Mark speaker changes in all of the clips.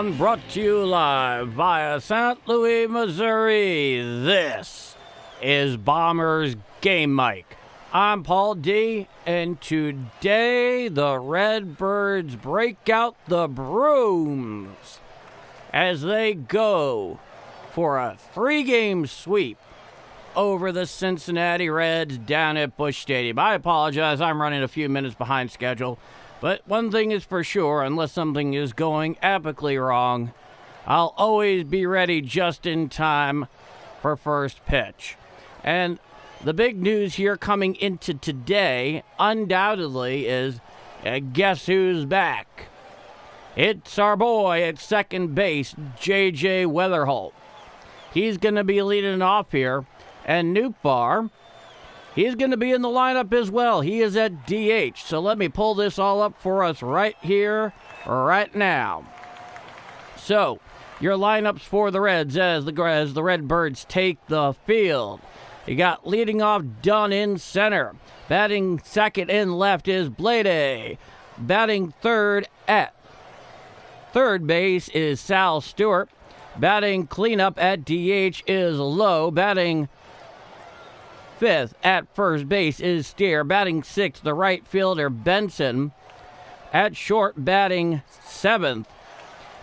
Speaker 1: And brought to you live via St. Louis, Missouri, this is Bombers Game Mic. I'm Paul D, and today the Redbirds break out the brooms as they go for a 3-game sweep over the Cincinnati Reds down at Busch Stadium. I apologize, I'm running a few minutes behind schedule. But one thing is for sure, unless something is going epically wrong, I'll always be ready just in time for first pitch. And the big news here coming into today, undoubtedly, is guess who's back? It's our boy at second base, J.J. Weatherholt. He's going to be leading off here, and Nootbaar, he's going to be in the lineup as well. He is at DH. So let me pull this all up for us right here, right now. So, your lineups for the Reds as the Redbirds take the field. You got leading off Dunn in center. Batting second and left is Blade. Batting third at third base is Sal Stewart. Batting cleanup at DH is Lowe. Batting fifth at first base is Steer. Batting sixth, the right fielder Benson. At short, batting seventh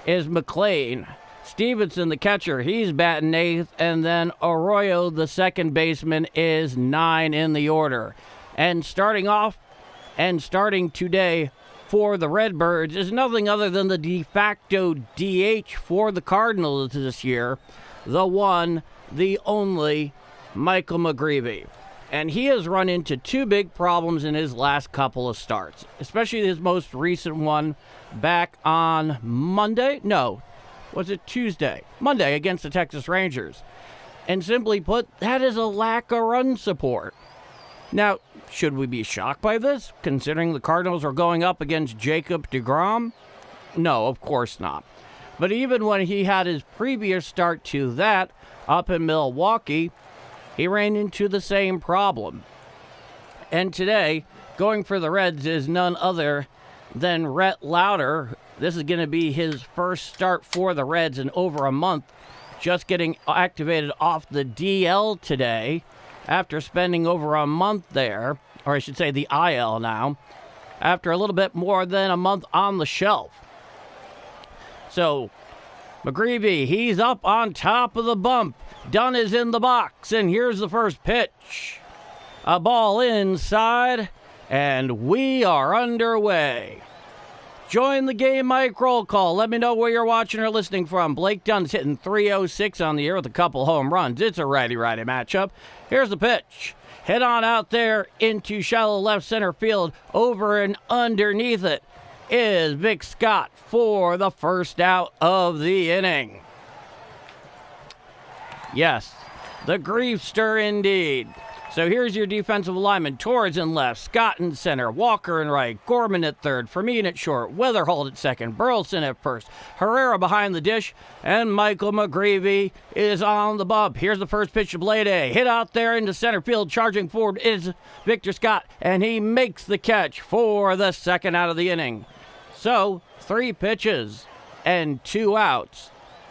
Speaker 1: is McLean. Stevenson, the catcher, he's batting eighth. And then Arroyo, the second baseman, is 9 in the order. And starting today for the Redbirds is nothing other than the de facto DH for the Cardinals this year. The one, the only, Michael McGreevy. And he has run into 2 big problems in his last couple of starts, especially his most recent one back on Monday? No, was it Tuesday? Monday against the Texas Rangers. And simply put, that is a lack of run support. Now, should we be shocked by this, considering the Cardinals are going up against Jacob deGrom? No, of course not. But even when he had his previous start to that up in Milwaukee, he ran into the same problem. And today, going for the Reds is none other than Rhett Lowder. This is going to be his first start for the Reds in over a month, just getting activated off the DL today after spending over a month there, or I should say the IL now, after a little bit more than a month on the shelf. So, McGreevy, he's up on top of the bump. Dunn is in the box, and here's the first pitch. A ball inside, and we are underway. Join the Game Mic roll call. Let me know where you're watching or listening from. Blake Dunn's hitting .306 on the year with a couple home runs. It's a righty-righty matchup. Here's the pitch. Head on out there into shallow left center field. Over and underneath it is Vic Scott for the first out of the inning. Yes, the griefster indeed. So here's your defensive lineman. Torres in left, Scott in center, Walker in right, Gorman at third, Fermin at short, Weatherholt at second, Burleson at first, Herrera behind the dish, and Michael McGreevy is on the bump. Here's the first pitch to Blade. Hit out there into center field, charging forward is Victor Scott, and he makes the catch for the second out of the inning. So, 3 pitches and 2 outs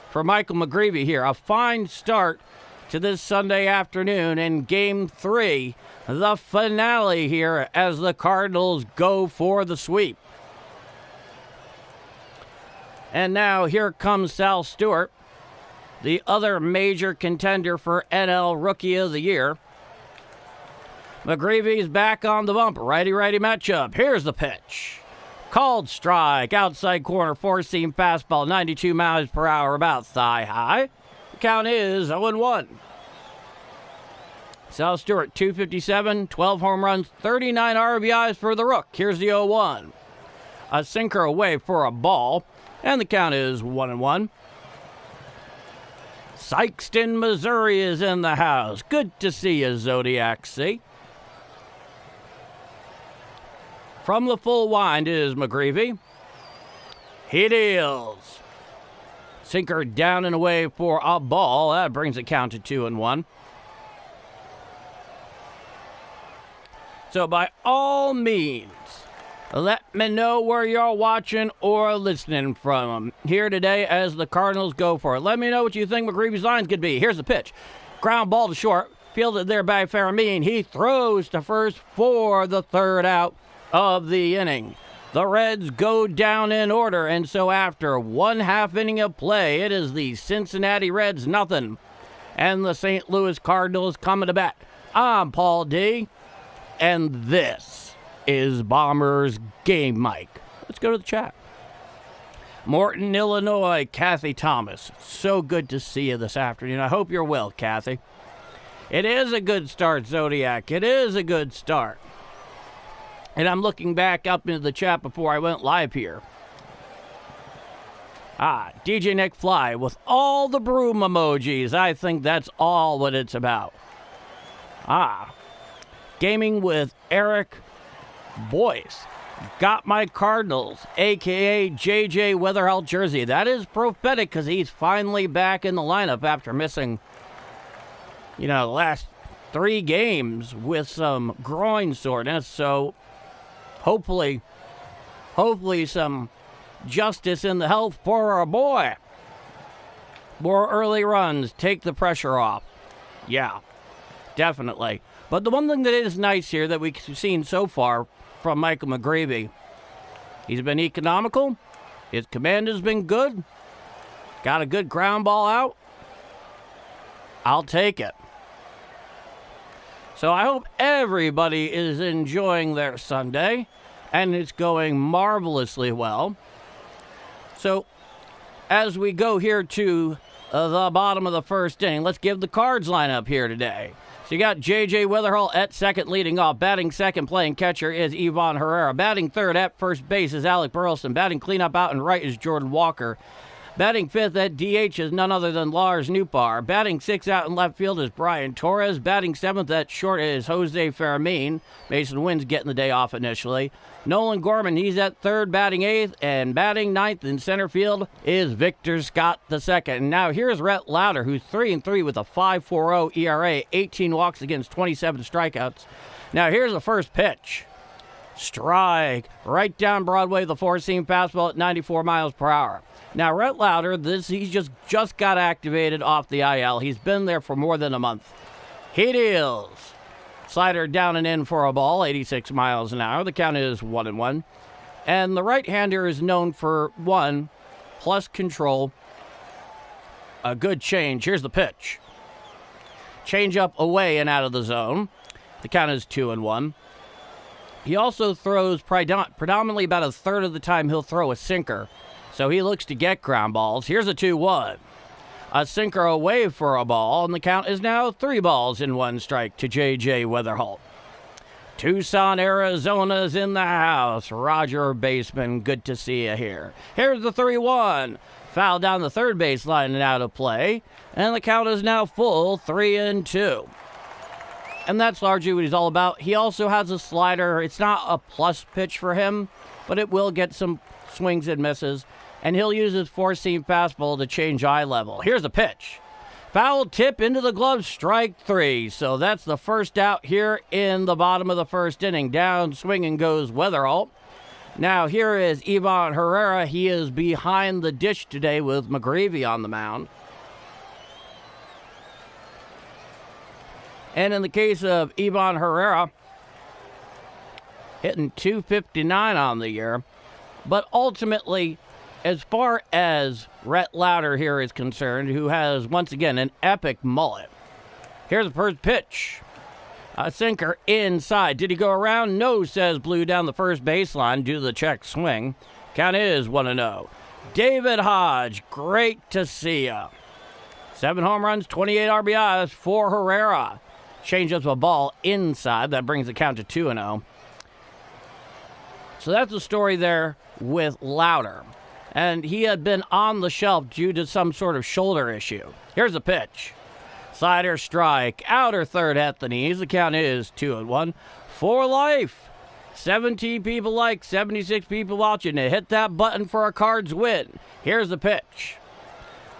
Speaker 1: for Michael McGreevy here. A fine start to this Sunday afternoon in Game 3, the finale here as the Cardinals go for the sweep. And now here comes Sal Stewart, the other major contender for NL Rookie of the Year. McGreevy's back on the bump. Righty-righty matchup. Here's the pitch. Called strike. Outside corner, 4-seam fastball, 92 miles per hour, about thigh high. The count is 0-1. Sal Stewart, 257, 12 home runs, 39 RBIs for the Rook. Here's the 0-1. A sinker away for a ball, and the count is 1-1. Sikeston, Missouri is in the house. Good to see you, Zodiac C. From the full wind is McGreevy. He deals. Sinker down and away for a ball. That brings it count to 2-1. So by all means, let me know where you're watching or listening from here today as the Cardinals go for it. Let me know what you think McGreevy's lines could be. Here's the pitch. Ground ball to short. Fielded there by Farameen. He throws to first for the third out of the inning. The Reds go down in order, and so after 1/2 inning of play, it is the Cincinnati Reds nothing, and the St. Louis Cardinals coming to bat. I'm Paul D, and this is Bombers Game Mic. Let's go to the chat. Morton, Illinois, Kathy Thomas. So good to see you this afternoon. I hope you're well, Kathy. It is a good start, Zodiac. It is a good start. And I'm looking back up into the chat before I went live here. DJ Nick Fly with all the broom emojis. I think that's all what it's about. Gaming with Eric Boyce. Got my Cardinals, a.k.a. JJ Weatherholt jersey. That is prophetic because he's finally back in the lineup after missing, the last 3 games with some groin soreness. So hopefully some justice in the health for our boy. More early runs, take the pressure off. Yeah, definitely. But the one thing that is nice here that we've seen so far from Michael McGreevy, he's been economical. His command has been good. Got a good ground ball out. I'll take it. So I hope everybody is enjoying their Sunday, and it's going marvelously well. So as we go here to the bottom of the first inning, let's give the Cards lineup here today. So you got J.J. Weatherall at second leading off. Batting second, playing catcher is Ivan Herrera. Batting third at first base is Alec Burleson. Batting cleanup out and right is Jordan Walker. Batting fifth at DH is none other than Lars Nootbaar. Batting sixth out in left field is Brian Torres. Batting seventh at short is Jose Fermin. Mason Wynn's getting the day off initially. Nolan Gorman, he's at third, batting eighth. And batting ninth in center field is Victor Scott II. And now here's Rhett Lowder, who's 3-3 with a 5.40 ERA, 18 walks against 27 strikeouts. Now here's the first pitch. Strike. Right down Broadway, the four-seam fastball at 94 miles per hour. Now, Rhett Lowder, he's just got activated off the IL. He's been there for more than a month. He deals. Slider down and in for a ball, 86 miles an hour. The count is 1-1. And the right-hander is known for 1, plus control. A good change. Here's the pitch. Change up away and out of the zone. The count is 2-1. He also throws predominantly about a third of the time he'll throw a sinker. So he looks to get ground balls. Here's a 2-1. A sinker away for a ball, and the count is now 3 balls and 1 strike to J.J. Weatherholt. Tucson, Arizona's in the house. Roger Baseman, good to see you here. Here's the 3-1. Foul down the third baseline and out of play, and the count is now full, 3-2. And that's largely what he's all about. He also has a slider. It's not a plus pitch for him, but it will get some swings and misses. And he'll use his four-seam fastball to change eye level. Here's the pitch. Foul tip into the glove, strike 3. So that's the first out here in the bottom of the first inning. Down swinging goes Weatherall. Now here is Ivan Herrera. He is behind the dish today with McGreevy on the mound. And in the case of Ivan Herrera, hitting .259 on the year. But ultimately, as far as Rhett Lowder here is concerned, who has, once again, an epic mullet. Here's the first pitch. A sinker inside. Did he go around? No, says Blue down the first baseline due to the check swing. Count is 1-0. David Hodge, great to see ya. 7 home runs, 28 RBIs for Herrera. Change up a ball inside. That brings the count to 2-0. So that's the story there with Lowder. and he had been on the shelf due to some sort of shoulder issue. Here's a pitch. Slider strike, outer third at the knees. The count is 2-1 for life. 17 people like, 76 people watching. To hit that button for a Cards win. Here's the pitch.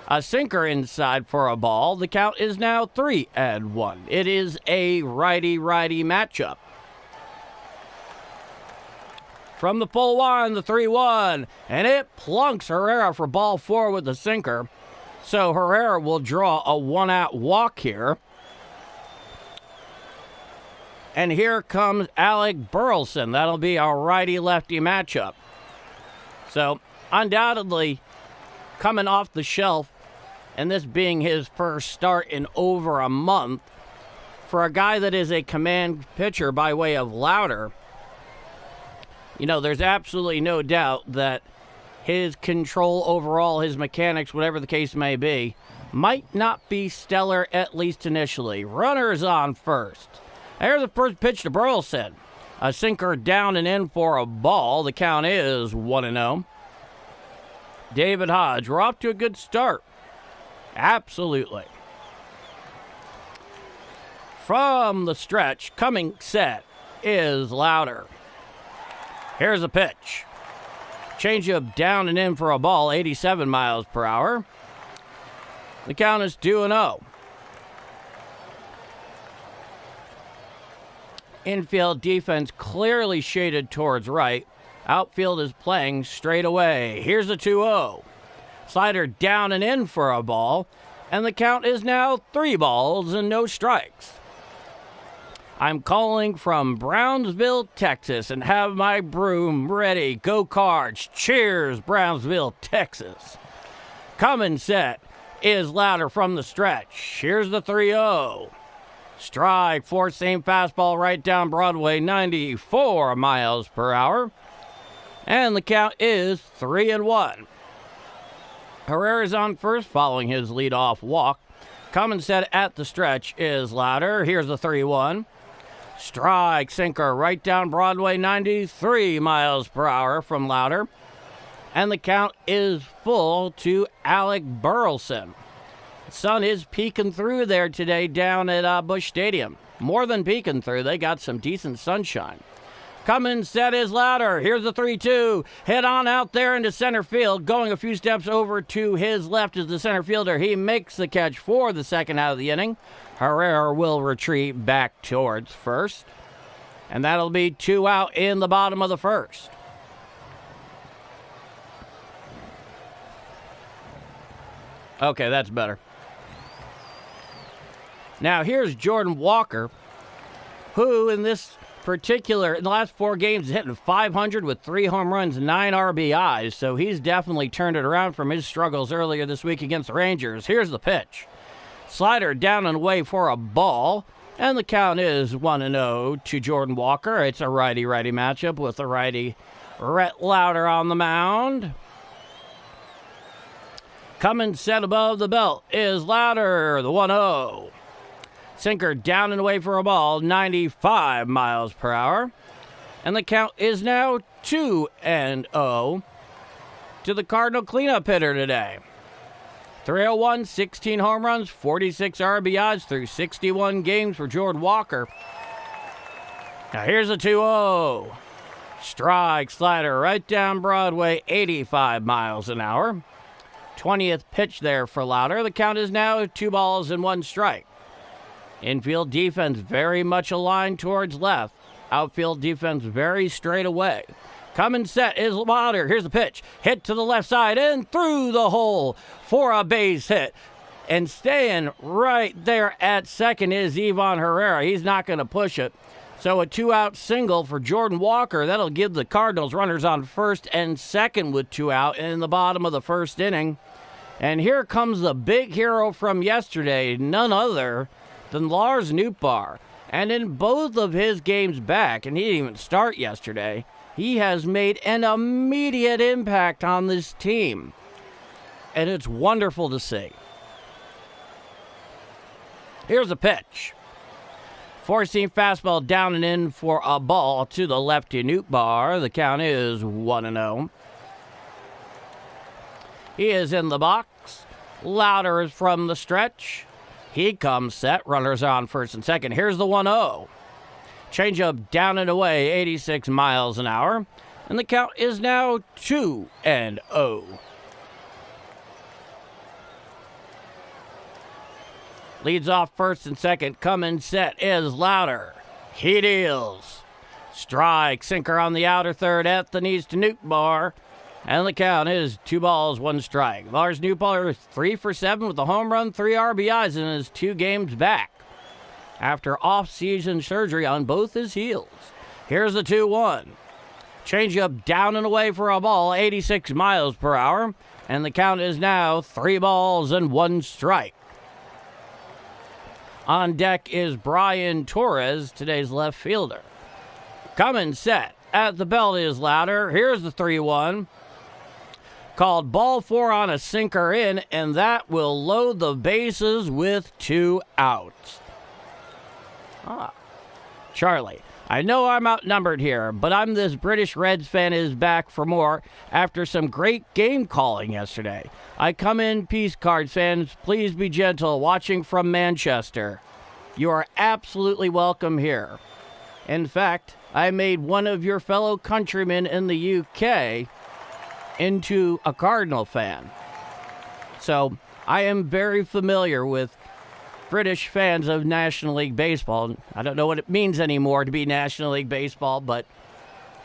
Speaker 1: A sinker inside for a ball. The count is now 3-1. It is a righty-righty matchup. From the full line, the 3-1, and it plunks Herrera for ball 4 with the sinker. So Herrera will draw a 1-out walk here. And here comes Alec Burleson. That'll be a righty-lefty matchup. So undoubtedly coming off the shelf, and this being his first start in over a month, for a guy that is a command pitcher by way of Lowder, you know, there's absolutely no doubt that his control overall, his mechanics, whatever the case may be, might not be stellar, at least initially. Runners on first. Here's the first pitch to Burleson. A sinker down and in for a ball. The count is 1-0. David Hodge, we're off to a good start. Absolutely. From the stretch, coming set is Lowder. Here's a pitch. Changeup down and in for a ball, 87 miles per hour. The count is 2-0. Infield defense clearly shaded towards right. Outfield is playing straight away. Here's a 2-0. Slider down and in for a ball, and the count is now 3 balls and no strikes. I'm calling from Brownsville, Texas, and have my broom ready. Go Cards. Cheers, Brownsville, Texas. Coming set is Lowder from the stretch. Here's the 3-0. Strike, four-seam fastball right down Broadway, 94 miles per hour. And the count is 3-1. Herrera's on first following his leadoff walk. Coming set at the stretch is Lowder. Here's the 3-1. Strike, sinker right down Broadway, 93 miles per hour from Lowder. And the count is full to Alec Burleson. The sun is peeking through there today down at Busch Stadium. More than peeking through, they got some decent sunshine. Coming set is Lowder. Here's the 3-2. Head on out there into center field. Going a few steps over to his left is the center fielder. He makes the catch for the second out of the inning. Herrera will retreat back towards first. And that'll be 2 out in the bottom of the first. Okay, that's better. Now here's Jordan Walker, who in the last 4 games is hitting 500 with 3 home runs, 9 RBIs. So he's definitely turned it around from his struggles earlier this week against the Rangers. Here's the pitch. Slider down and away for a ball. And the count is 1-0 to Jordan Walker. It's a righty-righty matchup with the righty Rhett Lowder on the mound. Coming set above the belt is Lowder, the 1-0. Sinker down and away for a ball, 95 miles per hour. And the count is now 2-0 to the Cardinal cleanup hitter today. 301, 16 home runs, 46 RBIs through 61 games for Jordan Walker. Now here's a 2-0. Strike, slider right down Broadway, 85 miles an hour. 20th pitch there for Lowder. The count is now 2 balls and 1 strike. Infield defense very much aligned towards left. Outfield defense very straight away. Coming set is Lowder. Here's the pitch. Hit to the left side and through the hole for a base hit. And staying right there at second is Ivan Herrera. He's not going to push it. So a 2-out single for Jordan Walker. That'll give the Cardinals runners on first and second with 2 out in the bottom of the first inning. And here comes the big hero from yesterday, none other than Lars Nootbaar. And in both of his games back, and he didn't even start yesterday, he has made an immediate impact on this team. And it's wonderful to see. Here's a pitch. Four-seam fastball down and in for a ball to the lefty Nootbaar. The count is 1-0. He is in the box. Lowder is from the stretch. He comes set. Runners on first and second. Here's the 1-0. Changeup down and away, 86 miles an hour. And the count is now 2-0. Leads off first and second. Coming set is Lowder. He deals. Strike, sinker on the outer third at the knees to Nootbaar. And the count is 2 balls, 1 strike. Lars Nootbaar is 3 for 7 with a home run, 3 RBIs in his 2 games back after off-season surgery on both his heels. Here's the 2-1. Changeup down and away for a ball, 86 miles per hour. And the count is now 3 balls and 1 strike. On deck is Brian Torres, today's left fielder. Coming set at the belt is Lowder. Here's the 3-1. Called ball 4 on a sinker in, and that will load the bases with 2 outs. Charlie, I know I'm outnumbered here, but I'm this British Reds fan is back for more after some great game calling yesterday. I come in peace, Cards fans. Please be gentle. Watching from Manchester. You are absolutely welcome here. In fact, I made one of your fellow countrymen in the UK into a Cardinal fan. So I am very familiar with British fans of National League Baseball. I don't know what it means anymore to be National League Baseball, but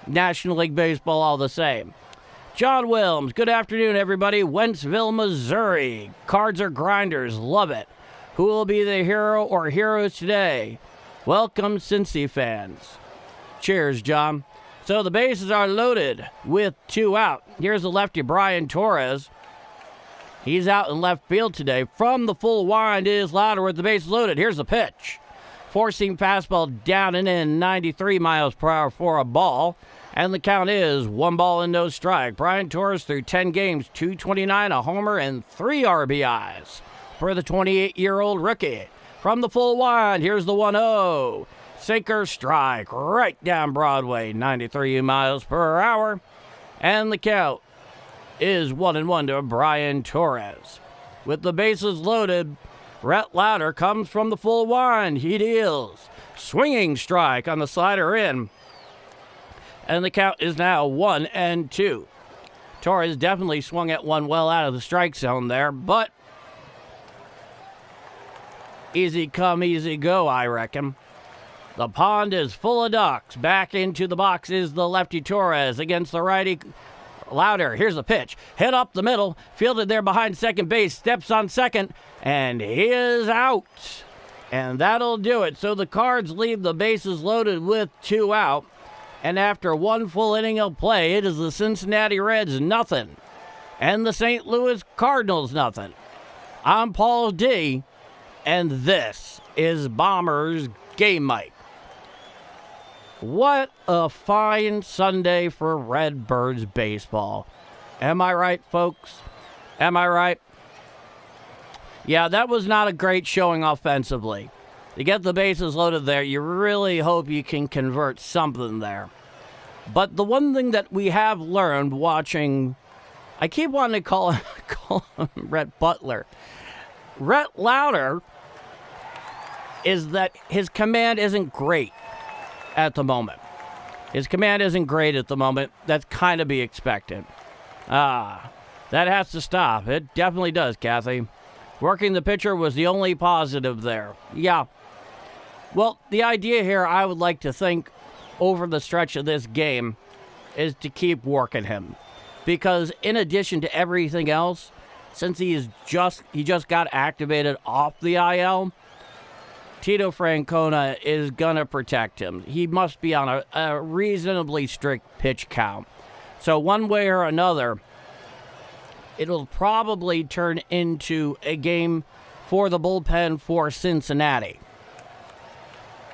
Speaker 1: National League Baseball all the same. John Wilms, good afternoon, everybody. Wentzville, Missouri. Cards are grinders. Love it. Who will be the hero or heroes today? Welcome, Cincy fans. Cheers, John. So the bases are loaded with 2 out. Here's the lefty, Brian Torres. He's out in left field today. From the full wind is Lowder with the bases loaded. Here's the pitch. Four-seam fastball down and in, 93 miles per hour for a ball. And the count is 1 ball and no strike. Brian Torres through 10 games, 229, a homer, and 3 RBIs for the 28-year-old rookie. From the full wind, here's the 1-0. Sinker strike right down Broadway, 93 miles per hour. And the count is 1-1 to Brian Torres. With the bases loaded, Rhett Lowder comes from the full wind. He deals. Swinging strike on the slider in. And the count is now 1-2. Torres definitely swung at one well out of the strike zone there, but easy come, easy go, I reckon. The pond is full of ducks. Back into the box is the lefty Torres against the righty Lowder. Here's the pitch. Hit up the middle. Fielded there behind second base. Steps on second. And he is out. And that'll do it. So the Cards leave the bases loaded with 2 out. And after 1 full inning of play, it is the Cincinnati Reds nothing. And the St. Louis Cardinals nothing. I'm Paul D. And this is Bombers Game Mike. What a fine Sunday for Redbirds baseball. Am I right, folks? Am I right? Yeah, that was not a great showing offensively. To get the bases loaded there, you really hope you can convert something there. But the one thing that we have learned watching, I keep wanting to call him Rhett Butler. Rhett Lowder is that his command isn't great at the moment. His command isn't great at the moment. That's kind of be expected. That has to stop. It definitely does, Kathy. Working the pitcher was the only positive there. Yeah. Well, the idea here, I would like to think, over the stretch of this game, is to keep working him. Because in addition to everything else, since he just got activated off the IL, Tito Francona is going to protect him. He must be on a reasonably strict pitch count. So one way or another, it'll probably turn into a game for the bullpen for Cincinnati.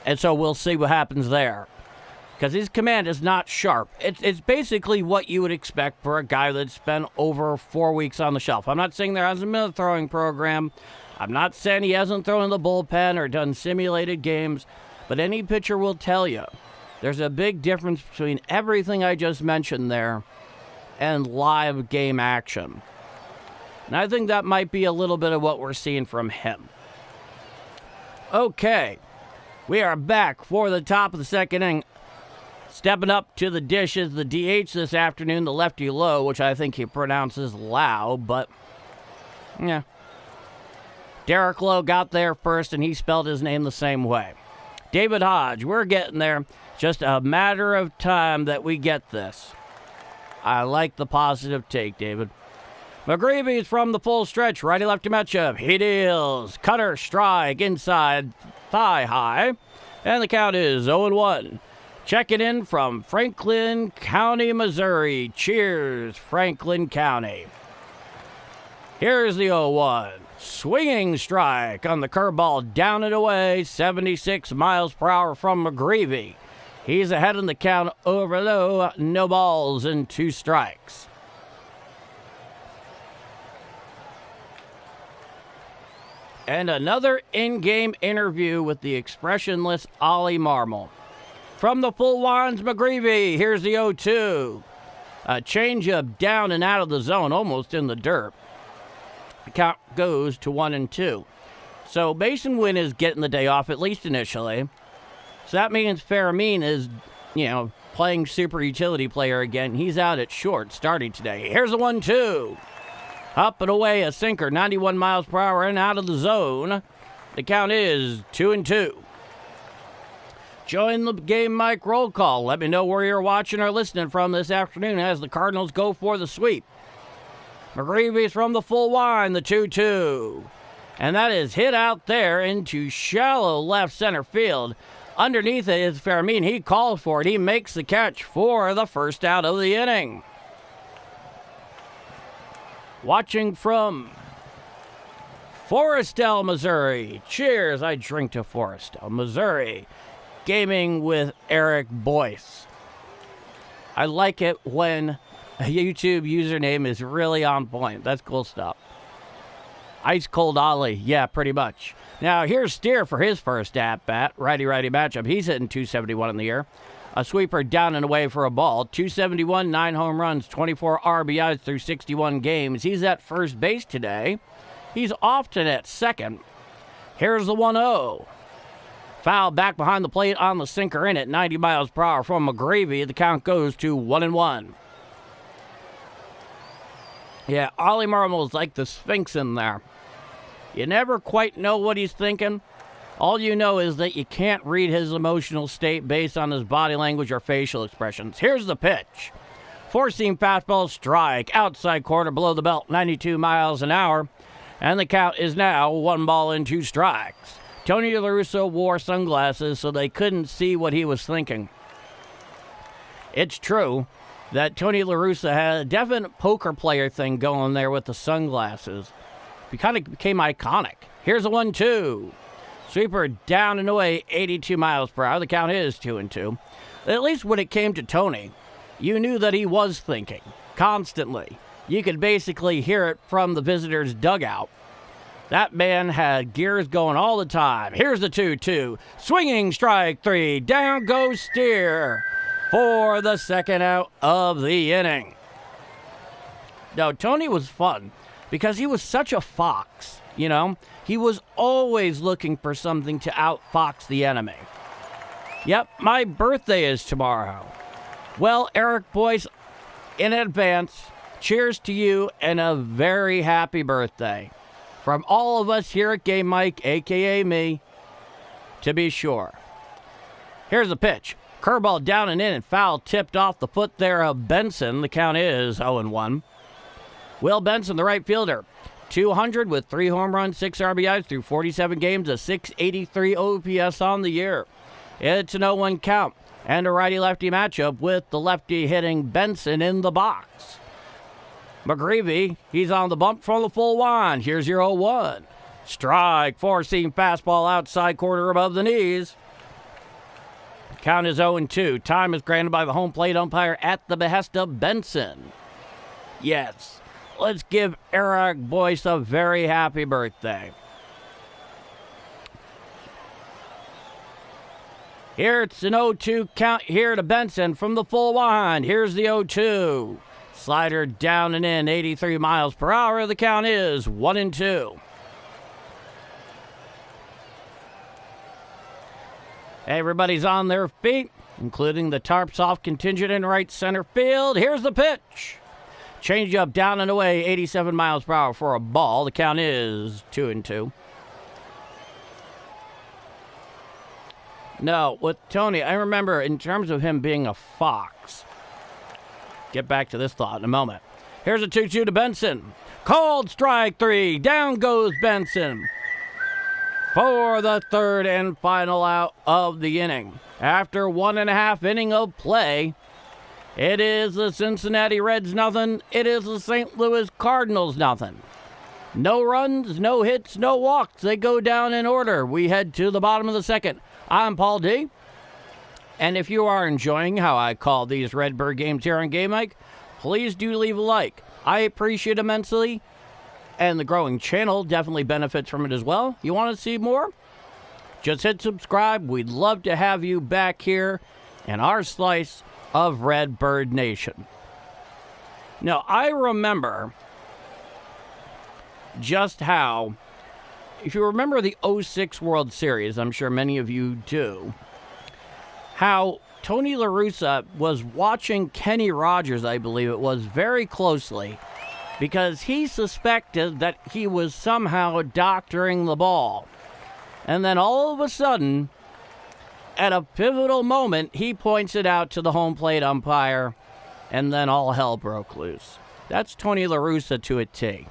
Speaker 1: And so we'll see what happens there. Because his command is not sharp. It's basically what you would expect for a guy that's spent over 4 weeks on the shelf. I'm not saying there hasn't been a throwing program. I'm not saying he hasn't thrown in the bullpen or done simulated games. But any pitcher will tell you there's a big difference between everything I just mentioned there and live game action. And I think that might be a little bit of what we're seeing from him. Okay, we are back for the top of the second inning. Stepping up to the dish is the DH this afternoon, the lefty Low, which I think he pronounces Lau, but yeah. Derek Lowe got there first, and he spelled his name the same way. David Hodge, we're getting there. Just a matter of time that we get this. I like the positive take, David. McGreevy's from the full stretch, righty-lefty matchup. He deals. Cutter, strike, inside, thigh high. And the count is 0-1. Checking in from Franklin County, Missouri. Cheers, Franklin County. Here's the 0-1. Swinging strike on the curveball, down and away, 76 miles per hour from McGreevy. He's ahead in the count over low, no balls and 2 strikes. And another in-game interview with the expressionless Ollie Marmol. From the full winds, McGreevy, here's the 0-2. A changeup down and out of the zone, almost in the dirt. The count goes to 1-2. So Mason Wynn is getting the day off, at least initially. So that means Farameen is, playing super utility player again. He's out at short starting today. Here's the 1-2. Up and away, a sinker, 91 miles per hour and out of the zone. The count is 2-2. Join the Game Mike roll call. Let me know where you're watching or listening from this afternoon as the Cardinals go for the sweep. McGreevy's from the full wind, the 2-2. And that is hit out there into shallow left center field. Underneath it is Farameen. He calls for it. He makes the catch for the first out of the inning. Watching from Forrestal, Missouri. Cheers, I drink to Forrestal, Missouri. Gaming with Eric Boyce. I like it when a YouTube username is really on point. That's cool stuff. Ice Cold Ollie. Yeah, pretty much. Now, here's Steer for his first at-bat. Righty-righty matchup. He's hitting 271 in the air. A sweeper down and away for a ball. 271, 9 home runs, 24 RBIs through 61 games. He's at first base today. He's often at second. Here's the 1-0. Foul back behind the plate on the sinker in at 90 miles per hour from McGreevy. The count goes to 1-1. Yeah, Ollie Marmol's like the Sphinx in there. You never quite know what he's thinking. All you know is that you can't read his emotional state based on his body language or facial expressions. Here's the pitch. Four-seam fastball strike, outside corner below the belt, 92 miles an hour. And the count is now 1-2 strikes. Tony La Russa wore sunglasses so they couldn't see what he was thinking. It's true that Tony La Russa had a definite poker player thing going there with the sunglasses. He kind of became iconic. Here's a 1-2. Sweeper down and away, 82 miles per hour. The count is 2-2. At least when it came to Tony, you knew that he was thinking constantly. You could basically hear it from the visitor's dugout. That man had gears going all the time. Here's the 2-2. Swinging strike 3. Down goes Steer for the second out of the inning. Now, Tony was fun because he was such a fox, He was always looking for something to outfox the enemy. Yep, my birthday is tomorrow. Well, Eric Boyce, in advance, cheers to you and a very happy birthday. From all of us here at Game Mike, a.k.a. me, to be sure. Here's the pitch. Curveball down and in and foul tipped off the foot there of Benson. The count is 0-1. Will Benson, the right fielder, 200 with 3 home runs, 6 RBIs through 47 games, a 683 OPS on the year. It's an 0-1 count and a righty-lefty matchup with the lefty hitting Benson in the box. McGreevy, he's on the bump from the full wind. Here's your 0-1. Strike, four-seam fastball outside corner above the knees. Count is 0-2. Time is granted by the home plate umpire at the behest of Benson. Yes, let's give Eric Boyce a very happy birthday. Here it's an 0-2 count here to Benson from the full wind. Here's the 0-2. Slider down and in, 83 miles per hour. The count is 1-2. Everybody's on their feet, including the tarps off contingent in right center field. Here's the pitch. Change up down and away, 87 miles per hour for a ball. The count is 2-2. No, with Tony, I remember in terms of him being a fox. Get back to this thought in a moment. Here's a 2-2 to Benson. Called strike three. Down goes Benson for the third and final out of the inning. After 1.5 innings of play, it is the Cincinnati Reds nothing. It is the St. Louis Cardinals nothing. No runs, no hits, no walks. They go down in order. We head to the bottom of the second. I'm Paul D. And if you are enjoying how I call these Redbird games here on Game Mike, please do leave a like. I appreciate it immensely. And the growing channel definitely benefits from it as well. You want to see more? Just hit subscribe. We'd love to have you back here in our slice of Redbird Nation. Now, I remember just how, if you remember the 06 World Series, I'm sure many of you do, how Tony La Russa was watching Kenny Rogers, I believe it was, very closely because he suspected that he was somehow doctoring the ball. And then all of a sudden, at a pivotal moment, he points it out to the home plate umpire, and then all hell broke loose. That's Tony La Russa to a T.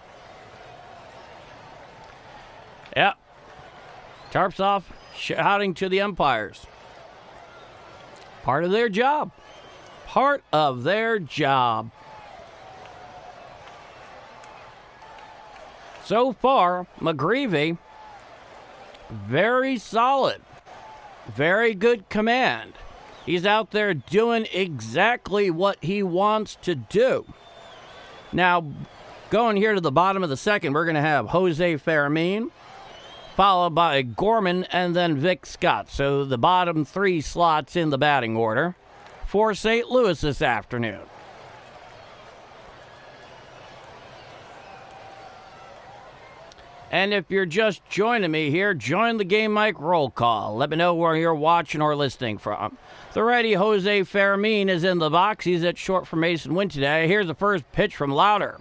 Speaker 1: Yep. Tarps off, shouting to the umpires. Part of their job. Part of their job. So far, McGreevy, very solid. Very good command. He's out there doing exactly what he wants to do. Now, going here to the bottom of the second, we're going to have Jose Fermin, followed by Gorman, and then Vic Scott. So the bottom three slots in the batting order for St. Louis this afternoon. And if you're just joining me here, join the Game Mike roll call. Let me know where you're watching or listening from. The righty Jose Fermin is in the box. He's at short for Mason Wynn today. Here's the first pitch from Lowder.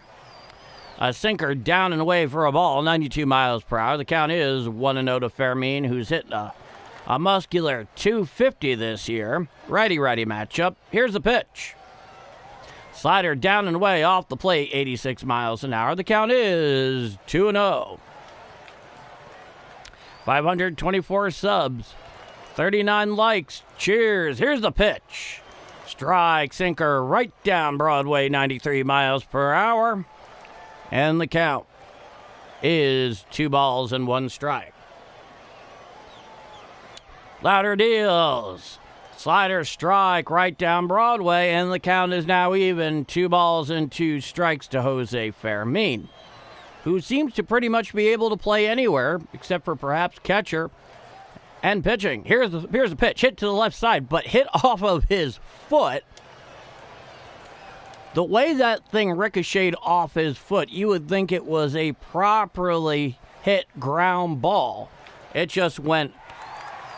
Speaker 1: A sinker down and away for a ball, 92 miles per hour. The count is 1-0 to Fermin, who's hitting a muscular 250 this year. Righty-righty matchup. Here's the pitch. Slider down and away off the plate, 86 miles an hour. The count is 2-0. 524 subs, 39 likes. Cheers. Here's the pitch. Strike, sinker, right down Broadway, 93 miles per hour. And the count is 2-1 Lowder deals. Slider, strike, right down Broadway, and the count is now even, 2-2 to Jose Fermin, who seems to pretty much be able to play anywhere, except for perhaps catcher and pitching. Here's the pitch, hit to the left side, but hit off of his foot. The way that thing ricocheted off his foot, you would think it was a properly hit ground ball. It just went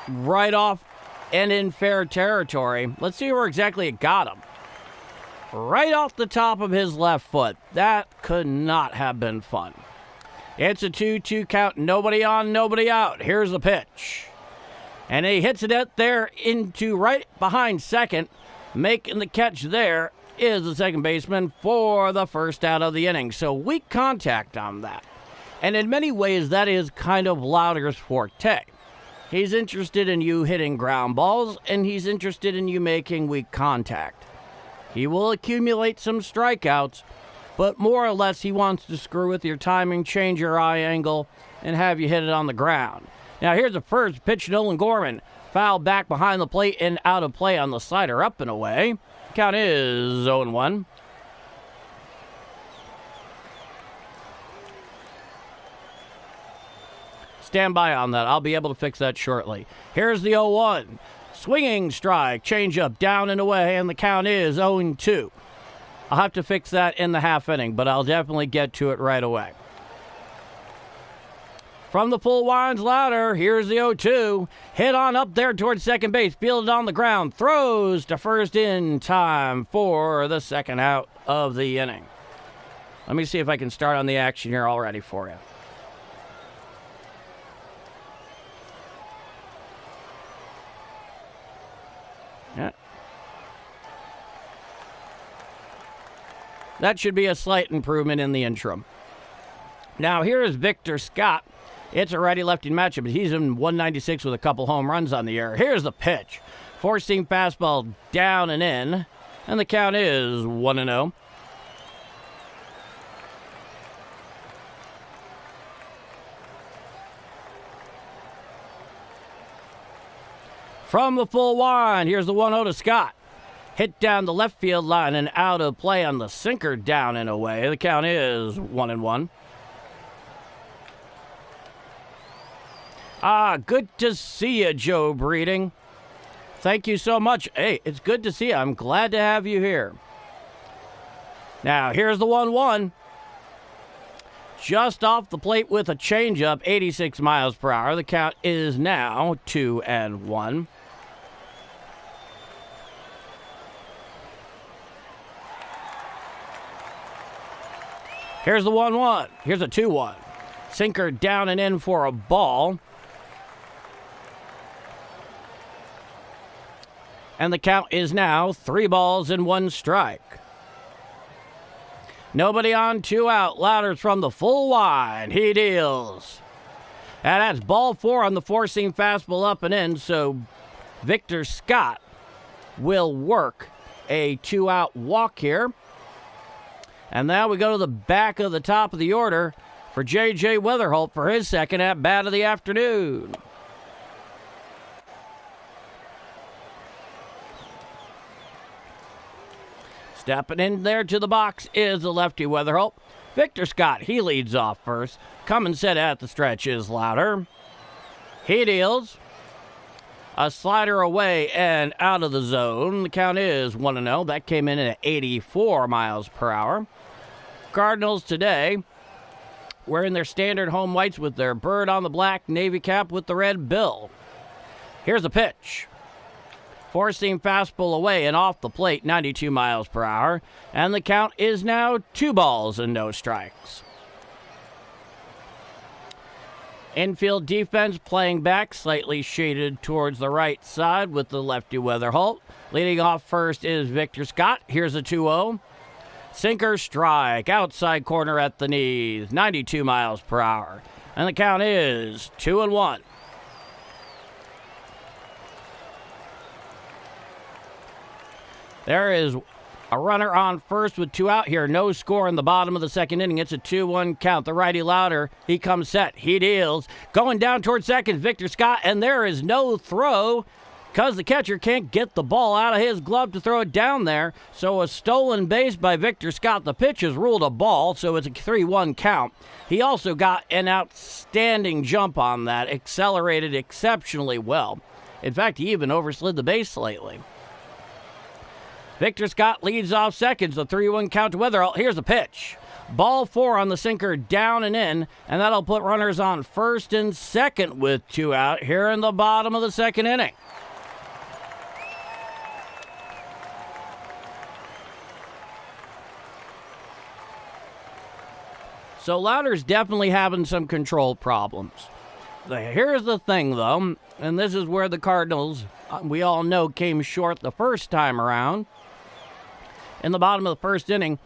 Speaker 1: right off and in fair territory. Let's see where exactly it got him. Right off the top of his left foot. That could not have been fun. It's a 2-2 count. Nobody on, nobody out. Here's the pitch. And he hits it out there into right behind second. Making the catch there is the second baseman for the first out of the inning. So weak contact on that. And in many ways, that is kind of Lowder's forte. He's interested in you hitting ground balls, and he's interested in you making weak contact. He will accumulate some strikeouts, but more or less he wants to screw with your timing, change your eye angle, and have you hit it on the ground. Now here's the first pitch, Nolan Gorman. Foul back behind the plate and out of play on the slider, up and away. Count is 0-1. Stand by on that. I'll be able to fix that shortly. Here's the 0-1. Swinging strike, changeup down and away, and the count is 0-2. I'll have to fix that in the half inning, but I'll definitely get to it right away. From the full winds, Lowder. Here's the 0-2. Hit on up there towards second base. Fielded on the ground. Throws to first in time for the second out of the inning. Let me see if I can start on the action here already for you. Yeah. That should be a slight improvement in the interim. Now, here is Victor Scott. It's a righty-lefty matchup, but he's in 196 with a couple home runs on the air. Here's the pitch. Four-seam fastball down and in, and the count is 1-0. From the full wind, here's the 1-0 to Scott. Hit down the left field line and out of play on the sinker down and away. The count is 1-1. Good to see you, Joe Breeding. Thank you so much. Hey, it's good to see you. I'm glad to have you here. Now, here's the 1-1. Just off the plate with a changeup, 86 miles per hour. The count is now 2-1. Here's the 1-1. Here's a 2-1. Sinker down and in for a ball. And the count is now 3-1 strike. Nobody on, 2 out. Lowder's from the full wind. He deals. And that's ball 4 on the four-seam fastball up and in. So Victor Scott will work a 2-out walk here. And now we go to the back of the top of the order for J.J. Weatherholt for his second at-bat of the afternoon. Stepping in there to the box is the lefty Weatherholt. Victor Scott, he leads off first. Coming set at the stretch is Lowder. He deals. A slider away and out of the zone. The count is 1-0. That came in at 84 miles per hour. Cardinals today wearing their standard home whites with their bird on the black, navy cap with the red bill. Here's the pitch. Four-seam fastball away and off the plate, 92 miles per hour. And the count is now 2-0 strikes. Infield defense playing back, slightly shaded towards the right side with the lefty Weatherholt. Leading off first is Victor Scott. Here's a 2-0. Sinker strike, outside corner at the knees, 92 miles per hour. And the count is 2-1. There is a runner on first with 2 out here. No score in the bottom of the second inning. It's a 2-1 count. The righty Lowder, he comes set. He deals. Going down towards second, Victor Scott, and there is no throw because the catcher can't get the ball out of his glove to throw it down there. So a stolen base by Victor Scott. The pitch is ruled a ball, so it's a 3-1 count. He also got an outstanding jump on that, accelerated exceptionally well. In fact, he even overslid the base slightly. Victor Scott leads off seconds, the 3-1 count to Weatherholt. Here's the pitch. Ball 4 on the sinker down and in, and that'll put runners on first and second with 2 out here in the bottom of the second inning. So Lowder's definitely having some control problems. Here's the thing, though, and this is where the Cardinals, we all know, came short the first time around. In the bottom of the first inning,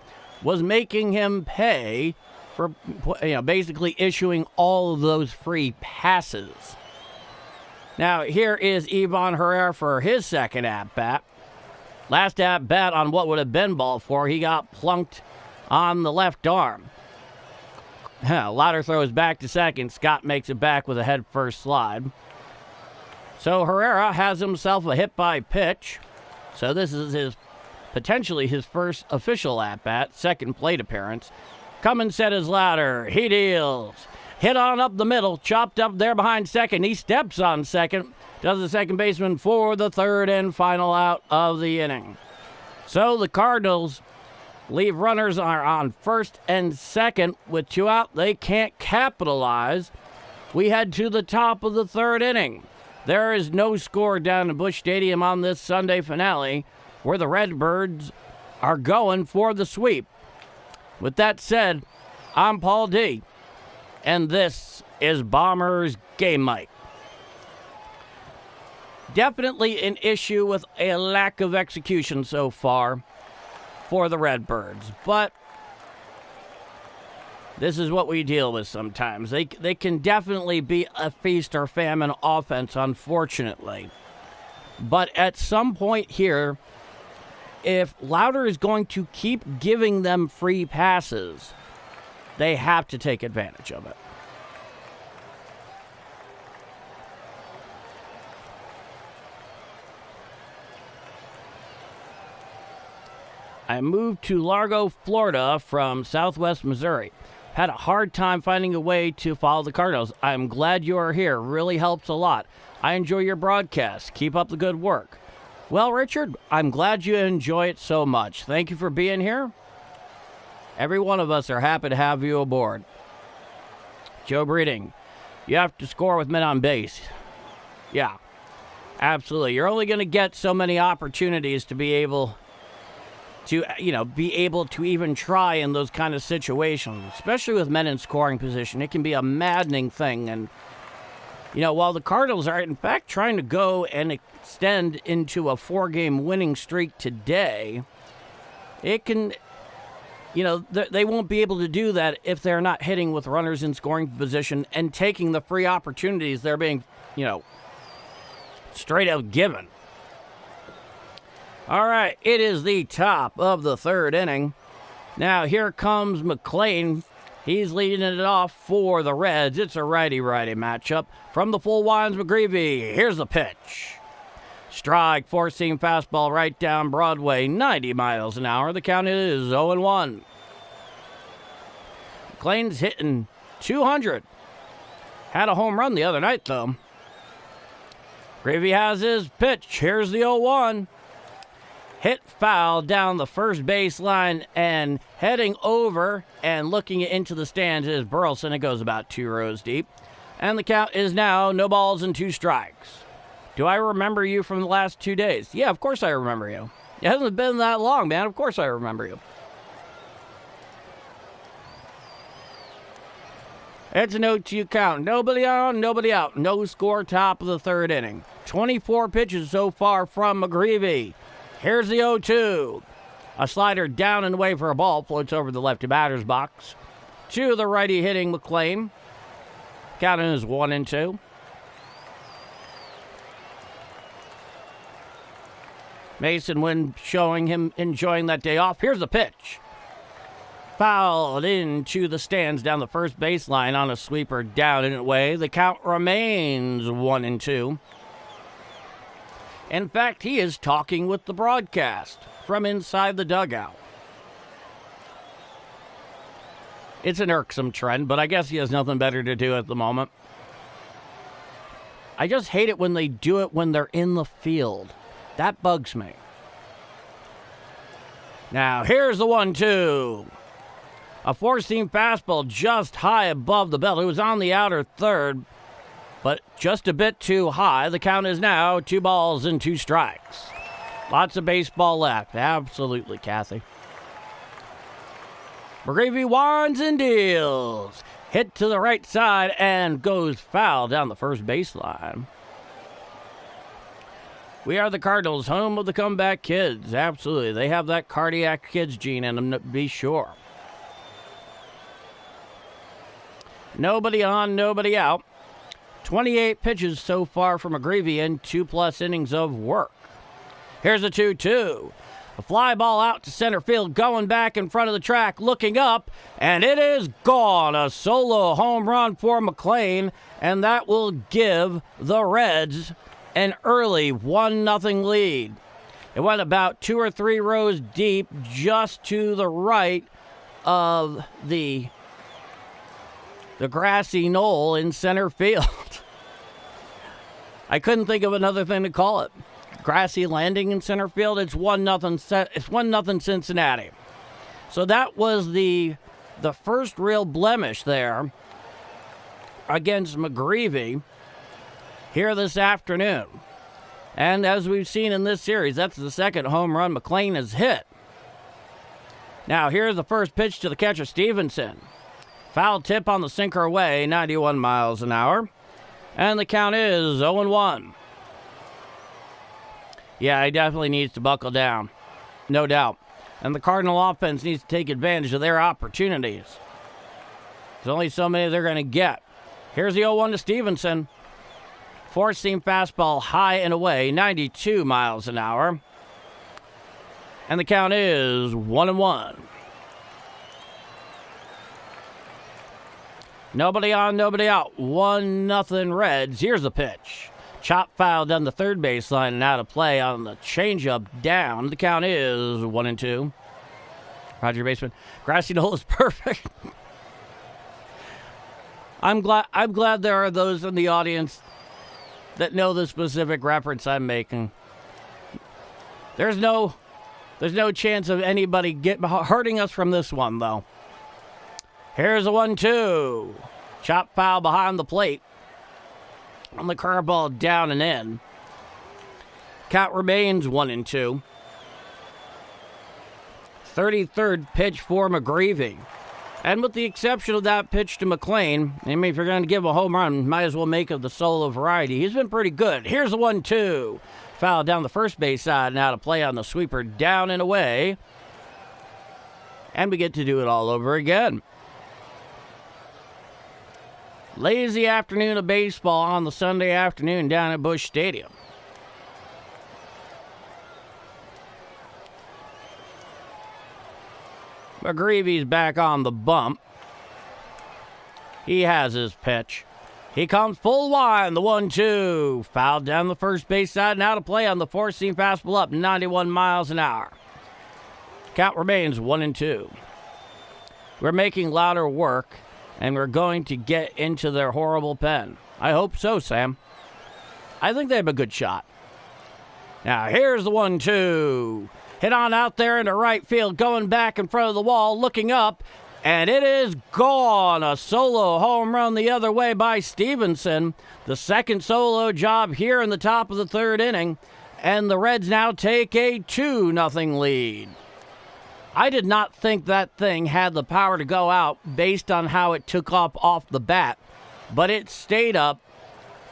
Speaker 1: was making him pay for, basically issuing all of those free passes. Now, here is Ivan Herrera for his second at-bat. Last at-bat on what would have been ball 4, he got plunked on the left arm. Lowder throws back to second. Scott makes it back with a head-first slide. So Herrera has himself a hit-by-pitch. So this is potentially his first official at-bat, second plate appearance. Coming set is Lowder. He deals. Hit on up the middle, chopped up there behind second. He steps on second, does the second baseman for the third and final out of the inning. So the Cardinals leave runners are on first and second with 2 out. They can't capitalize. We head to the top of the 3rd inning. There is no score down at Busch Stadium on this Sunday finale, where the Redbirds are going for the sweep. With that said, I'm Paul D, and this is Bombers Game Mic. Definitely an issue with a lack of execution so far for the Redbirds, but this is what we deal with sometimes. They can definitely be a feast or famine offense, unfortunately. But at some point here, if Lowder is going to keep giving them free passes, they have to take advantage of it. I moved to Largo, Florida from Southwest Missouri. Had a hard time finding a way to follow the Cardinals. I'm glad you are here. Really helps a lot. I enjoy your broadcast. Keep up the good work. Well, Richard, I'm glad you enjoy it so much. Thank you for being here. Every one of us are happy to have you aboard. Joe Breeding, you have to score with men on base. Yeah, absolutely. You're only going to get so many opportunities to be able to even try in those kind of situations, especially with men in scoring position. It can be a maddening thing. And, while the Cardinals are, in fact, trying to go and extend into a 4-game winning streak today, it can, they won't be able to do that if they're not hitting with runners in scoring position and taking the free opportunities they're being, straight up given. All right, it is the top of the 3rd inning. Now, here comes McLean. He's leading it off for the Reds. It's a righty-righty matchup. From the full winds, McGreevy. Here's the pitch. Strike, 4-seam fastball right down Broadway, 90 miles an hour. The count is 0-1. McLean's hitting 200. Had a home run the other night, though. McGreevy has his pitch. Here's the 0-1. Hit foul down the first baseline, and heading over and looking into the stands is Burleson. It goes about 2 rows deep. And the count is now no balls and 2 strikes. Do I remember you from the last 2 days? Yeah, of course I remember you. It hasn't been that long, man. Of course I remember you. It's an 0-2 count. Nobody on, nobody out. No score, top of the 3rd inning. 24 pitches so far from McGreevy. Here's the 0-2. A slider down and away for a ball. Floats over the lefty batter's box. To the righty hitting McLean. Count is 1-2. Mason Wynn showing him enjoying that day off. Here's the pitch. Fouled into the stands down the first baseline on a sweeper down and away. The count remains 1-2. In fact, he is talking with the broadcast from inside the dugout. It's an irksome trend, but I guess he has nothing better to do at the moment. I just hate it when they do it when they're in the field. That bugs me. Now, here's the 1-2. A 4-seam fastball just high above the belt. It was on the outer third, but just a bit too high. The count is now 2 balls and 2 strikes. Lots of baseball left. Absolutely, Kathy. McGreevy winds and deals. Hit to the right side and goes foul down the first baseline. We are the Cardinals, home of the comeback kids. Absolutely. They have that cardiac kids gene in them, to be sure. Nobody on, nobody out. 28 pitches so far from McGreevy in 2+ innings of work. Here's a 2-2. A fly ball out to center field, going back in front of the track, looking up, and it is gone. A solo home run for McLean, and that will give the Reds an early 1-0 lead. It went about 2 or 3 rows deep, just to the right of the grassy knoll in center field. I couldn't think of another thing to call it. Grassy landing in center field. It's 1-0. It's 1-0 Cincinnati. So that was the first real blemish there against McGreevy here this afternoon. And as we've seen in this series, that's the second home run McLean has hit. Now, here's the first pitch to the catcher, Stevenson. Foul tip on the sinker away, 91 miles an hour. And the count is 0-1. Yeah, he definitely needs to buckle down. No doubt. And the Cardinal offense needs to take advantage of their opportunities. There's only so many they're going to get. Here's the 0-1 to Stevenson. Four-seam fastball high and away, 92 miles an hour. And the count is 1-1. Nobody on, nobody out. 1-0 Reds. Here's the pitch. Chop foul down the third baseline and out of play on the changeup down. The count is 1-2. Roger Baseman. Grassy knoll is perfect. I'm glad there are those in the audience that know the specific reference I'm making. There's no chance of anybody hurting us from this one, though. Here's a 1-2. Chop foul behind the plate. On the curveball down and in. Count remains 1-2. 33rd pitch for McGreevy. And with the exception of that pitch to McLean, I mean, if you're going to give a home run, might as well make it the solo variety. He's been pretty good. Here's a 1-2. Foul down the first base side and out of play on the sweeper down and away. And we get to do it all over again. Lazy afternoon of baseball on the Sunday afternoon down at Busch Stadium. McGreevy's back on the bump. He has his pitch. He comes full wind, the 1-2. Fouled down the first base side and out of play on the four-seam fastball up 91 miles an hour. Count remains 1-2. We're making Lowder work, and we're going to get into their horrible pen. I hope so, Sam. I think they have a good shot. Now, here's the 1-2. Hit on out there into right field, going back in front of the wall, looking up, and it is gone. A solo home run the other way by Stevenson. The second solo job here in the top of the third inning, and the Reds now take a 2-0 lead. I did not think that thing had the power to go out based on how it took off the bat, but it stayed up,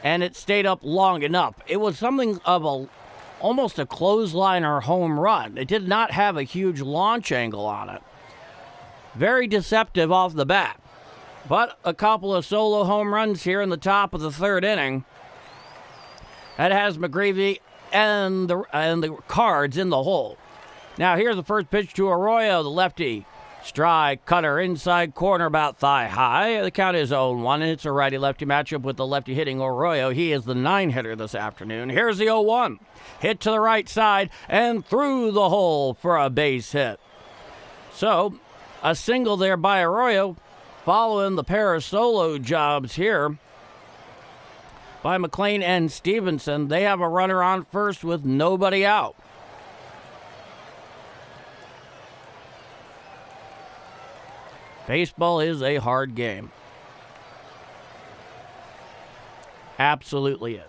Speaker 1: and it stayed up long enough. It was something of almost a clothesline or home run. It did not have a huge launch angle on it. Very deceptive off the bat. But a couple of solo home runs here in the top of the third inning. That has McGreevy and the Cards in the hole. Now here's the first pitch to Arroyo, the lefty. Strike, cutter, inside corner, about thigh high. The count is 0-1, and it's a righty-lefty matchup with the lefty hitting Arroyo. He is the 9-hitter this afternoon. Here's the 0-1. Hit to the right side and through the hole for a base hit. So, a single there by Arroyo, following the pair of solo jobs here by McLean and Stevenson. They have a runner on first with nobody out. Baseball is a hard game. Absolutely is.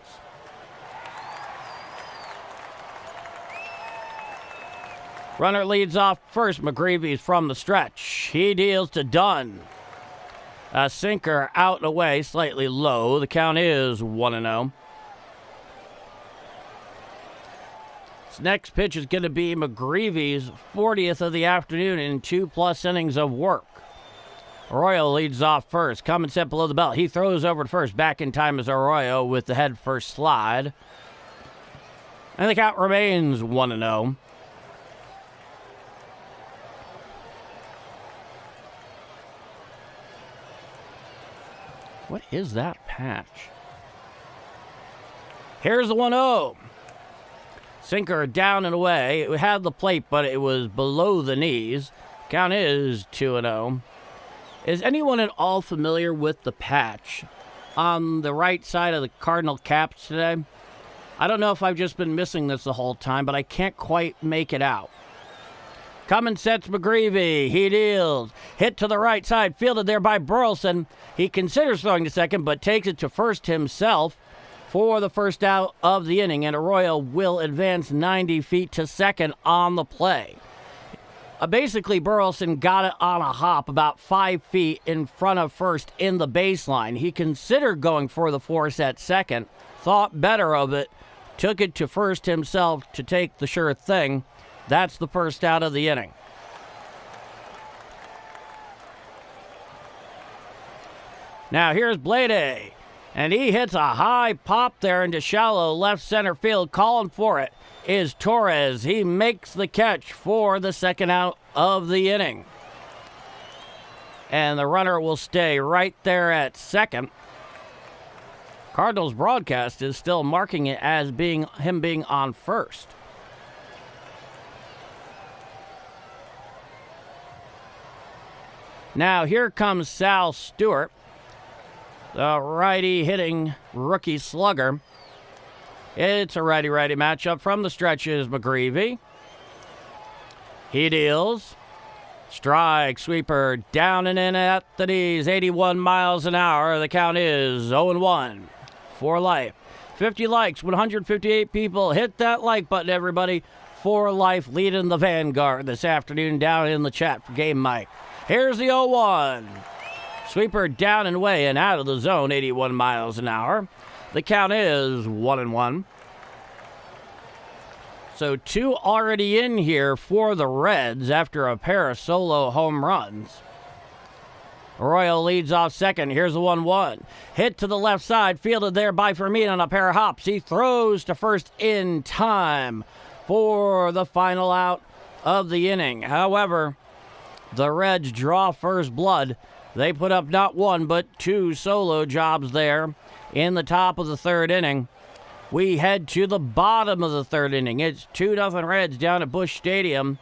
Speaker 1: Runner leads off first. McGreevy's from the stretch. He deals to Dunn. A sinker out and away, slightly low. The count is 1-0. This next pitch is going to be McGreevy's 40th of the afternoon in 2+ innings of work. Arroyo leads off first. Coming set below the belt. He throws over to first. Back in time is Arroyo with the head first slide. And the count remains 1-0. What is that patch? Here's the 1-0. Sinker down and away. It had the plate, but it was below the knees. Count is 2-0. Is anyone at all familiar with the patch on the right side of the Cardinal caps today? I don't know if I've just been missing this the whole time, but I can't quite make it out. Coming sets McGreevy. He deals. Hit to the right side. Fielded there by Burleson. He considers throwing to second, but takes it to first himself for the first out of the inning. And Arroyo will advance 90 feet to second on the play. Basically, Burleson got it on a hop about 5 feet in front of first in the baseline. He considered going for the force at second, thought better of it, took it to first himself to take the sure thing. That's the first out of the inning. Now here's Blade, and he hits a high pop there into shallow left center field. Calling for it is Torres. He makes the catch for the second out of the inning. And the runner will stay right there at second. Cardinals broadcast is still marking it as him being on first. Now here comes Sal Stewart, the righty hitting rookie slugger. It's a righty-righty matchup. From the stretches, McGreevy. He deals. Strike, sweeper, down and in at the knees, 81 miles an hour. The count is 0-1 for life. 50 likes, 158 people. Hit that like button, everybody. For life leading the vanguard this afternoon down in the chat for Game Mike. Here's the 0-1. Sweeper down and way and out of the zone, 81 miles an hour. The count is 1-1. So 2 already in here for the Reds after a pair of solo home runs. Arroyo leads off second. Here's the 1-1. Hit to the left side, fielded there by Fermin on a pair of hops. He throws to first in time for the final out of the inning. However, the Reds draw first blood. They put up not one, but 2 solo jobs there in the top of the third inning. We head to the bottom of the third inning. It's 2-0 Reds down at Busch Stadium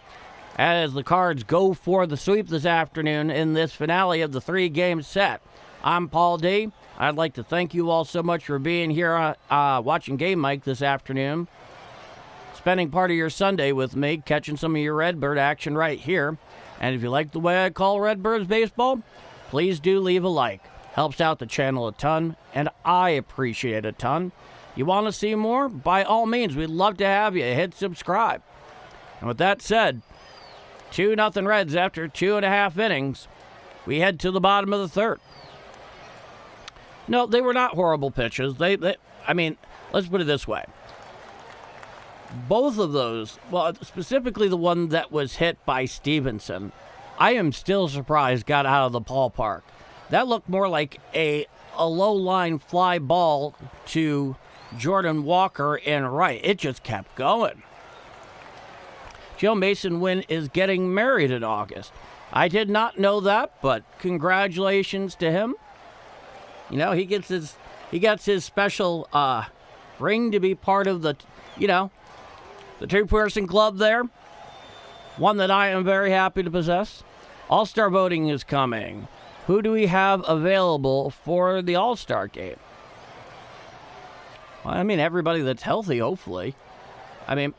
Speaker 1: as the Cards go for the sweep this afternoon in this finale of the 3-game set. I'm Paul D. I'd like to thank you all so much for being here watching Game Mike this afternoon, spending part of your Sunday with me, catching some of your Redbird action right here. And if you like the way I call Redbirds baseball, please do leave a like. Helps out the channel a ton, and I appreciate it a ton. You want to see more? By all means, we'd love to have you. Hit subscribe. And with that said, 2-0 Reds after 2.5 innings. We head to the bottom of the third. No, they were not horrible pitches. I mean, let's put it this way. Both of those, well, specifically the one that was hit by Stevenson, I am still surprised got out of the ballpark. That looked more like a low-line fly ball to Jordan Walker in right. It just kept going. Joe Mason Wynn is getting married in August. I did not know that, but congratulations to him. You know, he gets his special ring to be part of the, the 2-person club there. One that I am very happy to possess. All-Star voting is coming. Who do we have available for the All-Star game? Well, I mean, everybody that's healthy, hopefully. I mean,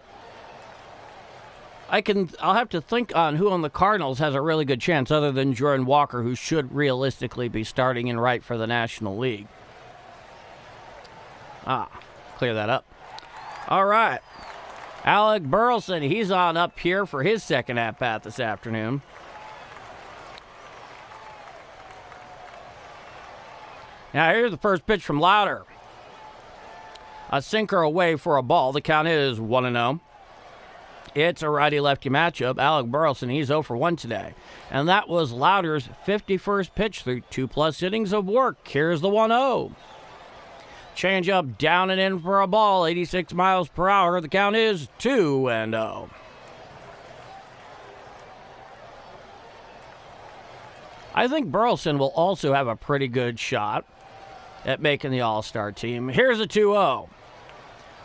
Speaker 1: I'll have to think on who on the Cardinals has a really good chance other than Jordan Walker, who should realistically be starting in right for the National League. Clear that up. All right. Alec Burleson, he's on up here for his second at-bat this afternoon. Now here's the first pitch from Lowder. A sinker away for a ball. The count is 1-0. It's a righty-lefty matchup. Alec Burleson, he's 0 for 1 today. And that was Lowder's 51st pitch through 2+ innings of work. Here's the 1-0. Change-up down and in for a ball, 86 miles per hour. The count is 2-0. I think Burleson will also have a pretty good shot at making the All-Star team. Here's a 2-0.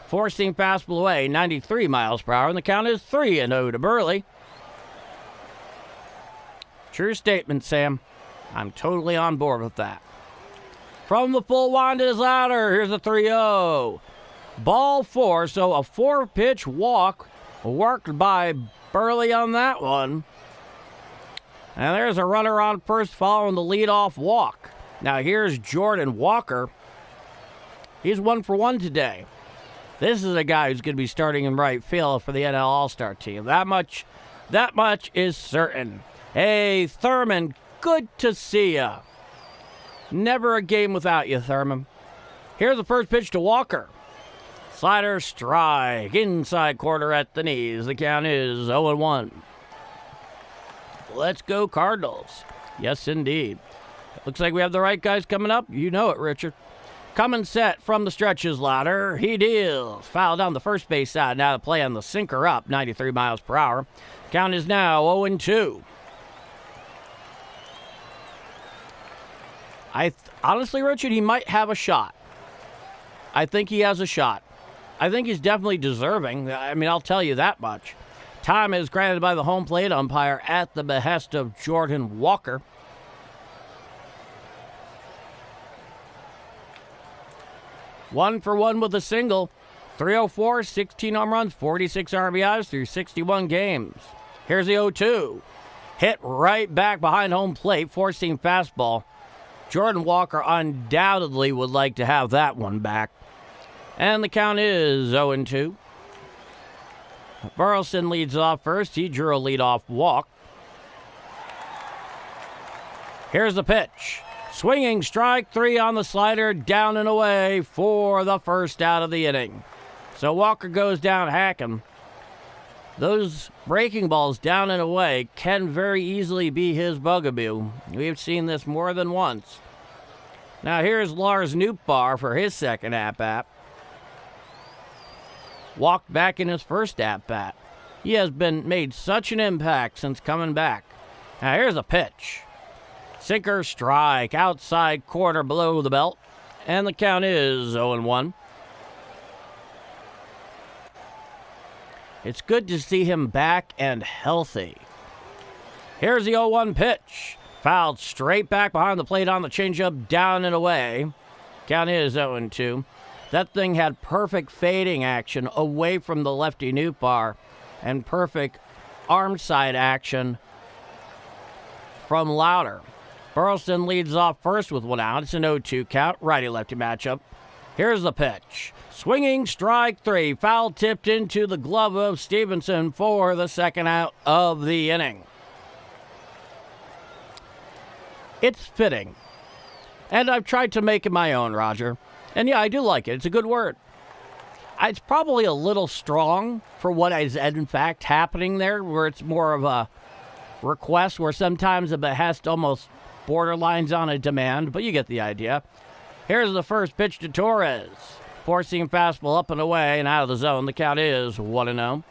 Speaker 1: Four-seam fastball away, 93 miles per hour, and the count is 3-0 to Burley. True statement, Sam. I'm totally on board with that. From the full wind is Lowder. Here's a 3-0. Ball 4, so a 4-pitch walk worked by Burley on that one. And there's a runner on first following the leadoff walk. Now here's Jordan Walker. He's 1 for 1 today. This is a guy who's going to be starting in right field for the NL All-Star team. That much is certain. Hey, Thurman, good to see ya. Never a game without you, Thurman. Here's the first pitch to Walker. Slider strike, inside quarter at the knees. The count is 0-1. Let's go Cardinals. Yes, indeed. Looks like we have the right guys coming up. You know it, Richard. Coming set from the stretches, Lowder. He deals. Foul down the first base side. Now to play on the sinker up, 93 miles per hour. Count is now 0-2. Honestly, Richard, he might have a shot. I think he has a shot. I think he's definitely deserving. I mean, I'll tell you that much. Time is granted by the home plate umpire at the behest of Jordan Walker. One for one with a single. 304, 16 home runs, 46 RBIs through 61 games. Here's the 0-2. Hit right back behind home plate, four-seam fastball. Jordan Walker undoubtedly would like to have that one back. And the count is 0-2. Burleson leads off first. He drew a leadoff walk. Here's the pitch. Swinging strike three on the slider, down and away for the first out of the inning. So Walker goes down hacking. Those breaking balls down and away can very easily be his bugaboo. We've seen this more than once. Now here's Lars Nootbaar for his second at-bat. Walked back in his first at-bat. He has made such an impact since coming back. Now here's a pitch. Sinker strike, outside quarter below the belt. And the count is 0-1. It's good to see him back and healthy. Here's the 0-1 pitch. Fouled straight back behind the plate on the changeup, down and away. Count is 0-2. That thing had perfect fading action away from the lefty Nootbaar and perfect arm side action from Lowder. Burleson leads off first with one out. It's an 0-2 count, righty-lefty matchup. Here's the pitch. Swinging strike three. Foul tipped into the glove of Stevenson for the second out of the inning. It's fitting. And I've tried to make it my own, Roger. And yeah, I do like it. It's a good word. It's probably a little strong for what is in fact happening there, where it's more of a request, where sometimes a behest almost borderlines on a demand, but you get the idea. Here's the first pitch to Torres. Four-seam fastball up and away and out of the zone. The count is 1-0.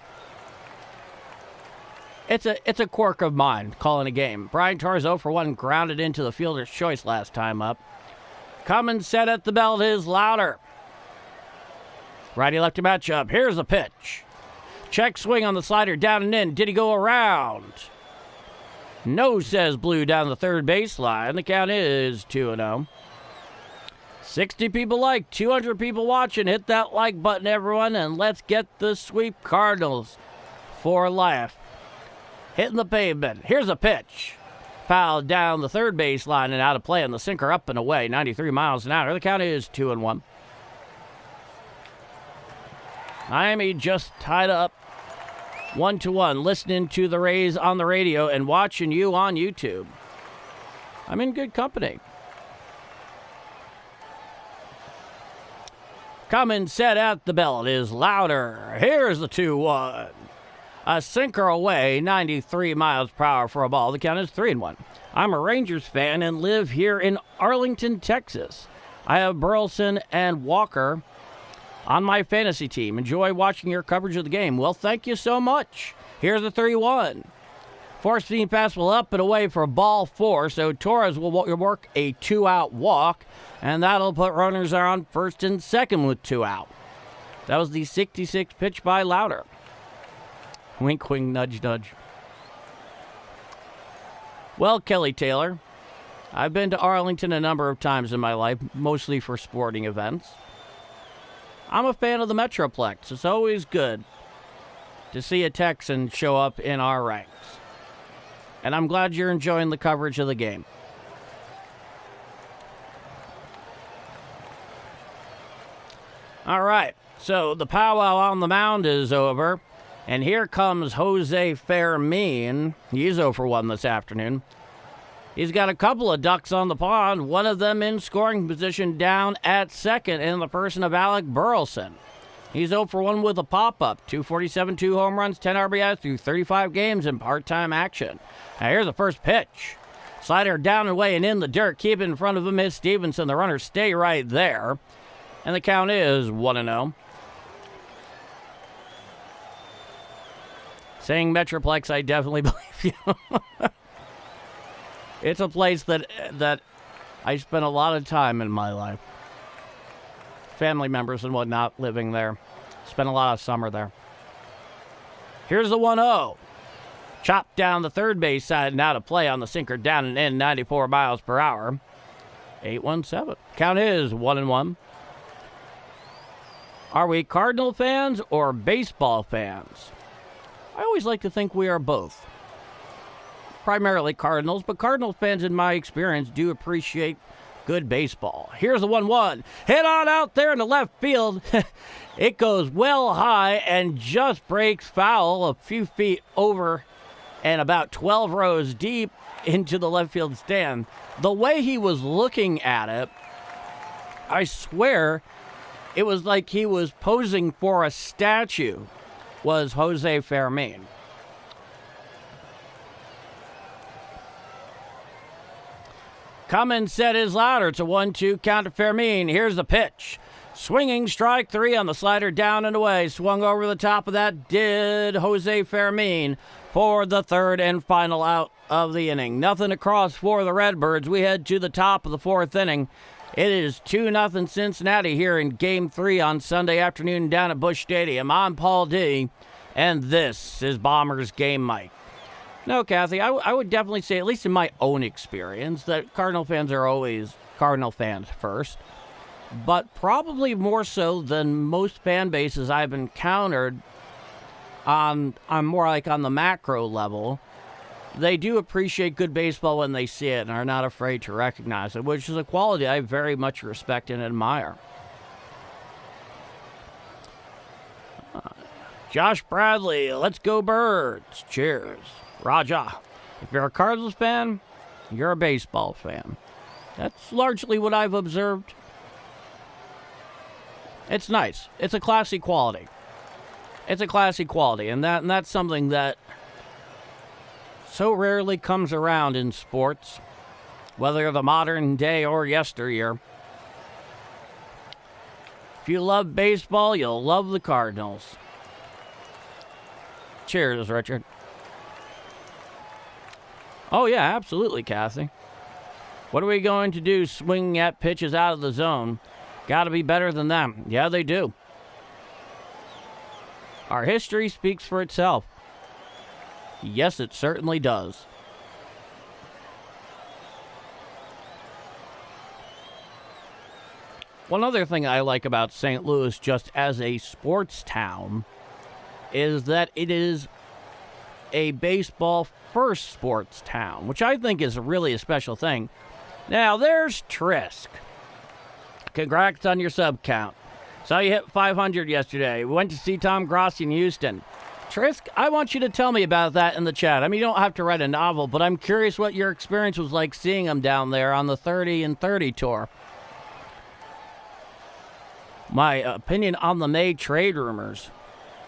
Speaker 1: It's a quirk of mine, calling a game. Brian Torres 0 for 1, grounded into the fielder's choice last time up. Coming set at the belt is Lowder. Righty-lefty matchup. Here's the pitch. Check swing on the slider, down and in. Did he go around? No, says Blue down the third baseline. The count is 2-0. 60 people like, 200 people watching. Hit that like button, everyone, and let's get the sweep Cardinals for life. Hitting the pavement. Here's a pitch. Fouled down the third baseline and out of play on the sinker up and away. 93 miles an hour. The count is 2-1. Miami just tied up 1-1, listening to the Rays on the radio and watching you on YouTube. I'm in good company. Coming set at the belt is Lowder. Here's the 2-1. A sinker away, 93 miles per hour for a ball. The count is 3-1. I'm a Rangers fan and live here in Arlington, Texas. I have Burleson and Walker on my fantasy team. Enjoy watching your coverage of the game. Well, thank you so much. Here's the 3-1. Four-seam fastball up and away for ball 4, so Torres will work a 2-out walk, and that'll put runners on first and second with 2 out. That was the 66th pitch by Lowder. Wink, wink, nudge, nudge. Well, Kelly Taylor, I've been to Arlington a number of times in my life, mostly for sporting events. I'm a fan of the Metroplex. It's always good to see a Texan show up in our ranks. And I'm glad you're enjoying the coverage of the game. All right, so the powwow on the mound is over. And here comes Jose Fermin. He's 0 for 1 this afternoon. He's got a couple of ducks on the pond, one of them in scoring position down at second in the person of Alec Burleson. He's 0 for 1 with a pop-up. 247, 2 home runs, 10 RBIs through 35 games in part-time action. Now here's the first pitch. Slider down and away and in the dirt. Keep it in front of him is Stevenson. The runners stay right there. And the count is 1-0. Saying Metroplex, I definitely believe you. It's a place that I spent a lot of time in my life. Family members and whatnot living there. Spent a lot of summer there. Here's the 1-0. Chopped down the third base side, now to play on the sinker down and in, 94 miles per hour. 8-1-7. Count is 1-1. Are we Cardinal fans or baseball fans? I always like to think we are both. Primarily Cardinals, but Cardinals fans, in my experience, do appreciate good baseball. Here's the 1-1. Hit on out there in the left field. It goes well high and just breaks foul a few feet over and about 12 rows deep into the left field stand. The way he was looking at it, I swear it was like he was posing for a statue, was Jose Fermin. Cummins set his louder. It's a 1-2 count to Fermin. Here's the pitch. Swinging strike 3 on the slider down and away. Swung over the top of that did Jose Fermin for the third and final out of the inning. Nothing across for the Redbirds. We head to the top of the fourth inning. It is 2-0 Cincinnati here in Game 3 on Sunday afternoon down at Busch Stadium. I'm Paul D, and this is Bombers Game Mike. No, Kathy, I would definitely say, at least in my own experience, that Cardinal fans are always Cardinal fans first. But probably more so than most fan bases I've encountered on more like on the macro level. They do appreciate good baseball when they see it and are not afraid to recognize it, which is a quality I very much respect and admire. Josh Bradley, let's go Birds. Cheers. Raja. If you're a Cardinals fan, you're a baseball fan. That's largely what I've observed. It's nice. It's a classy quality. It's a classy quality, and that's something that so rarely comes around in sports, whether the modern day or yesteryear. If you love baseball, you'll love the Cardinals. Cheers, Richard. Oh, yeah, absolutely, Kathy. What are we going to do swinging at pitches out of the zone? Got to be better than them. Yeah, they do. Our history speaks for itself. Yes, it certainly does. One other thing I like about St. Louis just as a sports town is that it is a baseball-first sports town, which I think is really a special thing. Now, there's Trisk. Congrats on your sub count. So you hit 500 yesterday. We went to see Tom Grossi in Houston. Trisk, I want you to tell me about that in the chat. I mean, you don't have to write a novel, but I'm curious what your experience was like seeing him down there on the 30 and 30 tour. My opinion on the May trade rumors.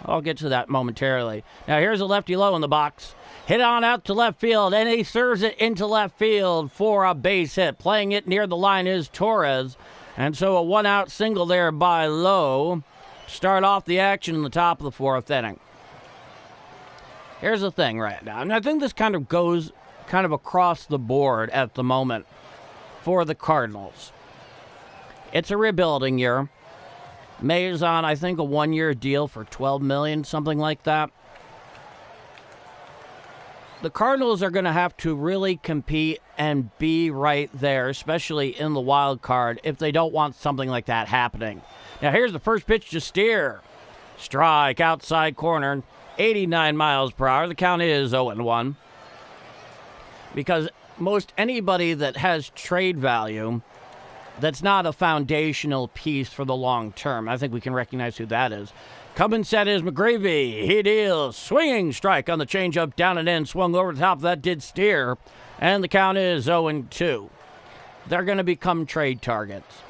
Speaker 1: I'll get to that momentarily. Now, here's a lefty low in the box. Hit on out to left field, and he serves it into left field for a base hit. Playing it near the line is Torres. And so a one-out single there by Lowe. Start off the action in the top of the fourth inning. Here's the thing right now, and I think this kind of goes kind of across the board at the moment for the Cardinals. It's a rebuilding year. May is on, I think, a one-year deal for $12 million, something like that. The Cardinals are going to have to really compete and be right there, especially in the wild card, if they don't want something like that happening. Now, here's the first pitch to Steer. Strike, outside corner. 89 miles per hour. The count is 0-1. Because most anybody that has trade value that's not a foundational piece for the long term, I think we can recognize who that is. Coming set is McGreevy. He deals swinging strike on the changeup, down and in, swung over the top. That did steer, and the count is 0-2. They're going to become trade targets.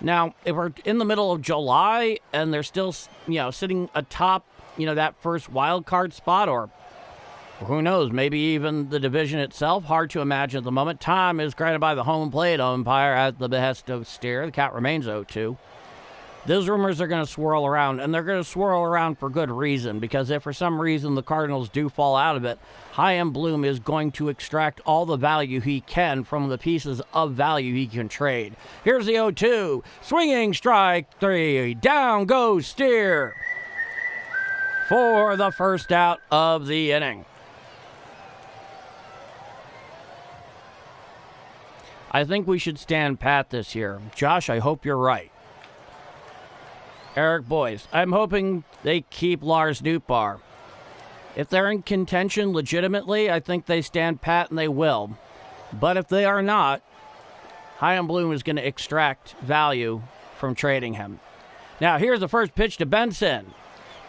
Speaker 1: Now, if we're in the middle of July and they're still, sitting atop, that first wild card spot, or who knows, maybe even the division itself, hard to imagine at the moment. Time is granted by the home plate umpire at the behest of Steer. The count remains 0-2. Those rumors are going to swirl around, and they're going to swirl around for good reason, because if for some reason the Cardinals do fall out of it, Chaim Bloom is going to extract all the value he can from the pieces of value he can trade. Here's the 0-2. Swinging strike 3. Down goes Steer for the first out of the inning. I think we should stand pat this year. Josh, I hope you're right. Eric Boyce, I'm hoping they keep Lars Nootbaar. If they're in contention legitimately, I think they stand pat and they will. But if they are not, Chaim Bloom is going to extract value from trading him. Now, here's the first pitch to Benson.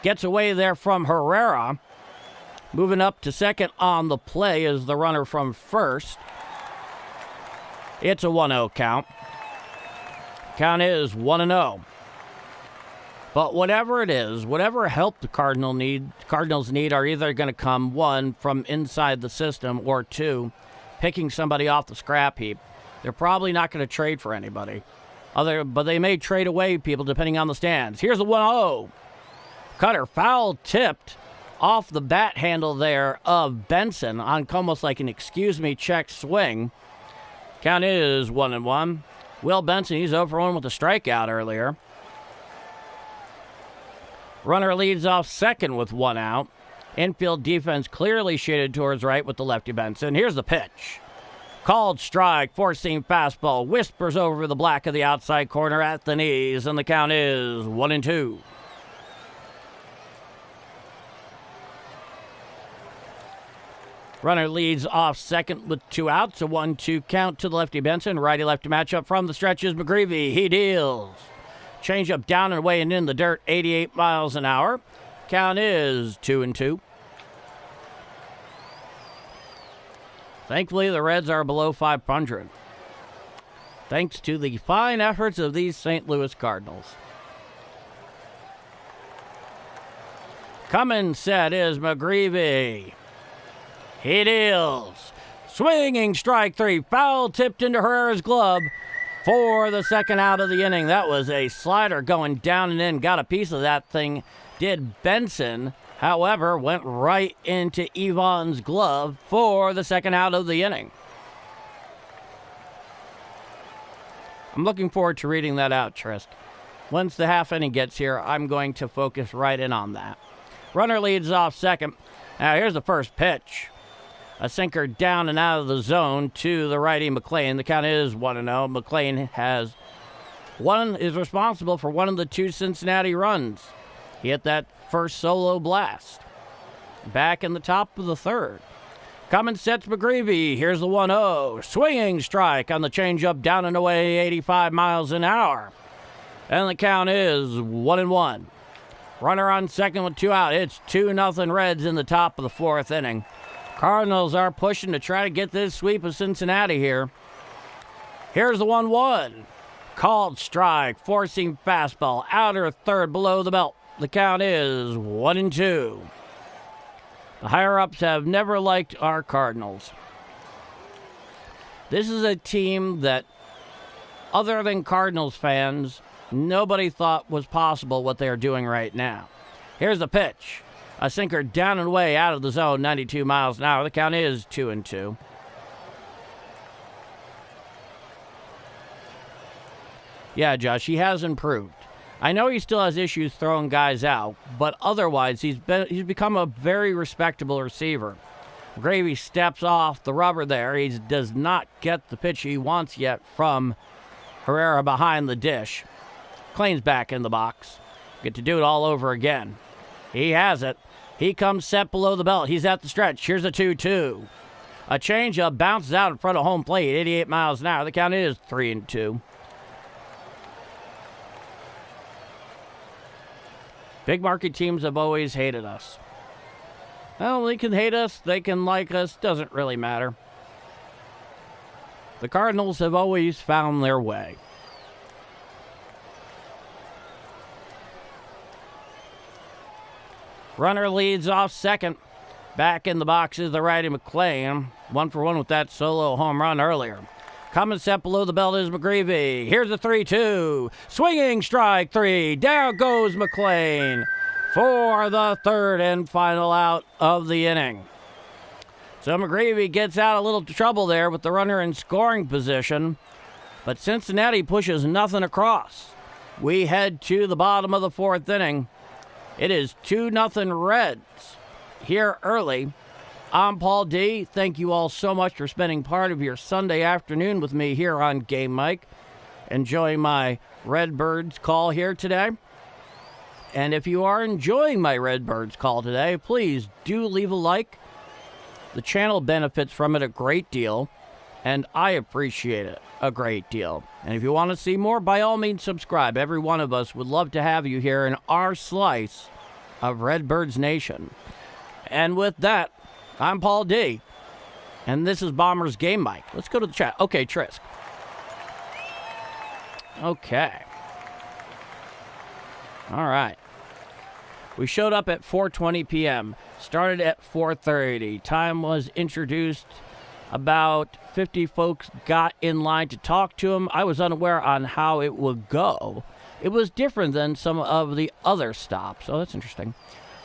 Speaker 1: Gets away there from Herrera. Moving up to second on the play is the runner from first. It's a 1-0 count. Count is 1-0. But whatever it is, whatever help the Cardinals need are either going to come, one, from inside the system, or two, picking somebody off the scrap heap. They're probably not going to trade for anybody. But they may trade away people depending on the stands. Here's the 1-0. Cutter foul tipped off the bat handle there of Benson on almost like an excuse-me-check swing. Count is 1-1. Will Benson, he's 0-1 with a strikeout earlier. Runner leads off second with 1 out. Infield defense clearly shaded towards right with the lefty Benson. Here's the pitch. Called strike, four-seam fastball, whispers over the black of the outside corner at the knees, and the count is 1-2. Runner leads off second with 2 outs. A 1-2 count to the lefty Benson. Righty-lefty matchup from the stretches. McGreevy, he deals. Change-up down and away and in the dirt, 88 miles an hour. Count is 2-2. Thankfully, the Reds are below 500. Thanks to the fine efforts of these St. Louis Cardinals. Coming set is McGreevy. He deals. Swinging strike 3. Foul tipped into Herrera's glove for the second out of the inning. That was a slider going down and in. Got a piece of that thing. Did Benson. However, went right into Yvonne's glove for the second out of the inning. I'm looking forward to reading that out, Trisk. Once the half inning gets here, I'm going to focus right in on that. Runner leads off second. Now here's the first pitch. A sinker down and out of the zone to the righty McLean. The count is 1-0. McLean is responsible for one of the 2 Cincinnati runs. He hit that first solo blast. Back in the top of the third. Coming sets McGreevy. Here's the 1-0. Swinging strike on the changeup down and away, 85 miles an hour. And the count is 1-1. Runner on second with 2 out. It's 2-0 Reds in the top of the 4th inning. Cardinals are pushing to try to get this sweep of Cincinnati here. Here's the 1-1. Called strike, four-seam fastball, outer third below the belt. The count is 1-2. The higher-ups have never liked our Cardinals. This is a team that, other than Cardinals fans, nobody thought was possible what they are doing right now. Here's the pitch. A sinker down and away out of the zone, 92 miles an hour. The count is 2-2. Yeah, Josh, he has improved. I know he still has issues throwing guys out, but otherwise he's become a very respectable receiver. Gravy steps off the rubber there. He does not get the pitch he wants yet from Herrera behind the dish. Cleans back in the box. Get to do it all over again. He has it. He comes set below the belt. He's at the stretch. Here's a 2-2. A changeup bounces out in front of home plate, 88 miles an hour. The count is 3-2. Big market teams have always hated us. Well, they can hate us, they can like us, doesn't really matter. The Cardinals have always found their way. Runner leads off second. Back in the box is the righty McClain. 1-for-1 with that solo home run earlier. Coming set below the belt is McGreevy. Here's a 3-2. Swinging strike 3. There goes McClain for the third and final out of the inning. So McGreevy gets out a little trouble there with the runner in scoring position. But Cincinnati pushes nothing across. We head to the bottom of the fourth inning. It is 2-0 Reds here early. I'm Paul D. Thank you all so much for spending part of your Sunday afternoon with me here on Game Mike. Enjoying my Redbirds call here today. And if you are enjoying my Redbirds call today, please do leave a like. The channel benefits from it a great deal, and I appreciate it a great deal. And if you want to see more, by all means subscribe. Every one of us would love to have you here in our slice of Redbirds Nation. And with that, I'm Paul D. And this is Bombers Game Mike. Let's go to the chat. Okay, Trisk. Okay. All right. We showed up at 4:20 p.m. Started at 4:30. Time was introduced. About 50 folks got in line to talk to him. I was unaware on how it would go. It was different than some of the other stops, so that's interesting.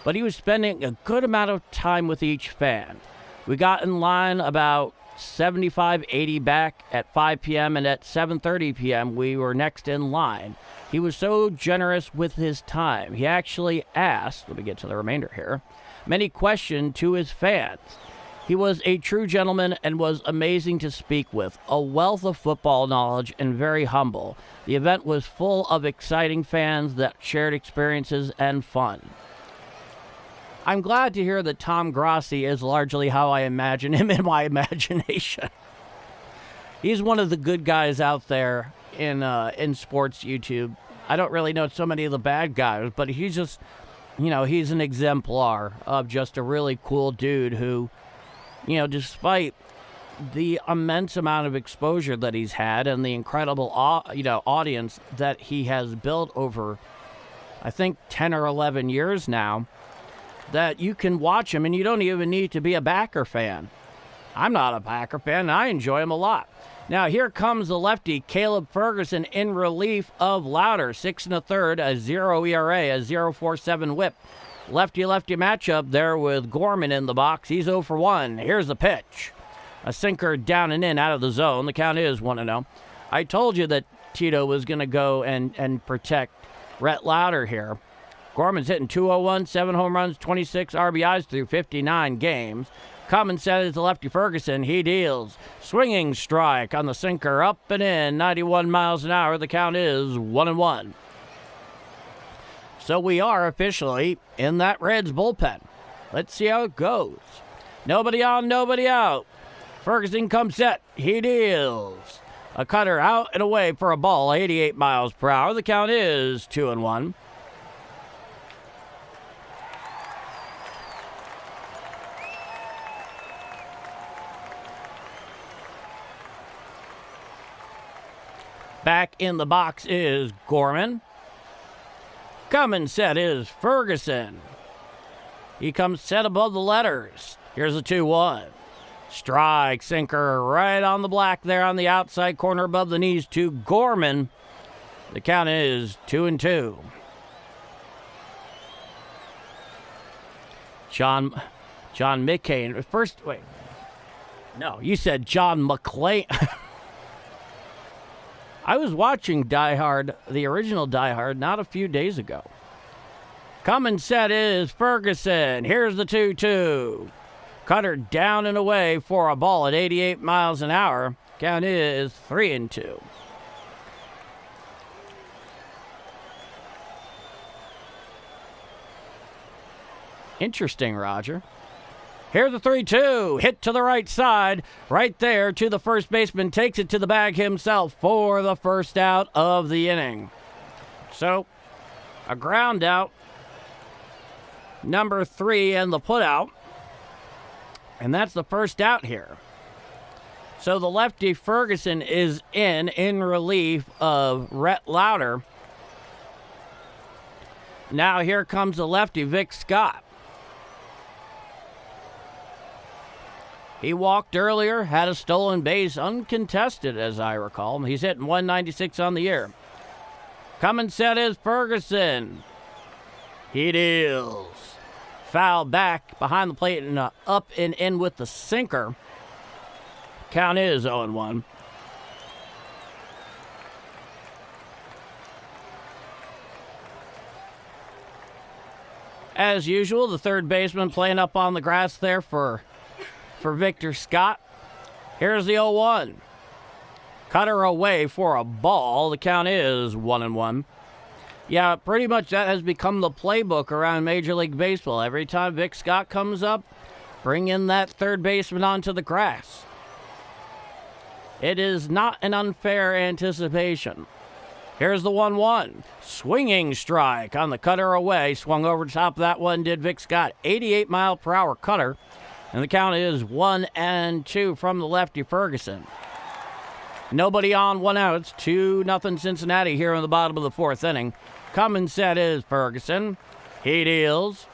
Speaker 1: But he was spending a good amount of time with each fan. We got in line about 75, 80 back at 5 p.m., and at 7:30 p.m., we were next in line. He was so generous with his time. He actually asked, let me get to the remainder here, many questions to his fans. He was a true gentleman and was amazing to speak with, a wealth of football knowledge and very humble. The event was full of exciting fans that shared experiences and fun. I'm glad to hear that Tom Grossi is largely how I imagine him in my imagination. He's one of the good guys out there in sports YouTube. I don't really know so many of the bad guys, but he's just, he's an exemplar of just a really cool dude who, despite the immense amount of exposure that he's had and the incredible, audience that he has built over, I think, 10 or 11 years now, that you can watch him and you don't even need to be a Packer fan. I'm not a Packer fan, and I enjoy him a lot. Now, here comes the lefty, Caleb Ferguson, in relief of Lowder. 6 1/3, a 0 ERA, a 0.47 whip. Lefty-lefty matchup there with Gorman in the box. He's 0 for 1. Here's the pitch. A sinker down and in out of the zone. The count is 1-0. I told you that Tito was going to go and protect Rhett Lowder here. Gorman's hitting .201, 7 home runs, 26 RBIs through 59 games. Common set is the lefty Ferguson. He deals. Swinging strike on the sinker, up and in, 91 miles an hour. The count is 1-1. So we are officially in that Reds bullpen. Let's see how it goes. Nobody on, nobody out. Ferguson comes set. He deals. A cutter out and away for a ball, 88 miles per hour. The count is 2-1. Back in the box is Gorman. Coming set is Ferguson. He comes set above the letters. Here's a 2-1. Strike, sinker right on the black there on the outside corner above the knees to Gorman. The count is 2-2. John McCain. First, wait. No, you said John McClain. I was watching Die Hard, the original Die Hard, not a few days ago. Coming set is Ferguson. Here's the 2-2. Cutter down and away for a ball at 88 miles an hour. Count is 3-2. Interesting, Roger. Here's the 3-2. Hit to the right side. Right there to the first baseman. Takes it to the bag himself for the first out of the inning. So, a ground out. Number 3 and the putout. And that's the first out here. So the lefty Ferguson is in relief of Rhett Lowder. Now here comes the lefty Vic Scott. He walked earlier, had a stolen base, uncontested as I recall. He's hitting 196 on the year. Coming set is Ferguson. He deals. Foul back behind the plate and up and in with the sinker. Count is 0-1. As usual, the third baseman playing up on the grass there for Victor Scott. Here's the 0-1. Cutter away for a ball. The count is 1-1. Yeah, pretty much that has become the playbook around Major League Baseball. Every time Vic Scott comes up, bring in that third baseman onto the grass. It is not an unfair anticipation. Here's the 1-1. Swinging strike on the cutter away. Swung over the top of that one, did Vic Scott. 88-mile-per-hour cutter. And the count is 1-2 from the lefty Ferguson. Nobody on, 1 out. It's 2-0 Cincinnati here in the bottom of the fourth inning. Coming set is Ferguson. He deals.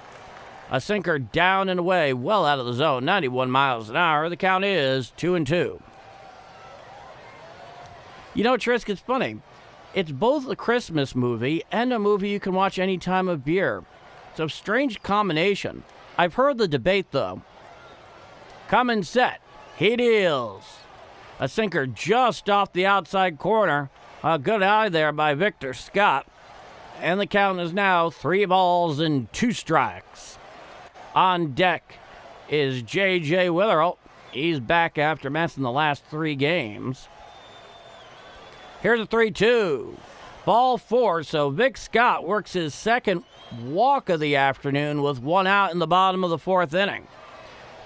Speaker 1: A sinker down and away, well out of the zone, 91 miles an hour. The count is 2-2. You know, Trisk, it's funny. It's both a Christmas movie and a movie you can watch any time of year. It's a strange combination. I've heard the debate, though. Coming set. He deals. A sinker just off the outside corner. A good eye there by Victor Scott. And the count is now 3 balls and 2 strikes. On deck is J.J. Witherell. He's back after missing the last 3 games. Here's a 3-2. Ball 4, so Vic Scott works his second walk of the afternoon with 1 out in the bottom of the fourth inning.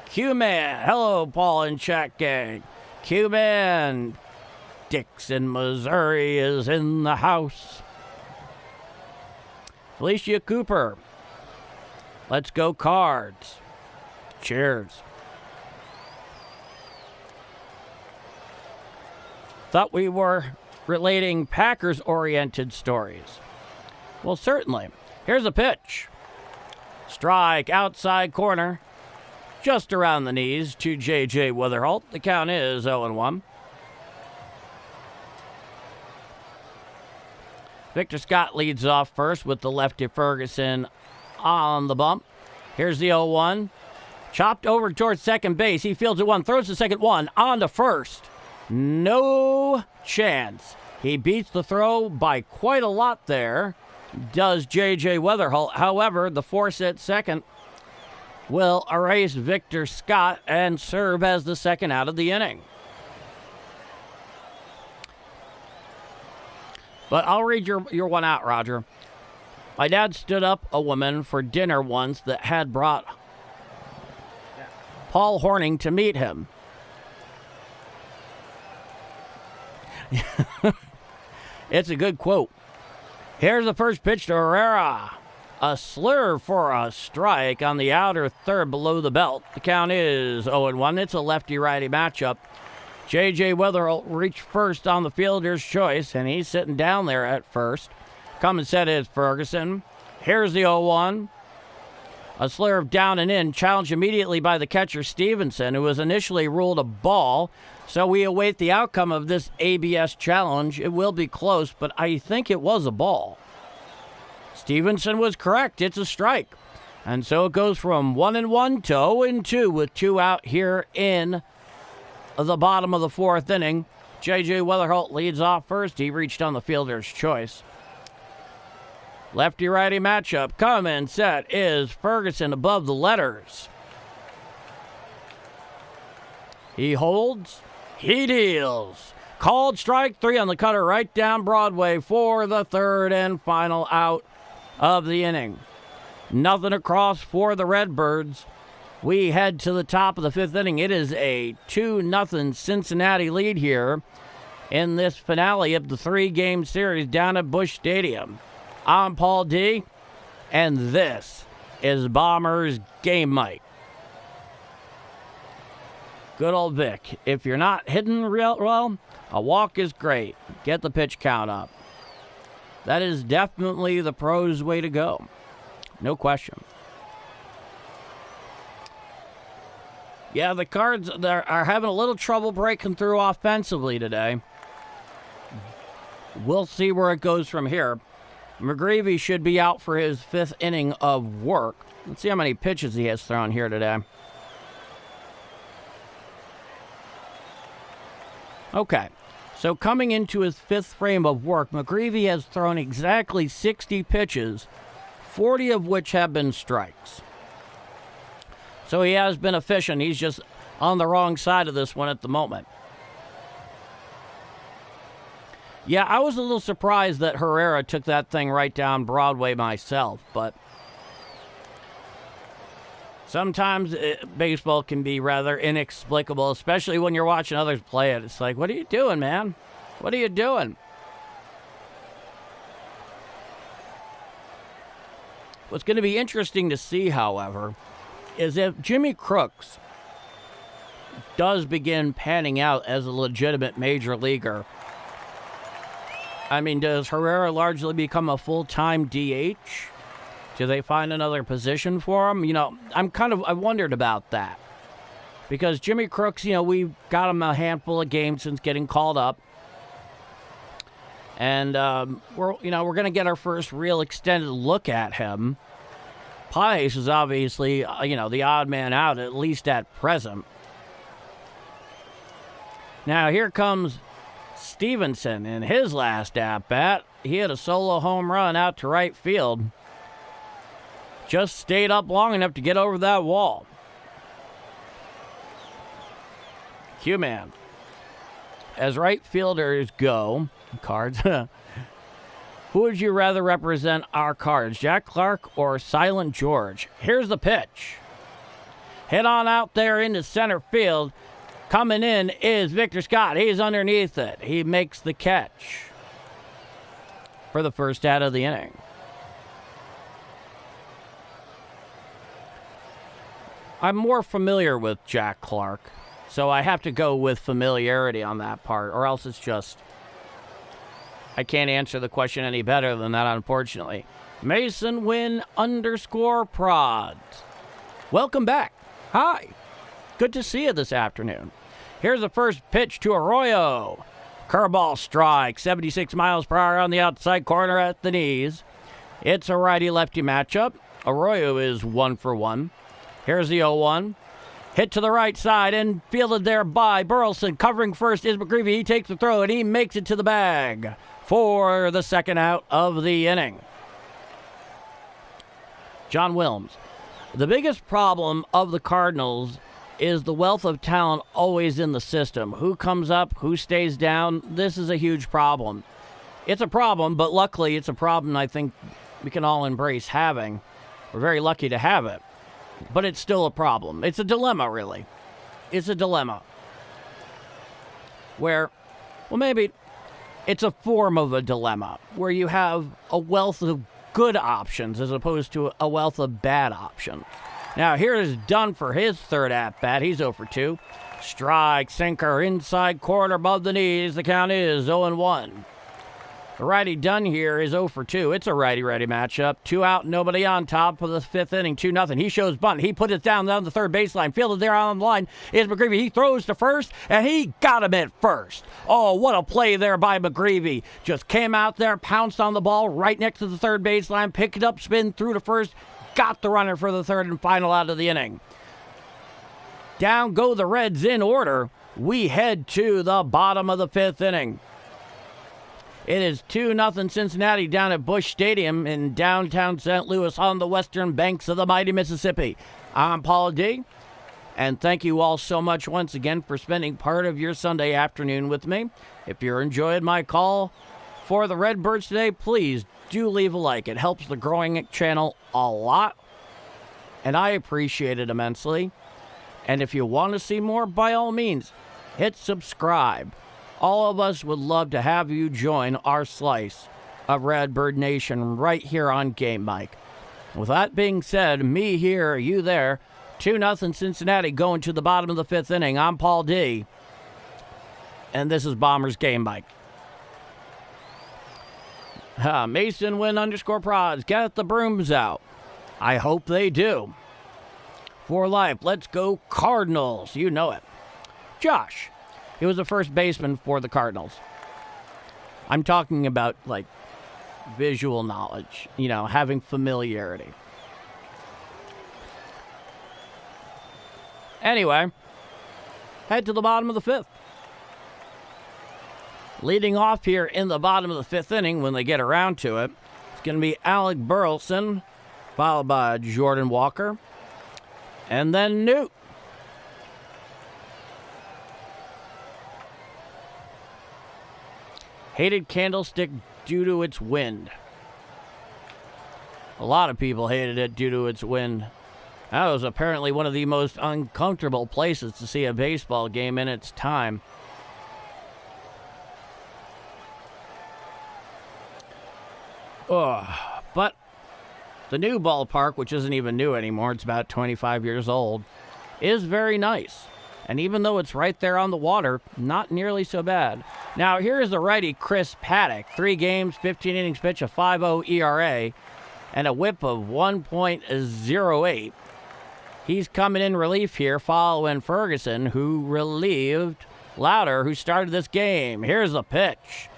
Speaker 1: Q-Man, hello, Paul and chat gang. Q-Man, Dixon, Missouri is in the house. Felicia Cooper, let's go Cards. Cheers. Thought we were relating Packers-oriented stories. Well, certainly. Here's a pitch. Strike, outside corner. Just around the knees to J.J. Witherholt. The count is 0-1. Victor Scott leads off first with the lefty Ferguson on the bump. Here's the 0-1. Chopped over towards second base. He fields at 1, throws the second one, on to first. No chance. He beats the throw by quite a lot there, does J.J. Witherholt. However, the force at second will erase Victor Scott and serve as the second out of the inning. But I'll read your 1 out, Roger. My dad stood up a woman for dinner once that had brought Paul Horning to meet him. It's a good quote. Here's the first pitch to Herrera. A slur for a strike on the outer third below the belt. The count is 0-1. It's a lefty-righty matchup. J.J. Witherholt reached first on the fielder's choice, and he's sitting down there at first. Coming set is Ferguson. Here's the 0-1. A slurve down and in, challenged immediately by the catcher Stevenson, who was initially ruled a ball. So we await the outcome of this ABS challenge. It will be close, but I think it was a ball. Stevenson was correct. It's a strike. And so it goes from 1-1 to 0-2 with 2 out here in the bottom of the fourth inning. J.J. Witherholt leads off first. He reached on the fielder's choice. Lefty-righty matchup. Coming set is Ferguson above the letters. He holds. He deals. Called strike 3 on the cutter right down Broadway for the third and final out of the inning. Nothing across for the Redbirds. We head to the top of the fifth inning. It is a 2-0 Cincinnati lead here in this finale of the 3-game series down at Busch Stadium. I'm Paul D, and this is Bombers Game Mic. Good old Vic. If you're not hitting real well, a walk is great. Get the pitch count up. That is definitely the pros' way to go. No question. Yeah, the Cards are having a little trouble breaking through offensively today. We'll see where it goes from here. McGreevy should be out for his 5th inning of work. Let's see how many pitches he has thrown here today. Okay, so coming into his 5th frame of work, McGreevy has thrown exactly 60 pitches, 40 of which have been strikes. So he has been efficient. He's just on the wrong side of this one at the moment. Yeah, I was a little surprised that Herrera took that thing right down Broadway myself, but sometimes baseball can be rather inexplicable, especially when you're watching others play it. It's like, what are you doing, man? What are you doing? What's going to be interesting to see, however, is if Jimmy Crooks does begin panning out as a legitimate major leaguer. I mean, does Herrera largely become a full-time DH? Do they find another position for him? You know, I wondered about that. Because Jimmy Crooks, you know, we've got him a handful of games since getting called up. And we're going to get our first real extended look at him. Pies is obviously, the odd man out, at least at present. Now, here comes Stevenson in his last at-bat. He hit a solo home run out to right field. Just stayed up long enough to get over that wall. Q-Man. As right fielders go, Cards, who would you rather represent our Cards, Jack Clark or Silent George? Here's the pitch. Hit on out there into center field. Coming in is Victor Scott. He's underneath it. He makes the catch for the first out of the inning. I'm more familiar with Jack Clark, so I have to go with familiarity on that part, or else it's just, I can't answer the question any better than that, unfortunately. Mason Wynn _prods. Welcome back. Hi. Good to see you this afternoon. Here's the first pitch to Arroyo. Curveball strike, 76 miles per hour on the outside corner at the knees. It's a righty-lefty matchup. Arroyo is 1 for 1. Here's the 0-1. Hit to the right side and fielded there by Burleson. Covering first is McGreevy. He takes the throw and he makes it to the bag for the second out of the inning. John Wilms. The biggest problem of the Cardinals is the wealth of talent always in the system. Who comes up, who stays down, this is a huge problem. It's a problem, but luckily it's a problem I think we can all embrace having. We're very lucky to have it. But it's still a problem. It's a dilemma, really. It's a dilemma. Where, well, maybe it's a form of a dilemma, where you have a wealth of good options as opposed to a wealth of bad options. Now, here is Dunn for his third at-bat. He's 0 for 2. Strike, sinker, inside corner above the knees. The count is 0-1. The righty Dunn here is 0 for 2. It's a righty-righty matchup. 2 out, nobody on top for the 5th inning. 2-0. He shows bunt. He put it down the third baseline. Fielded there on the line is McGreevy. He throws to first, and he got him at first. Oh, what a play there by McGreevy. Just came out there, pounced on the ball right next to the third baseline, picked it up, spin through to first, got the runner for the third and final out of the inning. Down go the Reds in order. We head to the bottom of the 5th inning. It is 2-0 Cincinnati down at Busch Stadium in downtown St. Louis on the western banks of the mighty Mississippi. I'm Paul D, and thank you all so much once again for spending part of your Sunday afternoon with me. If you're enjoying my call for the Redbirds today, please do leave a like. It helps the growing channel a lot. and I appreciate it immensely. And if you want to see more, by all means, hit subscribe. All of us would love to have you join our slice of Redbird Nation right here on Game Mike. With that being said, me here, you there, 2-0 Cincinnati going to the bottom of the 5th inning. I'm Paul D. And this is Bombers Game Mike. Mason Win _prods. Get the brooms out. I hope they do. For life, let's go Cardinals. You know it. Josh. He was the first baseman for the Cardinals. I'm talking about, like, visual knowledge. You know, having familiarity. Anyway, head to the bottom of the 5th. Leading off here in the bottom of the 5th inning when they get around to it, it's going to be Alec Burleson, followed by Jordan Walker, and then Newt. Hated candlestick due to its wind. A lot of people hated it due to its wind. That was apparently one of the most uncomfortable places to see a baseball game in its time. But the new ballpark, which isn't even new anymore, it's about 25 years old, is very nice. And even though it's right there on the water, not nearly so bad. Now, here's the righty Chris Paddock. 3 games, 15 innings pitch, a 5.0 ERA, and a whip of 1.08. He's coming in relief here following Ferguson, who relieved Lowder, who started this game. Here's the pitch.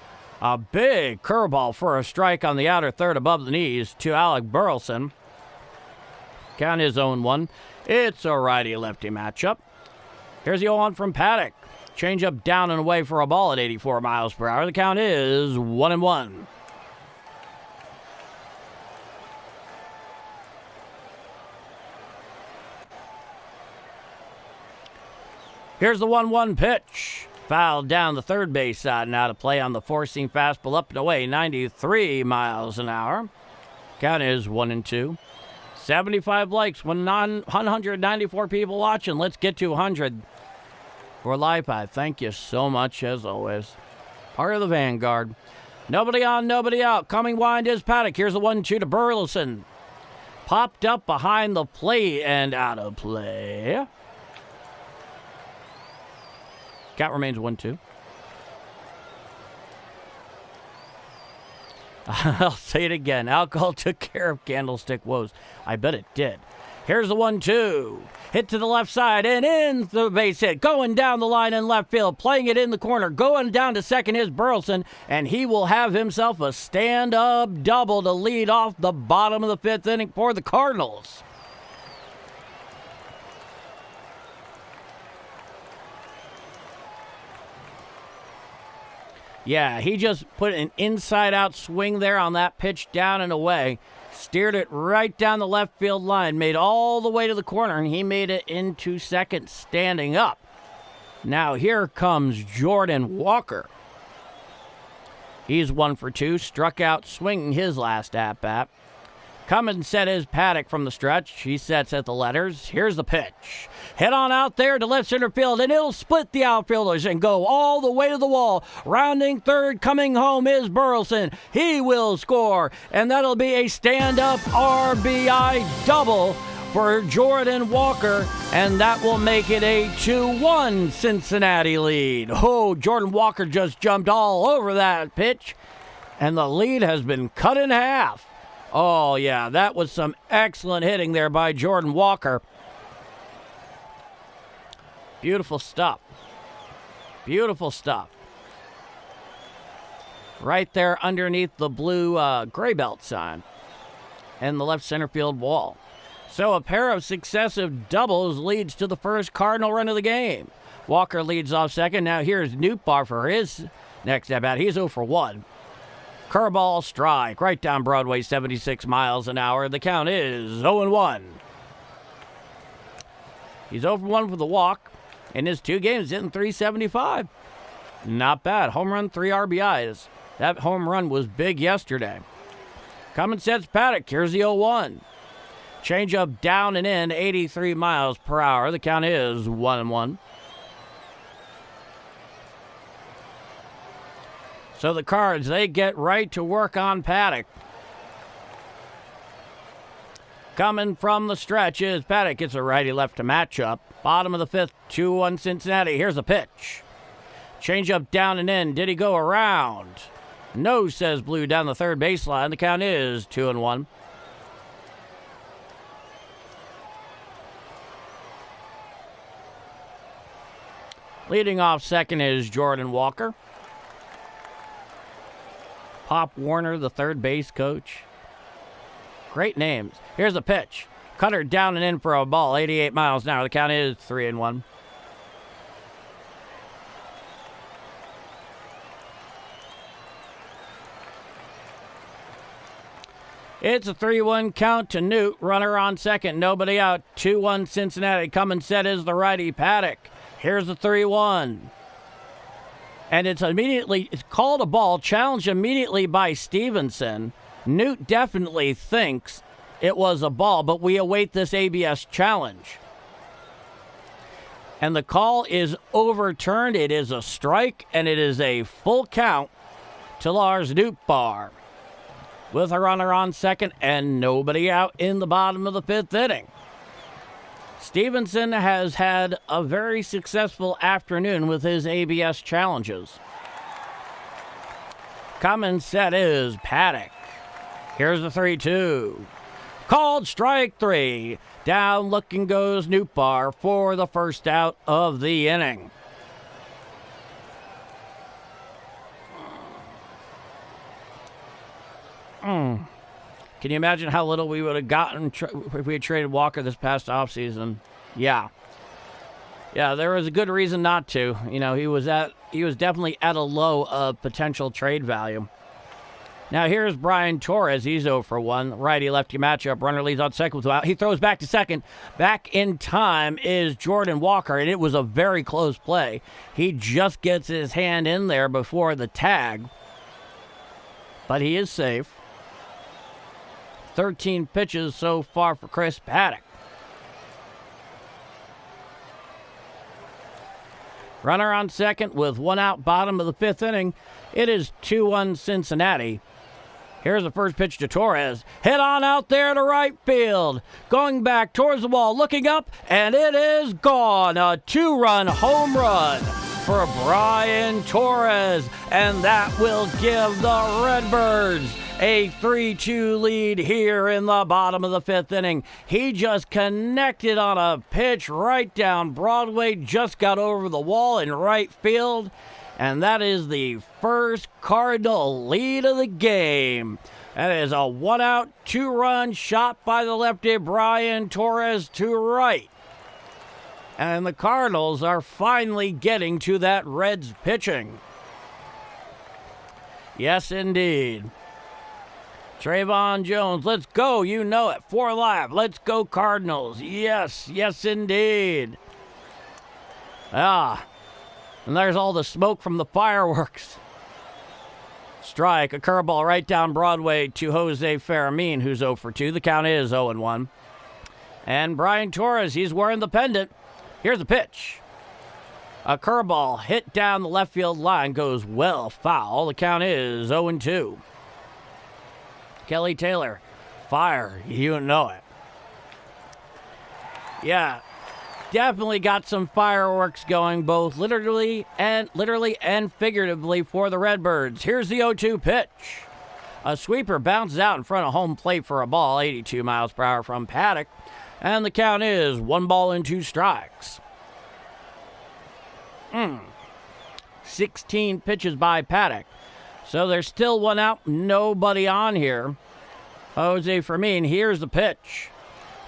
Speaker 1: A big curveball for a strike on the outer third above the knees to Alec Burleson. Count his own one. It's a righty-lefty matchup. Here's the 0-1 from Paddock. Change-up down and away for a ball at 84 miles per hour. The count is 1-1. Here's the 1-1 pitch. Fouled down the third base side. Now to play on the four-seam fastball up and away, 93 miles an hour. Count is 1-2. 75 likes, 194 people watching. Let's get to 100. For life, I thank you so much as always. Part of the Vanguard. Nobody on, nobody out. Coming wind is Paddock. Here's the 1-2 to Burleson. Popped up behind the plate and out of play. Count remains 1-2. I'll say it again. Alcohol took care of candlestick woes. I bet it did. Here's the 1-2. Hit to the left side and in the base hit. Going down the line in left field. Playing it in the corner. Going down to second is Burleson. And he will have himself a stand-up double to lead off the bottom of the 5th inning for the Cardinals. Yeah, he just put an inside-out swing there on that pitch down and away. Steered it right down the left field line. Made all the way to the corner, and he made it into second standing up. Now here comes Jordan Walker. He's 1 for 2. Struck out swinging his last at-bat. Cummins set his Paddock from the stretch. He sets at the letters. Here's the pitch. Head on out there to left center field, and it'll split the outfielders and go all the way to the wall. Rounding third, coming home is Burleson. He will score, and that'll be a stand-up RBI double for Jordan Walker, and that will make it a 2-1 Cincinnati lead. Oh, Jordan Walker just jumped all over that pitch, and the lead has been cut in half. Oh, yeah, that was some excellent hitting there by Jordan Walker. Beautiful stuff. Beautiful stuff. Right there underneath the blue gray belt sign and the left center field wall. So a pair of successive doubles leads to the first Cardinal run of the game. Walker leads off second. Now here's Nootbaar for his next at-bat. He's 0 for 1. Curveball strike right down Broadway, 76 miles an hour. The count is 0-1. He's 0 for 1 for the walk. In his 2 games, hitting .375. Not bad. Home run, 3 RBIs. That home run was big yesterday. Cummins sets Paddock. Here's the 0-1. Changeup down and in, 83 miles per hour. The count is 1-1. So the Cards, they get right to work on Paddock. Coming from the stretch is Paddock. It's a righty-lefty matchup. Bottom of the fifth, 2-1 Cincinnati. Here's a pitch. Changeup down and in. Did he go around? No, says Blue down the third baseline. The count is 2-1. Leading off second is Jordan Walker. Pop Warner, the third base coach. Great names. Here's a pitch. Cutter down and in for a ball, 88 miles an hour. The count is 3-1. It's a 3-1 count to Newt. Runner on second, nobody out. 2-1 Cincinnati. Coming set is the righty Paddock. Here's the 3-1. And it's called a ball, challenged immediately by Stevenson. Newt definitely thinks it was a ball, but we await this ABS challenge. And the call is overturned. It is a strike, and it is a full count to Lars Nootbaar. With a runner on second and nobody out in the bottom of the fifth inning. Stevenson has had a very successful afternoon with his ABS challenges. Coming set is Paddock. Here's the 3-2. Called strike three. Down looking goes Nootbaar for the first out of the inning. Can you imagine how little we would have gotten if we had traded Walker this past offseason? Yeah, there was a good reason not to. You know, he was definitely at a low of potential trade value. Now here's Brian Torres. He's 0 for 1. Righty-lefty matchup. Runner leads on second with out. He throws back to second. Back in time is Jordan Walker, and it was a very close play. He just gets his hand in there before the tag, but he is safe. 13 pitches so far for Chris Paddock. Runner on second with one out, bottom of the fifth inning. It is 2-1 Cincinnati. Here's the first pitch to Torres. Hit on out there to right field. Going back towards the wall, looking up, and it is gone. A 2-run home run for Brian Torres. And that will give the Redbirds a 3-2 lead here in the bottom of the fifth inning. He just connected on a pitch right down Broadway, just got over the wall in right field. And that is the first Cardinal lead of the game. That is a 1-out, 2-run shot by the lefty Brian Torres to right. And the Cardinals are finally getting to that Reds pitching. Yes, indeed. Trayvon Jones, let's go. You know it. 4 live. Let's go Cardinals. Yes, indeed. And there's all the smoke from the fireworks. Strike, a curveball right down Broadway to Jose Fermin, who's 0 for 2. The count is 0-1. And Brian Torres, he's wearing the pendant. Here's the pitch. A curveball hit down the left field line, goes well foul. The count is 0-2. Kelly Taylor, fire, you know it. Yeah, definitely got some fireworks going, both literally and figuratively for the Redbirds. Here's the 0-2 pitch. A sweeper bounces out in front of home plate for a ball, 82 miles per hour from Paddock. And the count is 1 ball and 2 strikes. 16 pitches by Paddock. So there's still 1 out, nobody on here. Jose Fermin, here's the pitch.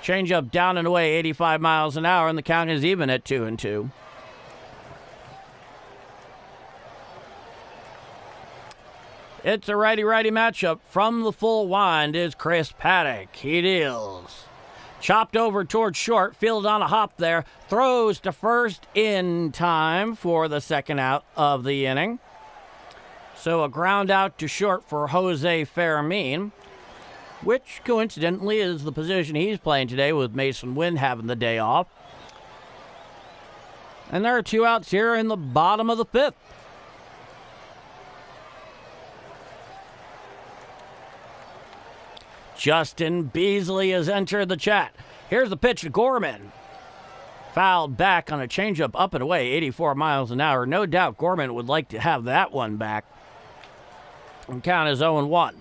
Speaker 1: Changeup down and away, 85 miles an hour, and the count is even at 2-2. It's a righty-righty matchup. From the full wind is Chris Paddock. He deals. Chopped over towards short, fielded on a hop there. Throws to first in time for the second out of the inning. So a ground out to short for Jose Fermin. which coincidentally is the position he's playing today with Mason Wynn having the day off. And there are 2 outs here in the bottom of the 5th. Justin Beasley has entered the chat. Here's the pitch to Gorman. Fouled back on a changeup up and away, 84 miles an hour. No doubt Gorman would like to have that one back. And count is 0-1.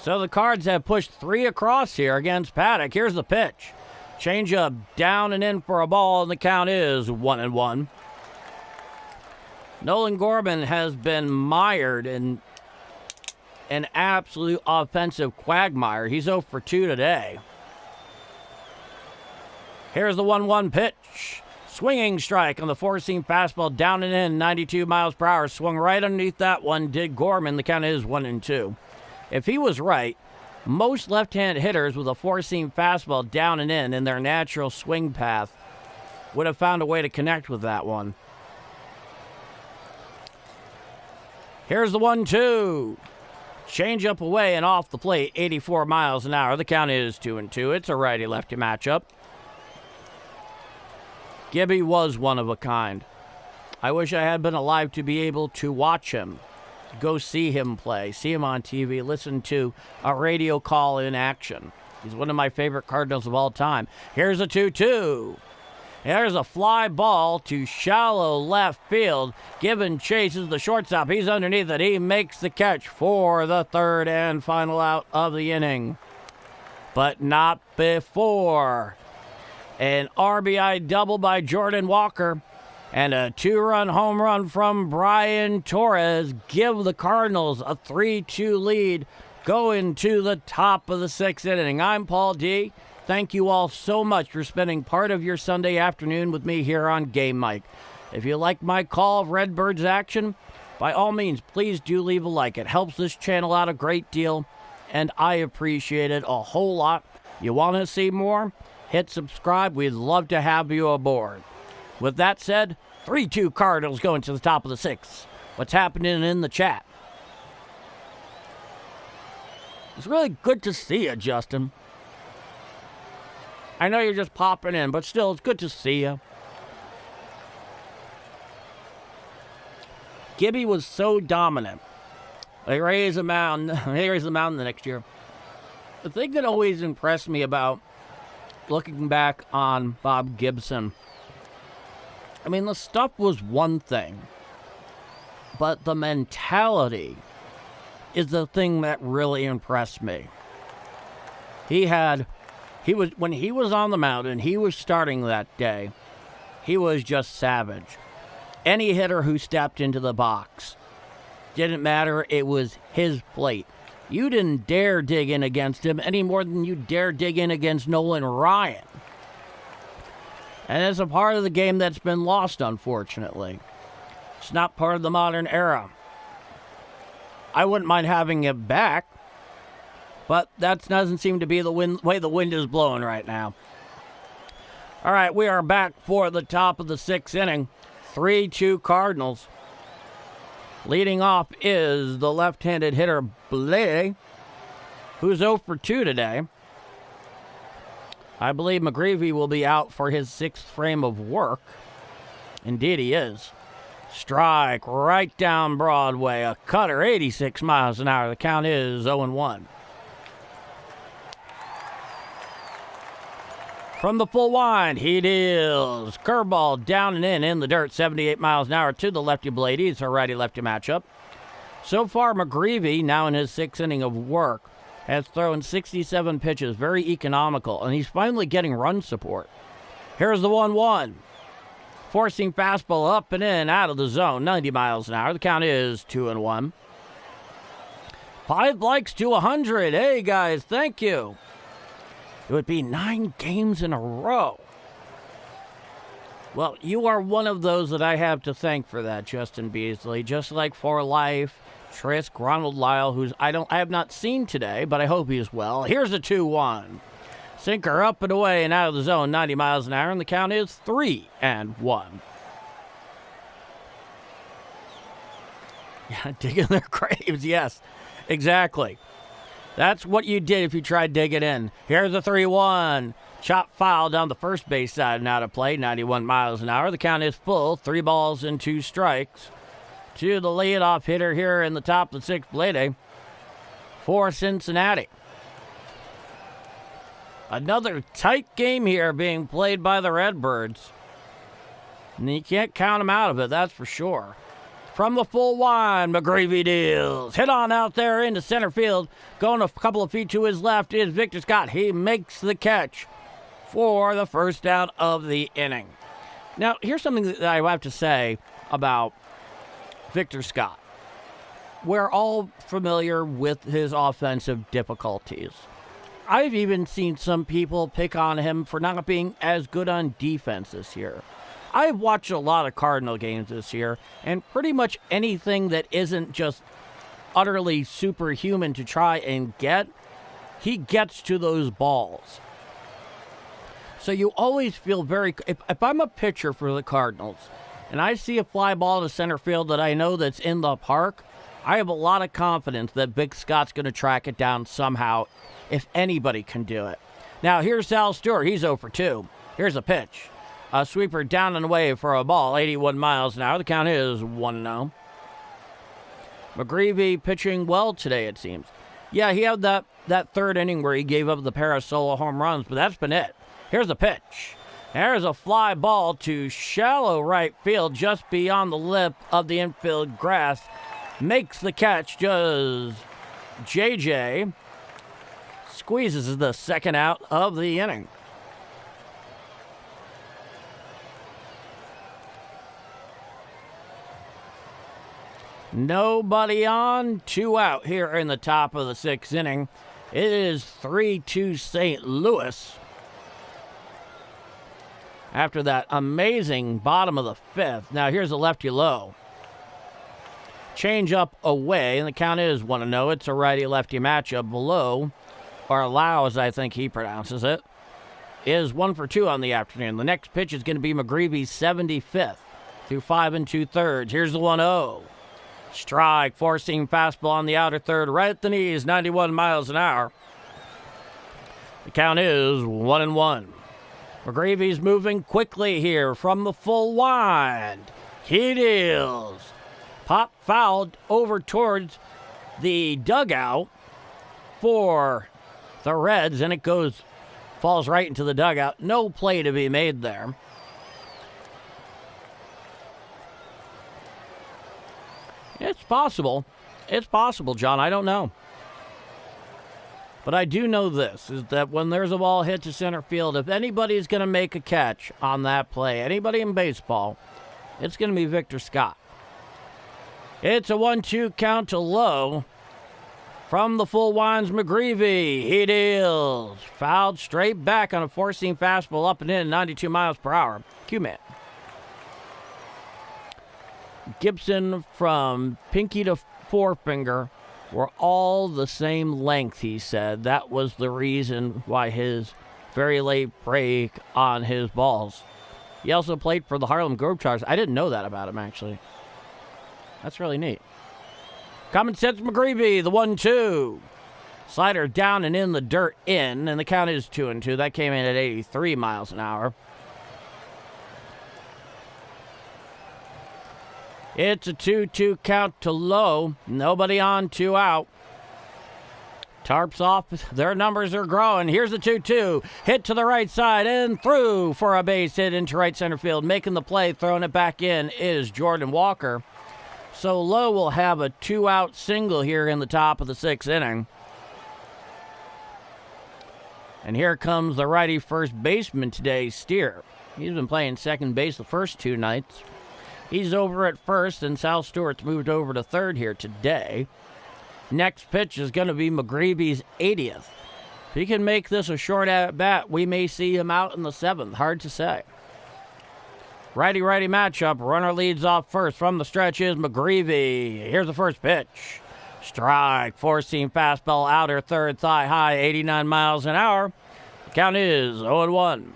Speaker 1: So the Cards have pushed 3 across here against Paddock. Here's the pitch. Changeup down and in for a ball, and the count is 1-1. Nolan Gorman has been mired in an absolute offensive quagmire. He's 0 for 2 today. Here's the 1-1 pitch. Swinging strike on the four-seam fastball down and in, 92 miles per hour. Swung right underneath that one, did Gorman. The count is 1-2. If he was right, most left-hand hitters with a four-seam fastball down and in their natural swing path would have found a way to connect with that one. Here's the 1-2. Change up away and off the plate, 84 miles an hour. The count is 2-2. It's a righty-lefty matchup. Gibby was one of a kind. I wish I had been alive to be able to watch him, go see him play, see him on TV, listen to a radio call in action. He's one of my favorite Cardinals of all time. Here's a 2-2. There's a fly ball to shallow left field. Given chases the shortstop. He's underneath it. He makes the catch for the third and final out of the inning. But not before. An RBI double by Jordan Walker and a 2-run home run from Brian Torres give the Cardinals a 3-2 lead going to the top of the 6th inning. I'm Paul D. Thank you all so much for spending part of your Sunday afternoon with me here on Game Mike. If you like my call of Redbirds action, by all means, please do leave a like. It helps this channel out a great deal, and I appreciate it a whole lot. You want to see more? Hit subscribe. We'd love to have you aboard. With that said, 3-2 Cardinals going to the top of the 6th. What's happening in the chat? It's really good to see you, Justin. I know you're just popping in, but still, it's good to see you. Gibby was so dominant. They raised the mountain the next year. The thing that always impressed me about looking back on Bob Gibson, I mean, the stuff was one thing, but the mentality is the thing that really impressed me. When he was on the mound and he was starting that day, he was just savage. Any hitter who stepped into the box, didn't matter, it was his plate. You didn't dare dig in against him any more than you dare dig in against Nolan Ryan. And it's a part of the game that's been lost, unfortunately. It's not part of the modern era. I wouldn't mind having it back, but that doesn't seem to be the way the wind is blowing right now. All right, we are back for the top of the 6th inning. 3-2 Cardinals. Leading off is the left-handed hitter, Blais, who's 0 for 2 today. I believe McGreevy will be out for his 6th frame of work. Indeed he is. Strike right down Broadway. A cutter, 86 miles an hour. The count is 0-1. From the full wind, he deals. Curveball down and in the dirt, 78 miles an hour to the lefty Blady. It's a righty-lefty matchup. So far, McGreevy, now in his 6th inning of work, has thrown 67 pitches, very economical, and he's finally getting run support. Here's the 1-1. Forcing fastball up and in, out of the zone, 90 miles an hour. The count is 2-1. 5 likes to 100. Hey, guys, thank you. It would be 9 games in a row. Well, you are one of those that I have to thank for that, Justin Beasley. Just like For Life, Trisk, Ronald Lyle, who's I have not seen today, but I hope he's well. Here's a 2-1. Sinker up and away and out of the zone, 90 miles an hour, and the count is 3-1. Yeah, digging their graves, yes. Exactly. That's what you did if you tried digging in. Here's a 3-1. Chop foul down the first base side and out of play, 91 miles an hour. The count is full, 3 balls and 2 strikes. To the leadoff hitter here in the top of the 6th plate for Cincinnati. Another tight game here being played by the Redbirds. And you can't count them out of it, that's for sure. From the full line, McGreevy deals. Hit on out there into center field. Going a couple of feet to his left is Victor Scott. He makes the catch for the first out of the inning. Now, here's something that I have to say about Victor Scott. We're all familiar with his offensive difficulties. I've even seen some people pick on him for not being as good on defense this year. I've watched a lot of Cardinal games this year, and pretty much anything that isn't just utterly superhuman to try and get, he gets to those balls. So you always feel very... If I'm a pitcher for the Cardinals, and I see a fly ball to center field that I know that's in the park, I have a lot of confidence that Vic Scott's going to track it down somehow, if anybody can do it. Now, here's Sal Stewart. He's 0 for 2. Here's a pitch. A sweeper down and away for a ball, 81 miles an hour. The count is 1-0. McGreevy pitching well today, it seems. Yeah, he had that third inning where he gave up the pair of solo home runs, but that's been it. Here's a pitch. There's a fly ball to shallow right field just beyond the lip of the infield grass. Makes the catch, just JJ. Squeezes the second out of the inning. Nobody on, 2 out here in the top of the 6th inning. It is 3-2 St. Louis. After that amazing bottom of the 5th. Now here's a lefty low. Change up away, and the count is 1-0. It's a righty-lefty matchup. Below, or Lau as I think he pronounces it, is 1 for 2 on the afternoon. The next pitch is going to be McGreevy's 75th through 5 2/3. Here's the 1-0. Strike, four-seam fastball on the outer third, right at the knees, 91 miles an hour. The count is 1-1. McGreevy's moving quickly here from the full wind. He deals. Pop fouled over towards the dugout for the Reds, and it falls right into the dugout. No play to be made there. It's possible. It's possible, John. I don't know. But I do know this, is that when there's a ball hit to center field, if anybody's going to make a catch on that play, anybody in baseball, it's going to be Victor Scott. It's a 1-2 count to Low. From the full winds, McGreevy. He deals. Fouled straight back on a four-seam fastball up and in, 92 miles per hour. Q-Man. Gibson from pinky to forefinger were all the same length, he said. That was the reason why his very late break on his balls. He also played for the Harlem Globetrotters. I didn't know that about him, actually. That's really neat. Common sense McGreevy, the 1-2. Slider down and in the dirt in, and the count is 2-2. That came in at 83 miles an hour. It's a 2-2 count to Low. Nobody on, 2 out. Tarps off. Their numbers are growing. Here's the 2-2. Hit to the right side and through for a base hit into right center field. Making the play, throwing it back in is Jordan Walker. So Low will have a 2-out single here in the top of the 6th inning. And here comes the righty first baseman today, Steer. He's been playing second base the first 2 nights. He's over at first, and Sal Stewart's moved over to third here today. Next pitch is going to be McGreevy's 80th. If he can make this a short at-bat, we may see him out in the 7th. Hard to say. Righty-righty matchup. Runner leads off first. From the stretch is McGreevy. Here's the first pitch. Strike. Four-seam fastball, outer third, thigh high, 89 miles an hour. The count is 0-1.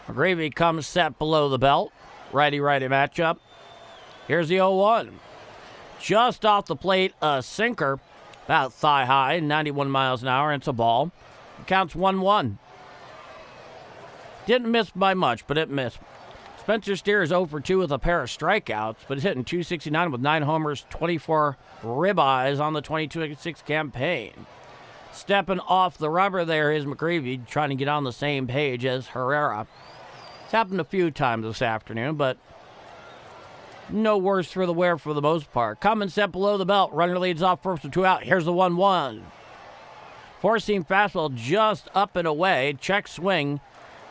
Speaker 1: McGreevy comes set below the belt. Righty-righty matchup. Here's the 0-1. Just off the plate, a sinker. About thigh high, 91 miles an hour, and it's a ball. It counts 1-1. Didn't miss by much, but it missed. Spencer Steer is 0 for 2 with a pair of strikeouts, but he's hitting .269 with 9 homers, 24 ribeyes on the 22-6 campaign. Stepping off the rubber there is McGreevy, trying to get on the same page as Herrera. It's happened a few times this afternoon, but no worse for the wear for the most part. Coming set below the belt. Runner leads off first with 2 out. Here's the 1-1. Four-seam fastball just up and away. Check swing.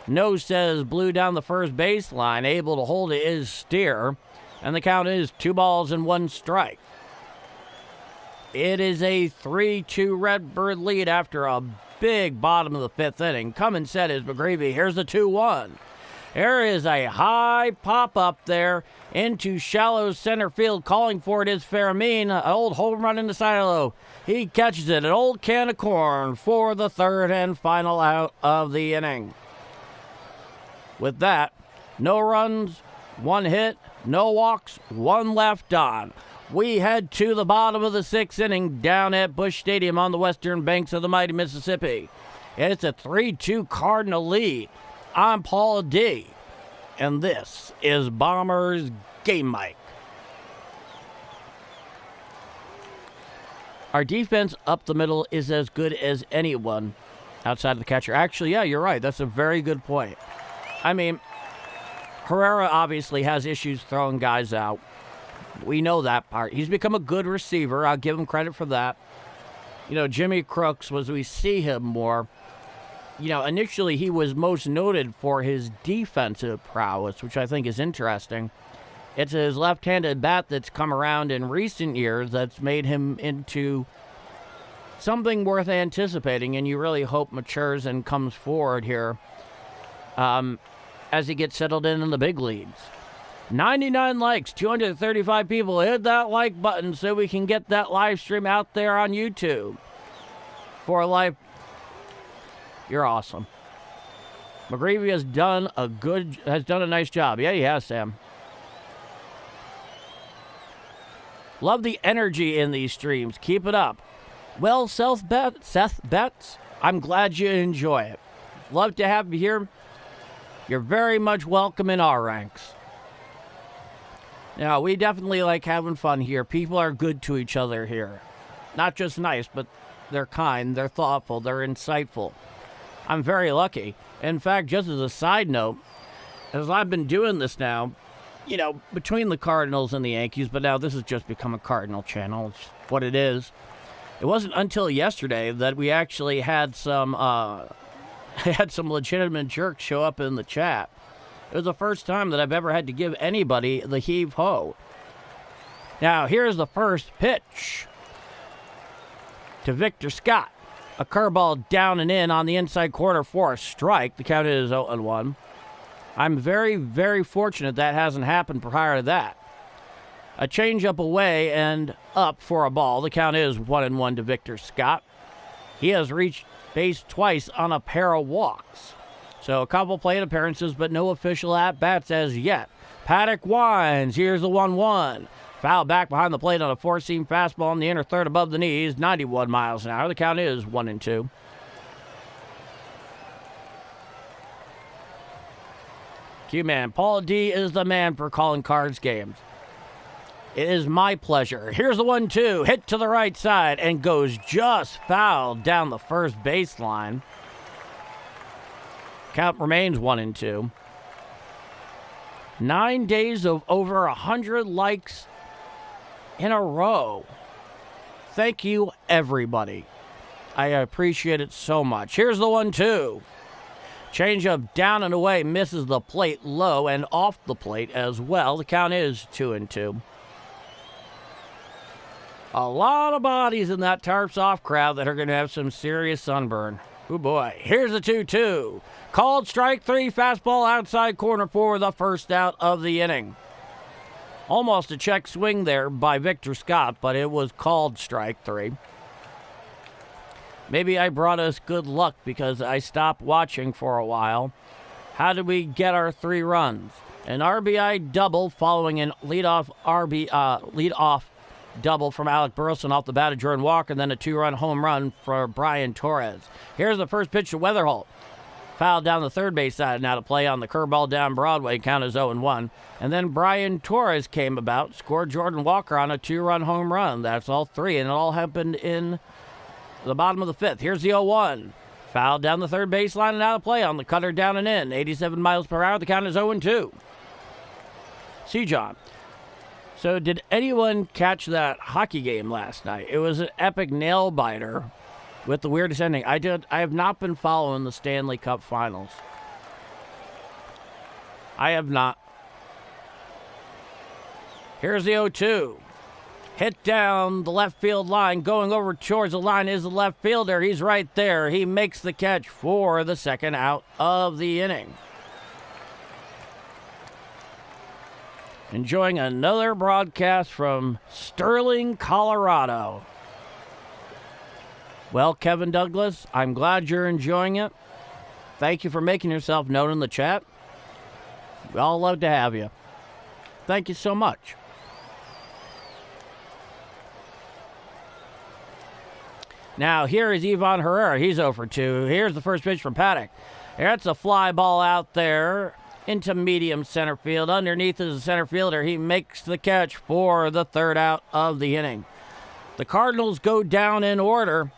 Speaker 1: Nose says blew down the first baseline. Able to hold it is Steer. And the count is 2 balls and 1 strike. It is a 3-2 Redbird lead after a big bottom of the 5th inning. Coming set is McGreevy. Here's the 2-1. There is a high pop-up there into shallow center field. Calling for it is Fermin. An old home run in the silo. He catches it. An old can of corn for the 3rd and final out of the inning. With that, no runs, 1 hit, no walks, 1 left on. We head to the bottom of the 6th inning down at Busch Stadium on the western banks of the mighty Mississippi. It's a 3-2 Cardinal lead. I'm Paul D, and this is Bombers Game Mic. Our defense up the middle is as good as anyone outside of the catcher. Actually, yeah, you're right. That's a very good point. I mean, Herrera obviously has issues throwing guys out. We know that part. He's become a good receiver. I'll give him credit for that. You know, Jimmy Crooks, as we see him more, you know, initially he was most noted for his defensive prowess, which I think is interesting. It's his left-handed bat that's come around in recent years that's made him into something worth anticipating, and you really hope matures and comes forward here as he gets settled in the big leagues. 99 likes, 235 people. Hit that like button so we can get that live stream out there on YouTube. For life, you're awesome. McGreevy has done a nice job. Yeah, he has, Sam. Love the energy in these streams. Keep it up. Well, Seth Betts, I'm glad you enjoy it. Love to have you here. You're very much welcome in our ranks. Now, we definitely like having fun here. People are good to each other here. Not just nice, but they're kind, they're thoughtful, they're insightful. I'm very lucky. In fact, just as a side note, as I've been doing this now, you know, between the Cardinals and the Yankees, but now this has just become a Cardinal channel. It's what it is. It wasn't until yesterday that we actually had some legitimate jerks show up in the chat. It was the first time that I've ever had to give anybody the heave-ho. Now, here's the first pitch to Victor Scott. A curveball down and in on the inside corner for a strike. The count is 0-1. I'm very, very fortunate that hasn't happened prior to that. A changeup away and up for a ball. The count is 1-1 to Victor Scott. He has reached base twice on a pair of walks. So a couple plate appearances, but no official at-bats as yet. Paddock winds. Here's the 1-1. Foul back behind the plate on a four-seam fastball in the inner third above the knees, 91 miles an hour. The count is 1-2. Q-Man, Paul D is the man for calling Cards games. It is my pleasure. Here's the 1-2. Hit to the right side and goes just foul down the first baseline. Count remains 1-2. 9 days of over 100 likes in a row. Thank you, everybody. I appreciate it so much. Here's the 1-2. Changeup down and away, misses the plate low and off the plate as well. The count is 2-2. A lot of bodies in that tarps off crowd that are going to have some serious sunburn. Oh boy. Here's the 2-2. Called strike 3, fastball outside corner for the first out of the inning. Almost a check swing there by Victor Scott, but it was called strike 3. Maybe I brought us good luck because I stopped watching for a while. How did we get our 3 runs? An RBI double following an leadoff double from Alec Burleson off the bat of Jordan Walker, and then a 2-run home run for Brian Torres. Here's the first pitch to Weatherholt. Fouled down the third base side, now to play on the curveball down Broadway, count is 0-1. And then Brian Torres came about, scored Jordan Walker on a 2-run home run. That's all 3, and it all happened in the bottom of the 5th. Here's the 0-1. Fouled down the third baseline and out of play on the cutter down and in. 87 miles per hour, the count is 0-2. See, John. So did anyone catch that hockey game last night? It was an epic nail-biter with the weirdest ending. I have not been following the Stanley Cup Finals. I have not. Here's the 0-2. Hit down the left field line. Going over towards the line is the left fielder. He's right there. He makes the catch for the second out of the inning. Enjoying another broadcast from Sterling, Colorado. Well, Kevin Douglas, I'm glad you're enjoying it. Thank you for making yourself known in the chat. We all love to have you. Thank you so much. Now, here is Ivan Herrera. He's 0-2. Here's the first pitch from Paddock. That's a fly ball out there into medium center field. Underneath is the center fielder. He makes the catch for the third out of the inning. The Cardinals go down in order,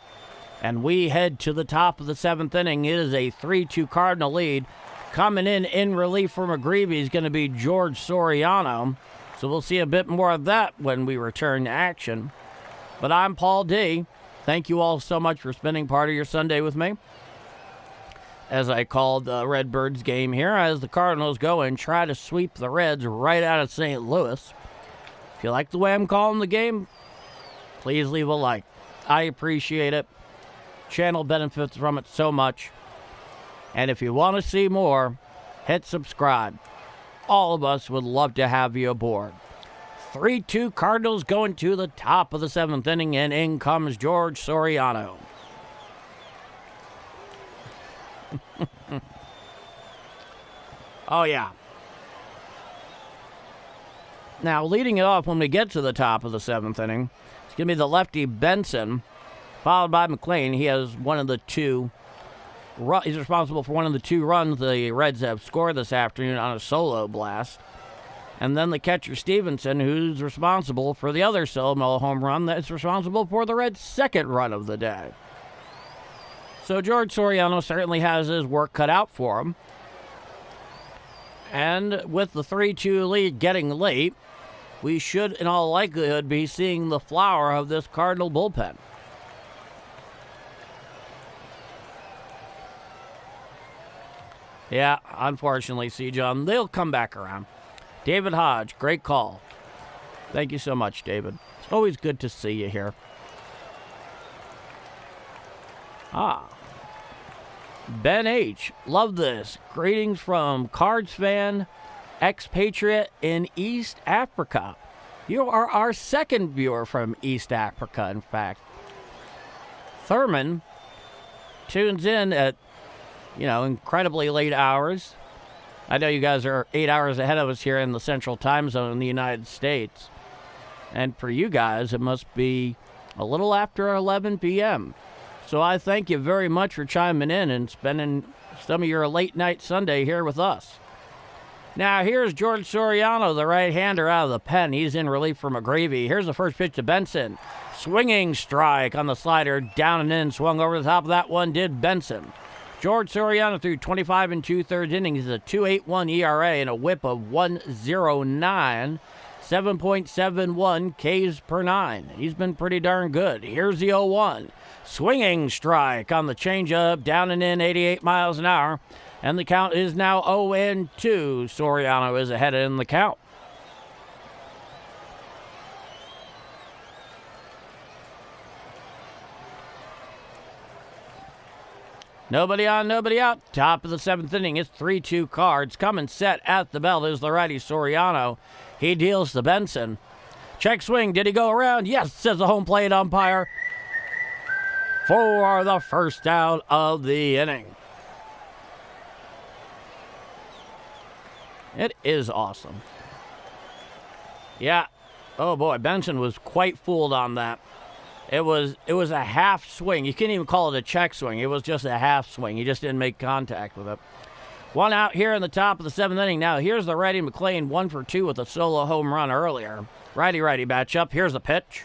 Speaker 1: and we head to the top of the 7th inning. It is a 3-2 Cardinal lead. Coming in relief for McGreevy is going to be George Soriano. So we'll see a bit more of that when we return to action. But I'm Paul D. Thank you all so much for spending part of your Sunday with me as I called the Redbirds game here as the Cardinals go and try to sweep the Reds right out of St. Louis. If you like the way I'm calling the game, please leave a like. I appreciate it. Channel benefits from it so much. And if you want to see more, hit subscribe. All of us would love to have you aboard. 3-2 Cardinals going to the top of the 7th inning, and in comes George Soriano. Oh, yeah. Now, leading it off when we get to the top of the 7th inning, it's going to be the lefty Benson, followed by McLean. He has one of the 2. He's responsible for one of the 2 runs the Reds have scored this afternoon on a solo blast. And then the catcher Stevenson, who's responsible for the other solo home run that's responsible for the Reds' second run of the day. So George Soriano certainly has his work cut out for him. And with the 3-2 lead getting late, we should, in all likelihood, be seeing the flower of this Cardinal bullpen. Yeah, unfortunately, C. John, they'll come back around. David Hodge, great call. Thank you so much, David. It's always good to see you here. Ben H. Love this. Greetings from Cards fan, expatriate in East Africa. You are our second viewer from East Africa, in fact. Thurman tunes in at, incredibly late hours. I know you guys are 8 hours ahead of us here in the Central Time Zone in the United States. And for you guys, it must be a little after 11 p.m. So I thank you very much for chiming in and spending some of your late night Sunday here with us. Now, here's George Soriano, the right-hander out of the pen. He's in relief for McGreevy. Here's the first pitch to Benson. Swinging strike on the slider, down and in. Swung over the top of that one, did Benson. George Soriano threw 25 2/3 innings, a 2.81 ERA and a whip of 1.09, 7.71 Ks per 9. He's been pretty darn good. Here's the 0-1. Swinging strike on the changeup, down and in, 88 miles an hour. And the count is now 0-2. Soriano is ahead in the count. Nobody on, nobody out. Top of the 7th inning. It's 3-2 Cards. Coming set at the belt is the righty Soriano. He deals to Benson. Check swing. Did he go around? Yes, says the home plate umpire. For the first out of the inning. It is awesome. Yeah. Oh, boy. Benson was quite fooled on that. It was a half swing. You can't even call it a check swing. It was just a half swing. He just didn't make contact with it. One out here in the top of the 7th inning. Now, here's the righty McLean, 1 for 2 with a solo home run earlier. Righty-righty matchup. Here's the pitch.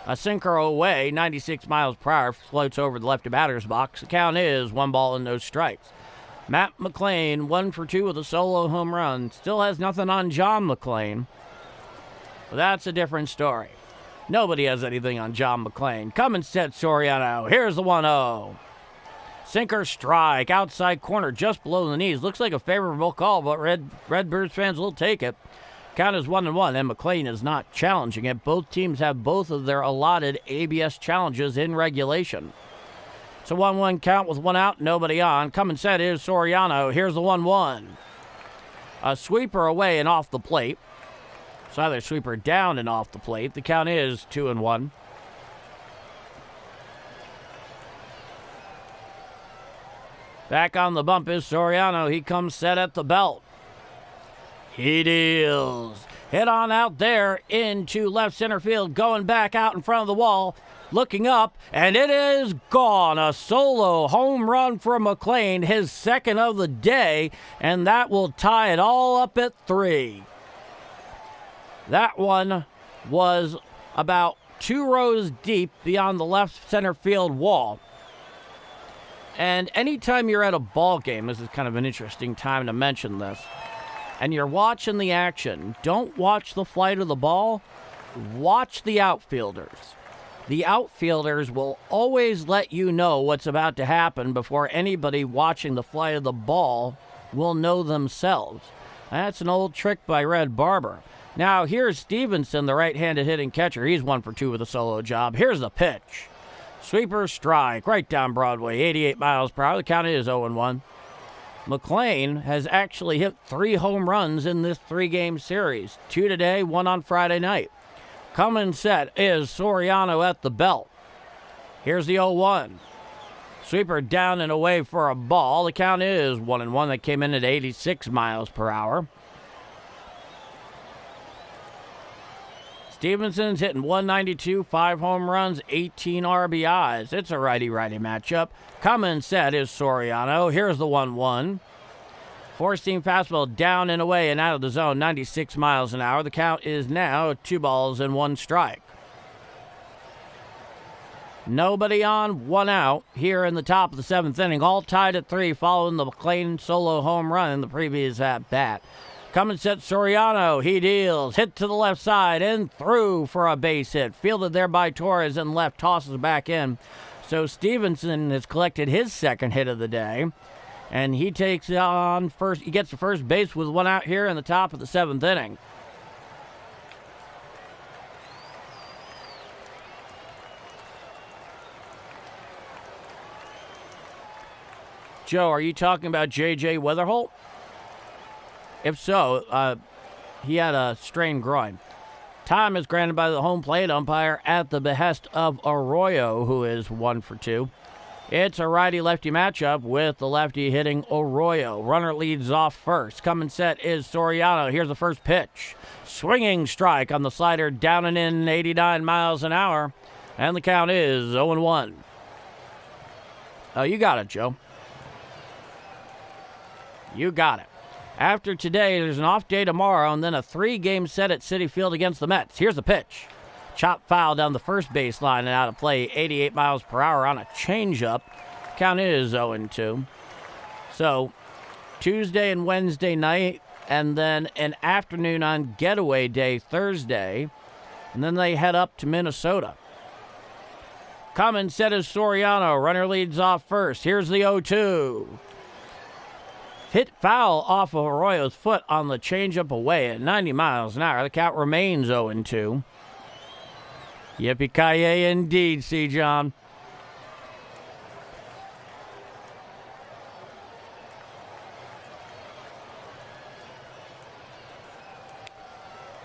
Speaker 1: A sinker away, 96 miles per hour, floats over the lefty batter's box. The count is 1 ball and no strikes. Matt McLean, 1 for 2 with a solo home run. Still has nothing on John McLean. But that's a different story. Nobody has anything on John McLean. Come and set Soriano. Here's the 1-0. Sinker strike, outside corner, just below the knees. Looks like a favorable call, but Redbirds fans will take it. Count is 1-1, and McLean is not challenging it. Both teams have both of their allotted ABS challenges in regulation. It's a 1-1 count with 1 out, nobody on. Come and set is Soriano. Here's the 1-1. A sweeper away and off the plate. It's either sweeper down and off the plate. The count is 2-1. Back on the bump is Soriano. He comes set at the belt. He deals. Hit on out there into left center field, going back out in front of the wall, looking up, and it is gone. A solo home run for McLean, his 2nd of the day, and that will tie it all up at 3. That one was about 2 rows deep beyond the left center field wall. And anytime you're at a ball game, this is kind of an interesting time to mention this, and you're watching the action, don't watch the flight of the ball, watch the outfielders. The outfielders will always let you know what's about to happen before anybody watching the flight of the ball will know themselves. That's an old trick by Red Barber. Now, here's Stevenson, the right-handed hitting catcher. He's 1 for 2 with a solo job. Here's the pitch. Sweeper strike, right down Broadway, 88 miles per hour. The count is 0-1. McLean has actually hit 3 home runs in this 3-game series. 2 today, 1 on Friday night. Come and set is Soriano at the belt. Here's the 0-1. Sweeper down and away for a ball. The count is 1-1. That came in at 86 miles per hour. Stevenson's hitting 192, 5 home runs, 18 RBIs. It's a righty-righty matchup. Come and set is Soriano. Here's the 1-1. Four-seam fastball down and away and out of the zone, 96 miles an hour. The count is now 2 balls and 1 strike. Nobody on, 1 out here in the top of the 7th inning. All tied at 3 following the McLean solo home run in the previous at-bat. Come and set Soriano. He deals. Hit to the left side and through for a base hit. Fielded there by Torres and left, tosses back in. So Stevenson has collected his 2nd hit of the day. And he takes on first. He gets to first base with 1 out here in the top of the 7th inning. Joe, are you talking about J.J. Weatherholt? If so, he had a strained groin. Time is granted by the home plate umpire at the behest of Arroyo, who is 1 for 2. It's a righty-lefty matchup with the lefty hitting Arroyo. Runner leads off first. Come and set is Soriano. Here's the first pitch. Swinging strike on the slider, down and in, 89 miles an hour. And the count is 0-1. Oh, you got it, Joe. You got it. After today, there's an off day tomorrow, and then a 3-game set at Citi Field against the Mets. Here's the pitch. Chop foul down the first baseline and out of play, 88 miles per hour on a changeup. Count is 0-2. So, Tuesday and Wednesday night, and then an afternoon on getaway day Thursday, and then they head up to Minnesota. Come and set is Soriano. Runner leads off first. Here's the 0-2. Hit foul off of Arroyo's foot on the changeup away at 90 miles an hour. The count remains 0-2. Yippee-ki-yay indeed, C. John.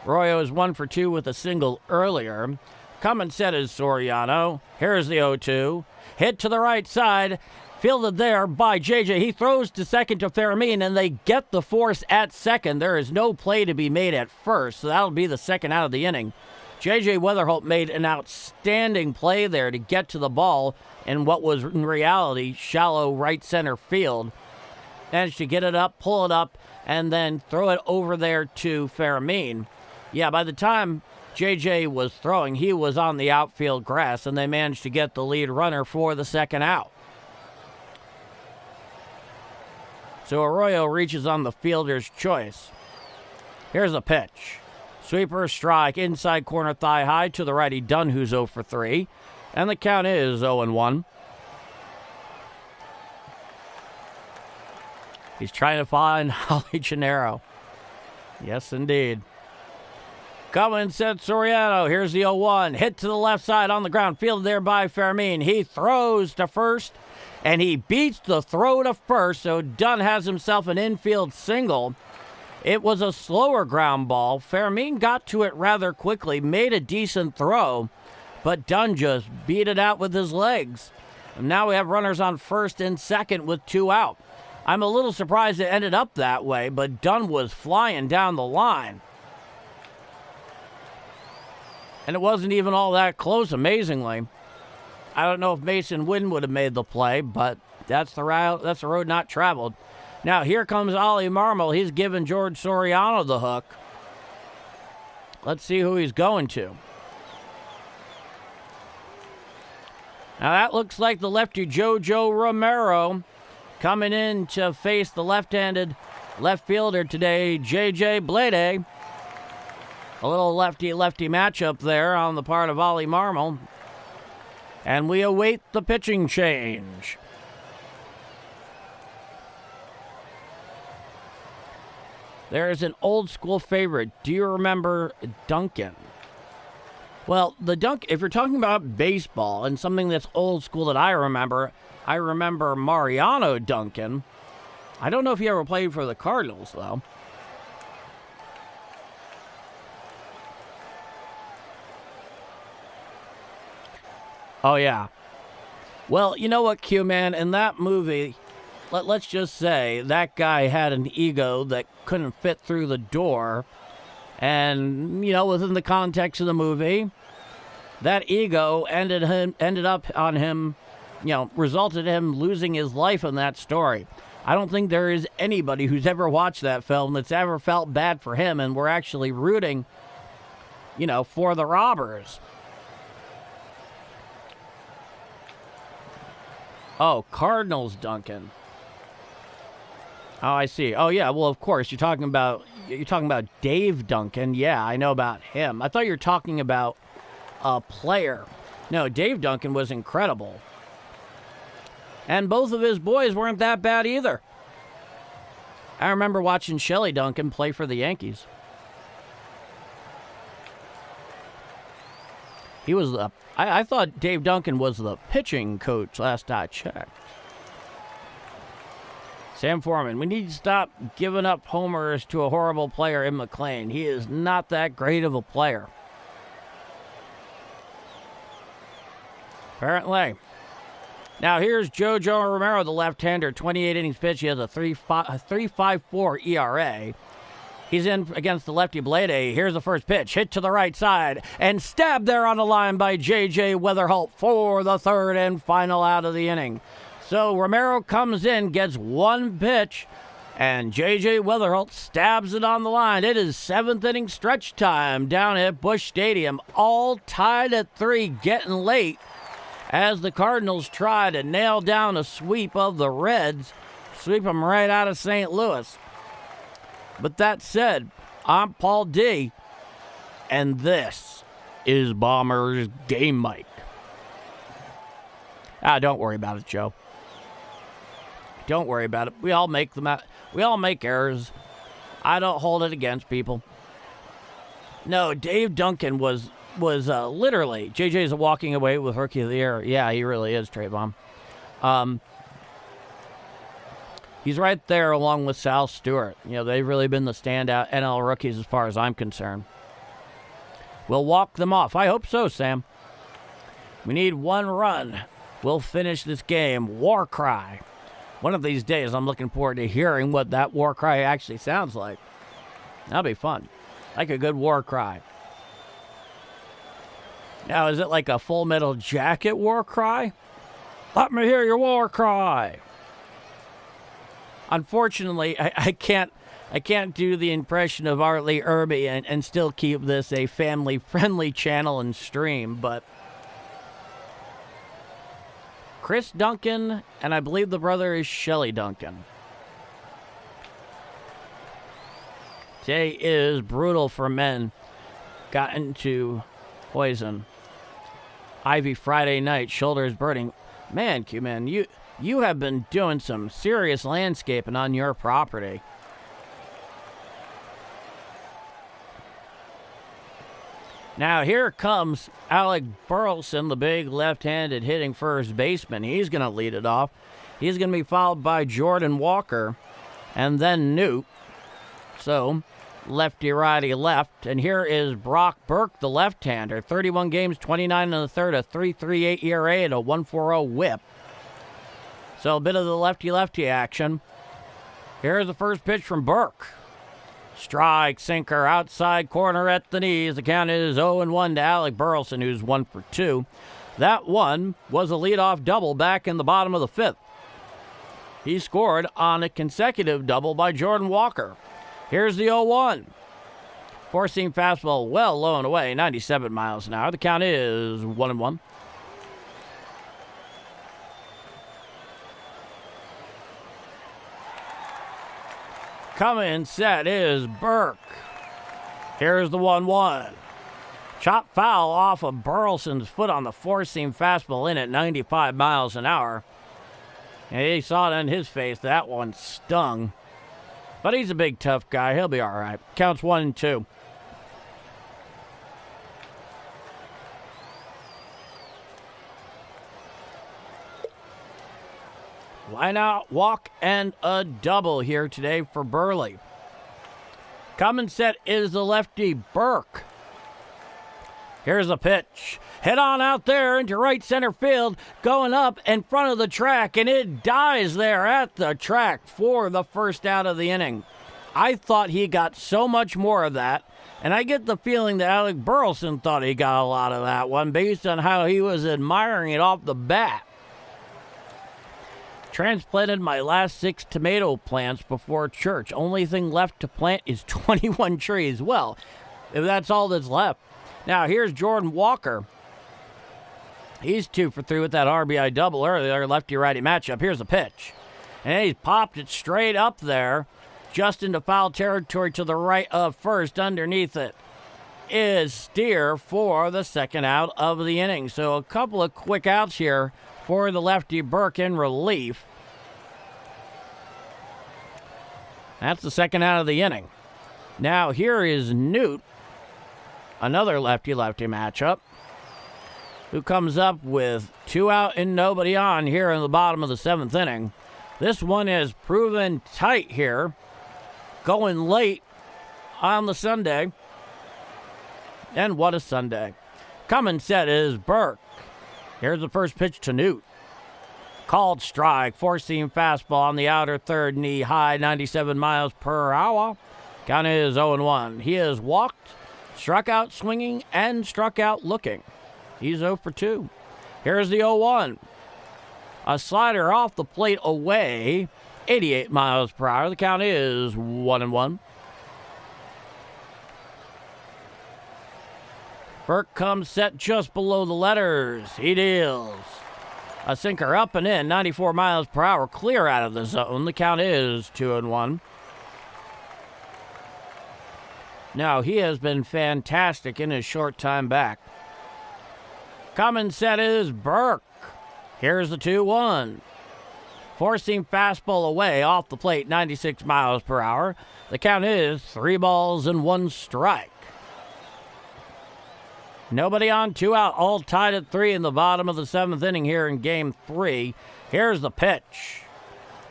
Speaker 1: Arroyo is 1 for 2 with a single earlier. Come and set is Soriano. Here's the 0-2. Hit to the right side. Fielded there by JJ. He throws to second to Fermin, and they get the force at second. There is no play to be made at first, so that'll be the second out of the inning. JJ Weatherholt made an outstanding play there to get to the ball in what was in reality shallow right center field. Managed to get it up, pull it up, and then throw it over there to Fermin. Yeah, by the time JJ was throwing, he was on the outfield grass, and they managed to get the lead runner for the second out. So Arroyo reaches on the fielder's choice. Here's a pitch. Sweeper strike, inside corner thigh high to the righty Dunn, who's 0 for 3. And the count is 0-1. He's trying to find Holly Gennaro. Yes, indeed. Coming set Soriano. Here's the 0-1. Hit to the left side on the ground. Fielded there by Fermin. He throws to first, and he beats the throw to first, so Dunn has himself an infield single. It was a slower ground ball. Fermin got to it rather quickly, made a decent throw, but Dunn just beat it out with his legs. And now we have runners on first and second with 2 out. I'm a little surprised it ended up that way, but Dunn was flying down the line. And it wasn't even all that close, amazingly. I don't know if Mason Wynn would have made the play, but that's the road not traveled. Now, here comes Ollie Marmol. He's giving George Soriano the hook. Let's see who he's going to. Now, that looks like the lefty Jojo Romero coming in to face the left-handed left fielder today, J.J. Blade. A little lefty-lefty matchup there on the part of Ollie Marmol. And we await the pitching change. There is an old school favorite. Do you remember Duncan? Well, if you're talking about baseball and something that's old school that I remember Mariano Duncan. I don't know if he ever played for the Cardinals, though. Oh, yeah. Well, you know what, Q-Man? In that movie, let's just say that guy had an ego that couldn't fit through the door. And, within the context of the movie, that ego ended up on him, resulted in him losing his life in that story. I don't think there is anybody who's ever watched that film that's ever felt bad for him, and we're actually rooting, for the robbers. Oh, Cardinals Duncan. Oh, I see. Oh, yeah. Well, of course, you're talking about Dave Duncan. Yeah, I know about him. I thought you were talking about a player. No, Dave Duncan was incredible. And both of his boys weren't that bad either. I remember watching Shelley Duncan play for the Yankees. He was I thought Dave Duncan was the pitching coach last I checked. Sam Foreman, we need to stop giving up homers to a horrible player in McLean. He is not that great of a player. Apparently. Now here's Jojo Romero, the left-hander, 28 innings pitched. He has a 3.54 ERA. He's in against the lefty Blade. Here's the first pitch. Hit to the right side. And stabbed there on the line by J.J. Weatherholt for the third and final out of the inning. So Romero comes in, gets one pitch, and J.J. Weatherholt stabs it on the line. It is seventh inning stretch time down at Busch Stadium. All tied at 3, getting late as the Cardinals try to nail down a sweep of the Reds. Sweep them right out of St. Louis. But that said, I'm Paul D, and this is Bombers Game Mic. Don't worry about it, Joe. Don't worry about it. We all make errors. I don't hold it against people. No, Dave Duncan was literally, JJ's walking away with Rookie of the Year. Yeah, he really is, Trayvon. He's right there along with Sal Stewart. They've really been the standout NL rookies as far as I'm concerned. We'll walk them off. I hope so, Sam. We need one run. will finish this game. War cry. One of these days, I'm looking forward to hearing what that war cry actually sounds like. That'll be fun. Like a good war cry. Now, is it like a Full Metal Jacket war cry? Let me hear your war cry. Unfortunately, I can't do the impression of Art Lee Irby and still keep this a family-friendly channel and stream, but Chris Duncan, and I believe the brother is Shelley Duncan. Today is brutal for men. Got into poison. Ivy Friday night, shoulders burning. Man, Q-Man, you have been doing some serious landscaping on your property. Now here comes Alec Burleson, the big left-handed hitting first baseman. He's going to lead it off. He's going to be followed by Jordan Walker and then Newt. So, lefty-righty left. And here is Brock Burke, the left-hander. 31 games, 29 in the third, a 3.38 ERA, and a 1.40 whip. So a bit of the lefty-lefty action. Here's the first pitch from Burke. Strike, sinker, outside corner at the knees. The count is 0-1 to Alec Burleson, who's 1 for 2. That one was a leadoff double back in the bottom of the fifth. He scored on a consecutive double by Jordan Walker. Here's the 0-1. Four-seam fastball well low and away, 97 miles an hour. The count is 1-1. Coming set is Burke. Here's the 1-1. Chop foul off of Burleson's foot on the four-seam fastball in at 95 miles an hour. And he saw it in his face. That one stung. But he's a big, tough guy. He'll be all right. Counts 1-2. Line out, walk, and a double here today for Burley. Coming set is the lefty Burke. Here's a pitch. Head on out there into right center field, going up in front of the track, and it dies there at the track for the first out of the inning. I thought he got so much more of that, and I get the feeling that Alec Burleson thought he got a lot of that one based on how he was admiring it off the bat. Transplanted my last 6 tomato plants before church. Only thing left to plant is 21 trees. Well, if that's all that's left. Now, here's Jordan Walker. He's 2 for 3 with that RBI double earlier, lefty-righty matchup. Here's a pitch. And he's popped it straight up there, just into foul territory to the right of first. Underneath it is Steer for the second out of the inning. So a couple of quick outs here for the lefty Burke in relief. That's the second out of the inning. Now here is Newt, another lefty-lefty matchup, who comes up with 2 out and nobody on here in the bottom of the 7th inning. This one is proven tight here, going late on the Sunday. And what a Sunday. Coming set is Burke. Here's the first pitch to Newt. Called strike, four-seam fastball on the outer third knee high, 97 miles per hour. Count is 0-1. He has walked, struck out swinging, and struck out looking. He's 0 for 2. Here's the 0-1. A slider off the plate away, 88 miles per hour. The count is 1-1. Burke comes set just below the letters. He deals. A sinker up and in, 94 miles per hour, clear out of the zone. The count is 2-1. Now, he has been fantastic in his short time back. Coming set is Burke. Here's the 2-1. Four-seam fastball away off the plate, 96 miles per hour. The count is 3 balls and 1 strike. Nobody on, 2 out, all tied at 3 in the bottom of the 7th inning here in Game 3. Here's the pitch.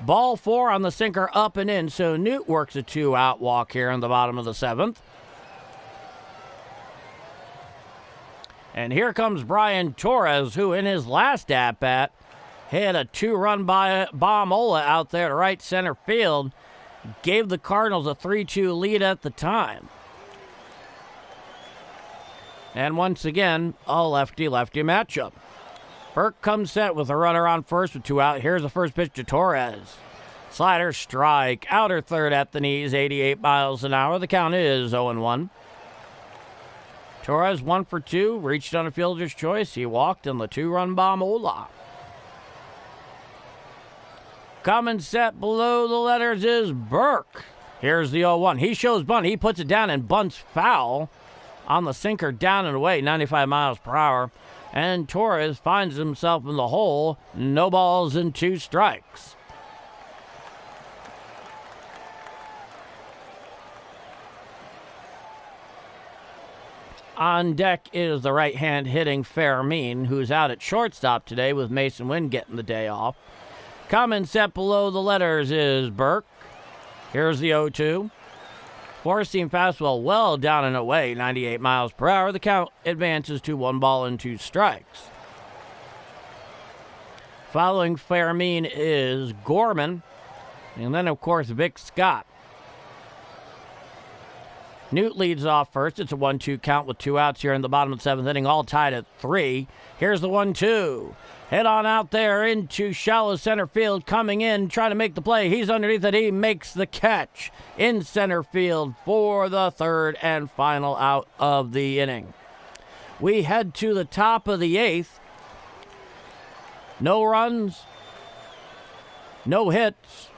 Speaker 1: Ball 4 on the sinker up and in, so Newt works a 2-out walk here in the bottom of the 7th. And here comes Brian Torres, who in his last at-bat hit a 2-run bombola out there to right center field. Gave the Cardinals a 3-2 lead at the time. And once again, a lefty-lefty matchup. Burke comes set with a runner on first with 2 out. Here's the first pitch to Torres. Slider strike, outer third at the knees, 88 miles an hour. The count is 0-1. Torres 1 for 2, reached on a fielder's choice. He walked in the 2-run bombola. Coming set below the letters is Burke. Here's the 0-1. He shows bunt. He puts it down and bunts foul on the sinker down and away, 95 miles per hour. And Torres finds himself in the hole. No balls and 2 strikes. On deck is the right-hand hitting Fairmean, who's out at shortstop today with Mason Wynn getting the day off. Coming set below the letters is Burke. Here's the 0-2. Four-seam fastball well down and away, 98 miles per hour. The count advances to 1 ball and 2 strikes. Following Fairmean is Gorman. And then, of course, Vic Scott. Newt leads off first. It's a 1-2 count with 2 outs here in the bottom of the 7th inning, all tied at 3. Here's the 1-2. Head on out there into shallow center field, coming in, trying to make the play. He's underneath it. He makes the catch in center field for the 3rd and final out of the inning. We head to the top of the 8th. No runs, no hits,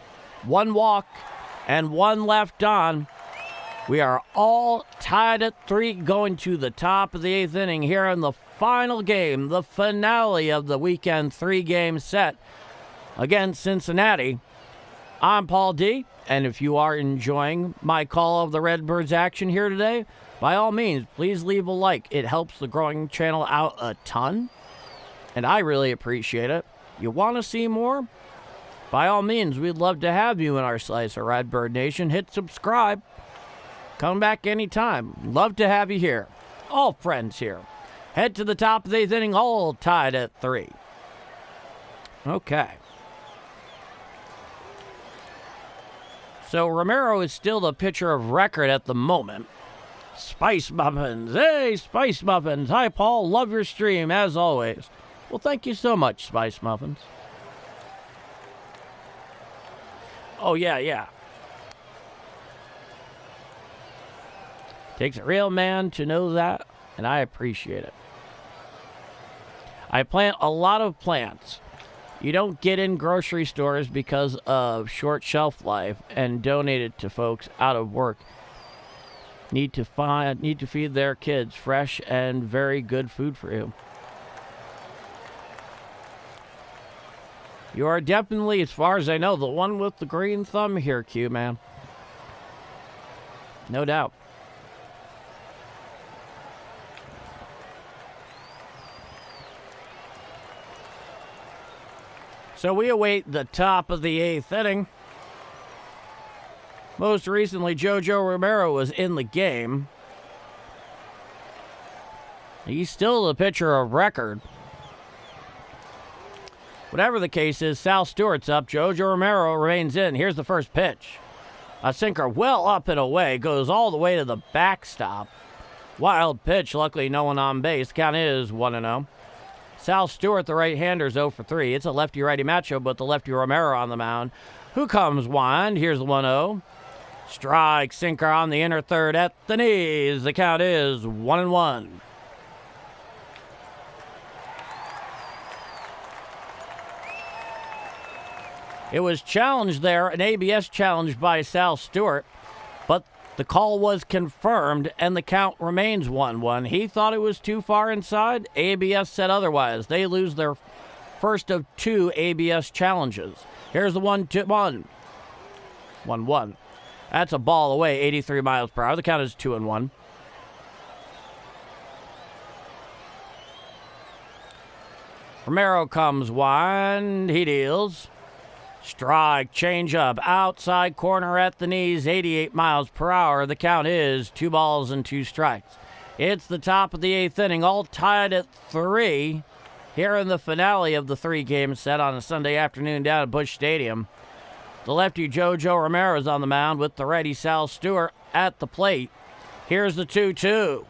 Speaker 1: 1 walk, and 1 left on. We are all tied at 3 going to the top of the 8th inning here in the final game, the finale of the weekend 3-game set against Cincinnati. I'm Paul D., and if you are enjoying my call of the Redbirds action here today, by all means, please leave a like. It helps the growing channel out a ton, and I really appreciate it. You want to see more? By all means, we'd love to have you in our slice of Redbird Nation. Hit subscribe. Come back anytime. Love to have you here. All friends here. Head to the top of the 8th inning, all tied at 3. Okay. So Romero is still the pitcher of record at the moment. Spice Muffins. Hey, Spice Muffins. Hi, Paul. Love your stream, as always. Well, thank you so much, Spice Muffins. Oh, yeah. Takes a real man to know that, and I appreciate it. I plant a lot of plants. You don't get in grocery stores because of short shelf life and donate it to folks out of work. Need to feed their kids fresh and very good food for you. You are definitely, as far as I know, the one with the green thumb here, Q-Man. No doubt. So we await the top of the 8th inning. Most recently, Jojo Romero was in the game. He's still the pitcher of record. Whatever the case is, Sal Stewart's up. Jojo Romero remains in. Here's the first pitch. A sinker well up and away. Goes all the way to the backstop. Wild pitch. Luckily, no one on base. The count is 1-0. Sal Stewart, the right-hander, is 0 for 3. It's a lefty-righty matchup, but the lefty Romero on the mound. Who comes wind? Here's the 1-0. Strike, sinker on the inner third at the knees. The count is 1-1. It was challenged there, an ABS challenge by Sal Stewart, but the call was confirmed, and the count remains 1-1. He thought it was too far inside. ABS said otherwise. They lose their first of 2 ABS challenges. Here's the 1-1. 1-1. That's a ball away, 83 miles per hour. The count is 2-1. Romero comes wind. He deals. Strike, changeup, outside corner at the knees, 88 miles per hour. The count is 2 balls and 2 strikes. It's the top of the 8th inning, all tied at 3 here in the finale of the 3-game set on a Sunday afternoon down at Busch Stadium. The lefty Jojo Romero is on the mound with the righty Sal Stewart at the plate. Here's the 2-2.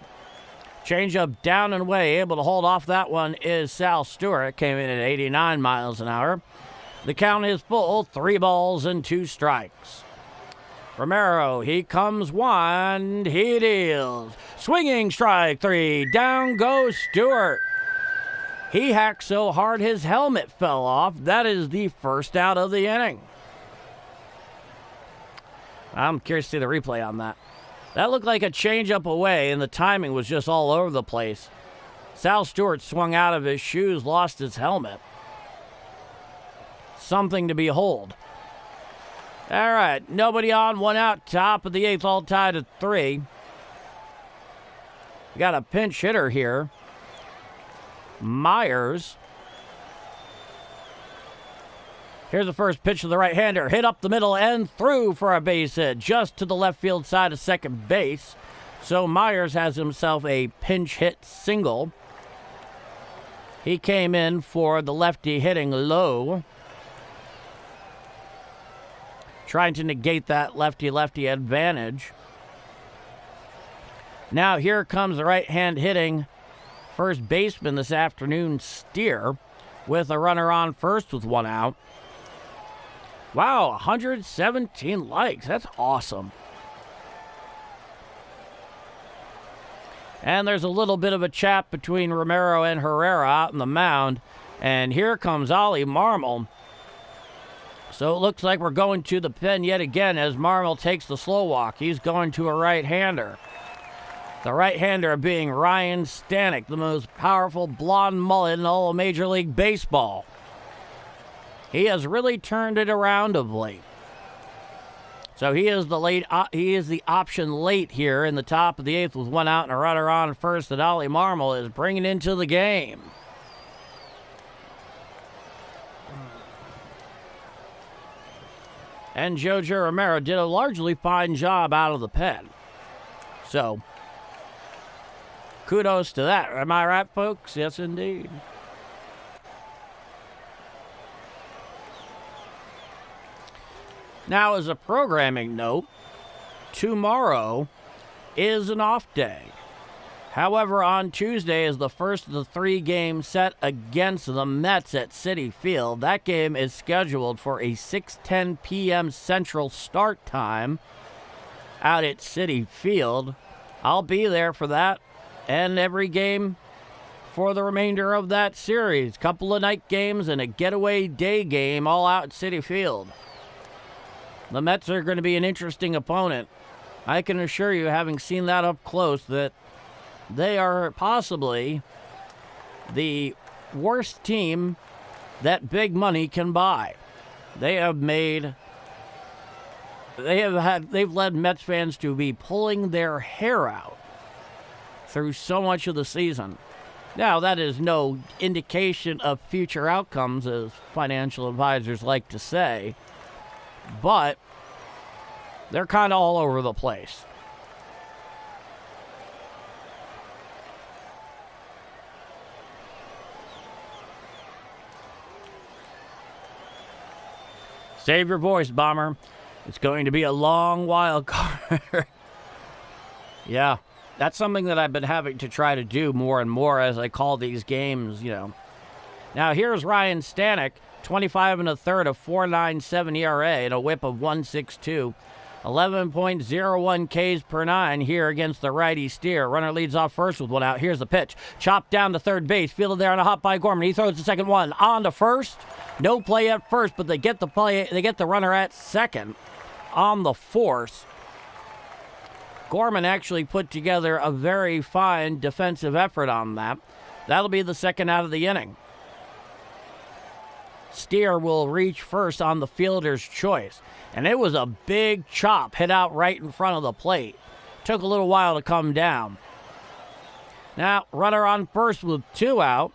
Speaker 1: Changeup down and away. Able to hold off that one is Sal Stewart. Came in at 89 miles an hour. The count is full. 3 balls and 2 strikes. Romero, he comes one. He deals. Swinging strike 3. Down goes Stewart. He hacked so hard his helmet fell off. That is the first out of the inning. I'm curious to see the replay on that. That looked like a changeup away, and the timing was just all over the place. Sal Stewart swung out of his shoes, lost his helmet. Something to behold. All right, nobody on, 1 out, top of the 8th, all tied at 3. We got a pinch hitter here. Myers. Here's the first pitch to the right-hander. Hit up the middle and through for a base hit just to the left field side of second base. So Myers has himself a pinch hit single. He came in for the lefty hitting low, trying to negate that lefty-lefty advantage. Now here comes the right-hand hitting first baseman this afternoon, Steer, with a runner on first with 1 out. Wow, 117 likes. That's awesome. And there's a little bit of a chat between Romero and Herrera out on the mound. And here comes Ollie Marmol. So it looks like we're going to the pen yet again as Marmol takes the slow walk. He's going to a right-hander. The right-hander being Ryan Stanek, the most powerful blonde mullet in all of Major League Baseball. He has really turned it around of late. So he is the option late here in the top of the 8th with 1 out and a runner on first that Ollie Marmol is bringing into the game. And Jojo Romero did a largely fine job out of the pen. So, kudos to that. Am I right, folks? Yes, indeed. Now, as a programming note, tomorrow is an off day. However, on Tuesday is the first of the 3-game set against the Mets at Citi Field. That game is scheduled for a 6:10 p.m. Central start time out at Citi Field. I'll be there for that and every game for the remainder of that series. Couple of night games and a getaway day game all out at Citi Field. The Mets are going to be an interesting opponent. I can assure you, having seen that up close, that they are possibly the worst team that big money can buy. They've led Mets fans to be pulling their hair out through so much of the season. Now, that is no indication of future outcomes, as financial advisors like to say, but they're kind of all over the place. Save your voice, Bomber. It's going to be a long wild card. Yeah, that's something that I've been having to try to do more and more as I call these games, you know. Now, here's Ryan Stanek, 25 and a third, a 4.97 ERA, and a whip of 1.62. 11.01 Ks per 9 here against the righty Steer. Runner leads off first with 1 out. Here's the pitch. Chopped down to third base. Fielded there on a hop by Gorman. He throws the second one on to first. No play at first, but they get the runner at second on the force. Gorman actually put together a very fine defensive effort on that. That'll be the second out of the inning. Steer will reach first on the fielder's choice. And it was a big chop hit out right in front of the plate. Took a little while to come down. Now, runner on first with 2 out.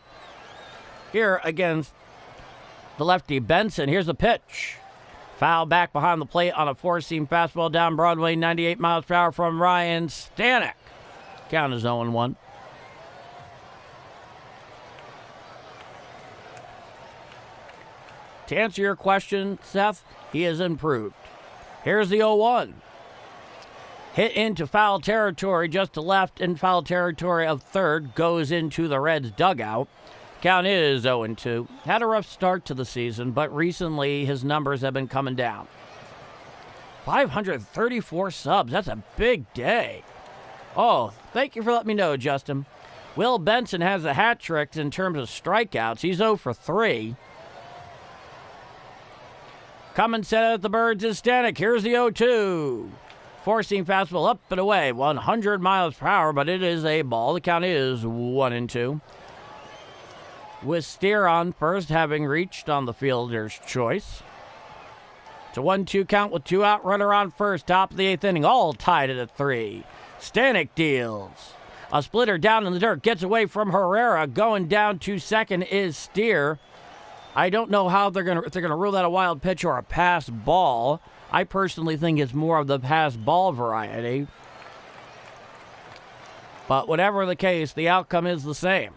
Speaker 1: Here against the lefty Benson. Here's the pitch. Foul back behind the plate on a 4-seam fastball down Broadway, 98 miles per hour from Ryan Stanek. Count is 0-1. To answer your question, Seth, he has improved. Here's the 0-1. Hit into foul territory, just to left in foul territory of third, goes into the Reds dugout. Count is 0-2. Had a rough start to the season, but recently his numbers have been coming down. 534 subs. That's a big day. Oh, thank you for letting me know, Justin. Will Benson has a hat trick in terms of strikeouts. He's 0 for 3. Coming set at the Birds is Stanek. Here's the 0-2. Four-seam fastball up and away. 100 miles per hour, but it is a ball. The count is 1-2. With Steer on first, having reached on the fielder's choice. It's a 1-2 count with 2 out, runner on first, top of the 8th inning, all tied at a 3. Stanek deals. A splitter down in the dirt, gets away from Herrera. Going down to second is Steer. I don't know how if they're gonna rule that a wild pitch or a pass ball. I personally think it's more of the pass ball variety. But whatever the case, the outcome is the same.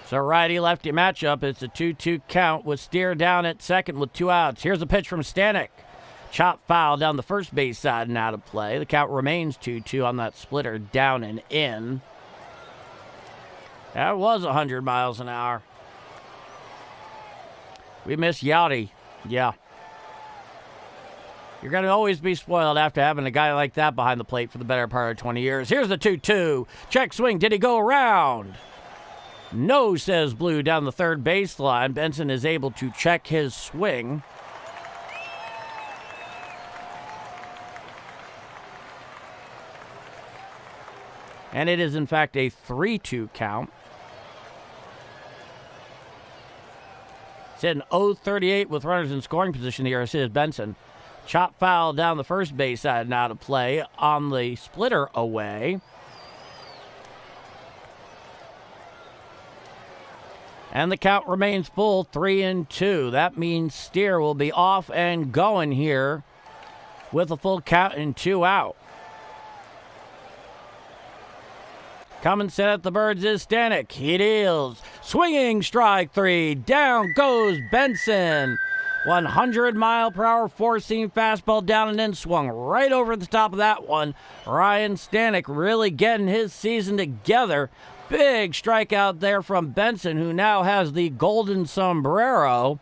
Speaker 1: So righty-lefty matchup. It's a 2-2 count with Steer down at second with 2 outs. Here's a pitch from Stanek. Chop foul down the first base side and out of play. The count remains 2-2 on that splitter down and in. That was 100 miles an hour. We miss Yachty. Yeah. You're going to always be spoiled after having a guy like that behind the plate for the better part of 20 years. Here's the 2-2. Check swing. Did he go around? No, says Blue down the third baseline. Benson is able to check his swing. And it is, in fact, a 3-2 count. It's in 0-38 with runners in scoring position here. Is Benson. Chop foul down the first base side and out of play on the splitter away. And the count remains full, 3-2. That means Steer will be off and going here with a full count and 2 out. Coming set at the Birds is Stanek. He deals. Swinging strike 3. Down goes Benson. 100-mile-per-hour four-seam fastball down and in. Swung right over the top of that one. Ryan Stanek really getting his season together. Big strikeout there from Benson, who now has the golden sombrero.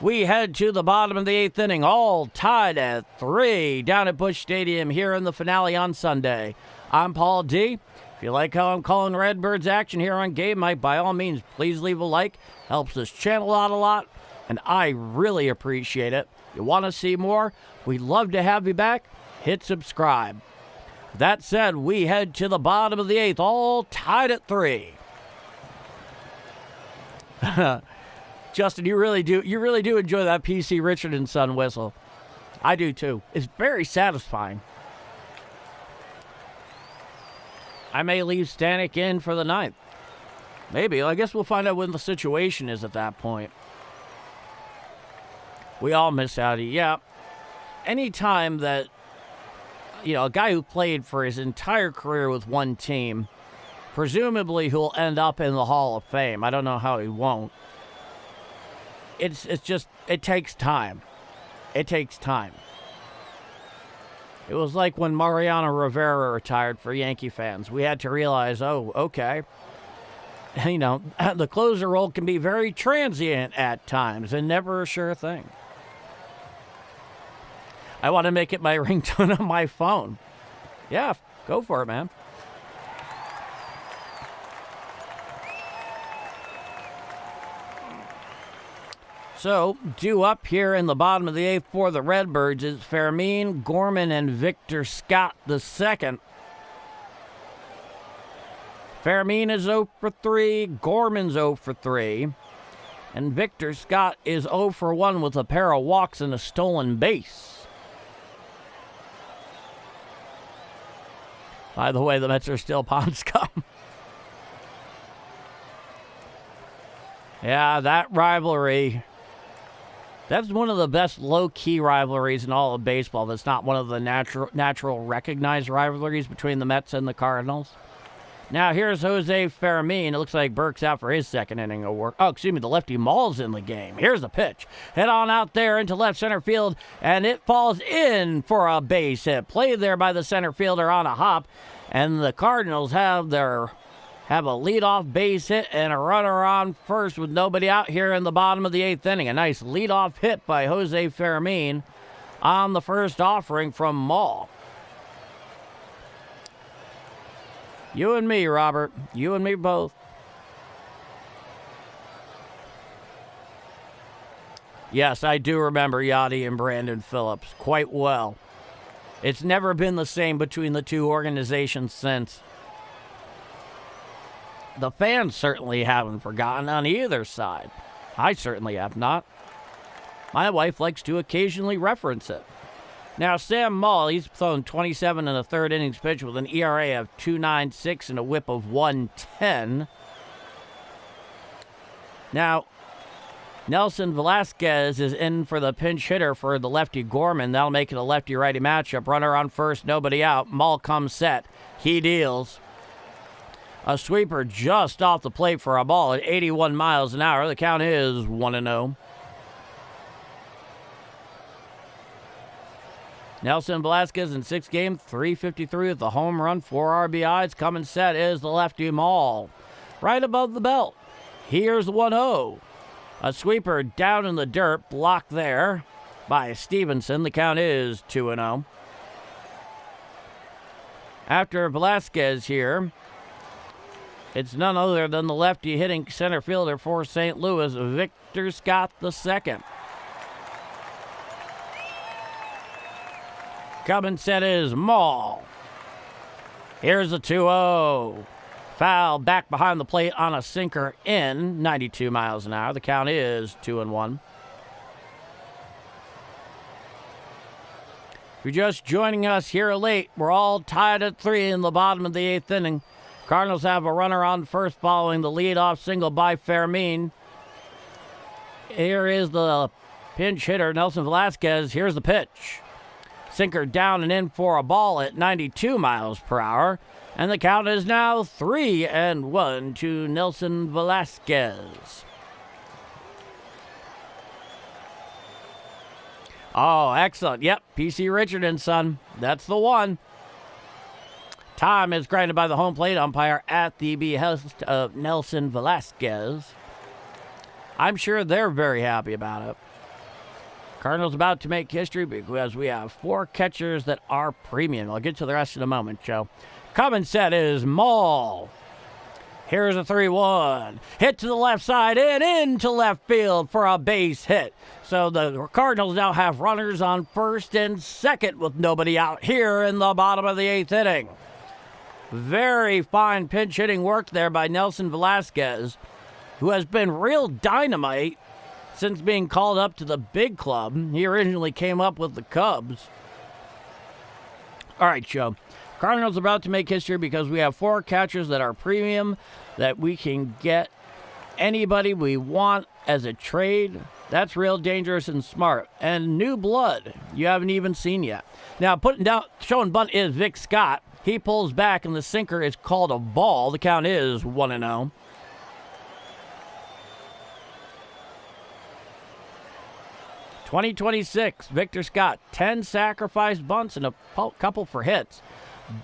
Speaker 1: We head to the bottom of the 8th inning, all tied at 3 down at Busch Stadium here in the finale on Sunday. I'm Paul D. If you like how I'm calling Redbirds action here on Game Mike, by all means, please leave a like. Helps this channel out a lot, and I really appreciate it. You want to see more? We'd love to have you back. Hit subscribe. That said, we head to the bottom of the 8th, all tied at 3. Justin, you really do enjoy that P.C. Richard & Son whistle. I do too. It's very satisfying. I may leave Stanek in for the 9th. Maybe. I guess we'll find out when the situation is at that point. We all miss Audi. Yeah. Anytime that, a guy who played for his entire career with one team, presumably who'll end up in the Hall of Fame. I don't know how he won't. It's just, it takes time. It takes time. It was like when Mariano Rivera retired for Yankee fans. We had to realize, oh, okay. The closer role can be very transient at times and never a sure thing. I want to make it my ringtone on my phone. Yeah, go for it, man. So, due up here in the bottom of the 8th for the Redbirds is Fermin, Gorman, and Victor Scott II. Fermin is 0 for 3, Gorman's 0 for 3, and Victor Scott is 0 for 1 with a pair of walks and a stolen base. By the way, the Mets are still pond scum. Yeah, that rivalry That's one of the best low-key rivalries in all of baseball. That's not one of the natural recognized rivalries between the Mets and the Cardinals. Now, here's Jose Fermin. It looks like Burke's out for his second inning of work. Oh, excuse me, the lefty Maul's in the game. Here's the pitch. Head on out there into left center field, and it falls in for a base hit. Played there by the center fielder on a hop, and the Cardinals have a leadoff base hit and a runner on first with nobody out here in the bottom of the 8th inning. A nice leadoff hit by Jose Fermin on the first offering from Maul. You and me, Robert. You and me both. Yes, I do remember Yachty and Brandon Phillips quite well. It's never been the same between the two organizations since. The fans certainly haven't forgotten on either side. I certainly have not. My wife likes to occasionally reference it. Now, Sam Maul, he's thrown 27 in the third innings pitch with an ERA of 2.96 and a whip of 110. Now, Nelson Velasquez is in for the pinch hitter for the lefty Gorman. That'll make it a lefty-righty matchup. Runner on first, nobody out. Maul comes set. He deals. A sweeper just off the plate for a ball at 81 miles an hour. The count is 1-0. Nelson Velasquez in 6 games, 353 with the home run, 4 RBIs. Coming set is the lefty Maul. Right above the belt. Here's the 1-0. A sweeper down in the dirt, blocked there by Stevenson. The count is 2-0. After Velasquez here, it's none other than the lefty hitting center fielder for St. Louis, Victor Scott II. Coming set is Maul. Here's a 2-0. Foul back behind the plate on a sinker in 92 miles an hour. The count is 2-1. If you're just joining us here late, we're all tied at 3 in the bottom of the 8th inning. Cardinals have a runner on first following the leadoff single by Fermin. Here is the pinch hitter, Nelson Velasquez. Here's the pitch. Sinker down and in for a ball at 92 miles per hour. And the count is now 3-1 to Nelson Velasquez. Oh, excellent. Yep, P.C. Richard and Son. That's the one. Time is granted by the home plate umpire at the behest of Nelson Velasquez. I'm sure they're very happy about it. Cardinals about to make history because we have 4 catchers that are premium. I'll get to the rest in a moment, Joe. Coming set is Maul. Here's a 3-1. Hit to the left side and into left field for a base hit. So the Cardinals now have runners on first and second with nobody out here in the bottom of the 8th inning. Very fine pinch hitting work there by Nelson Velasquez, who has been real dynamite since being called up to the big club. He originally came up with the Cubs. All right, Joe. Cardinals about to make history because we have 4 catchers that are premium, that we can get anybody we want as a trade. That's real dangerous and smart. And new blood you haven't even seen yet. Now, showing bunt is Vic Scott. He pulls back, and the sinker is called a ball. The count is 1-0. '26, Victor Scott, 10 sacrifice bunts and a couple for hits.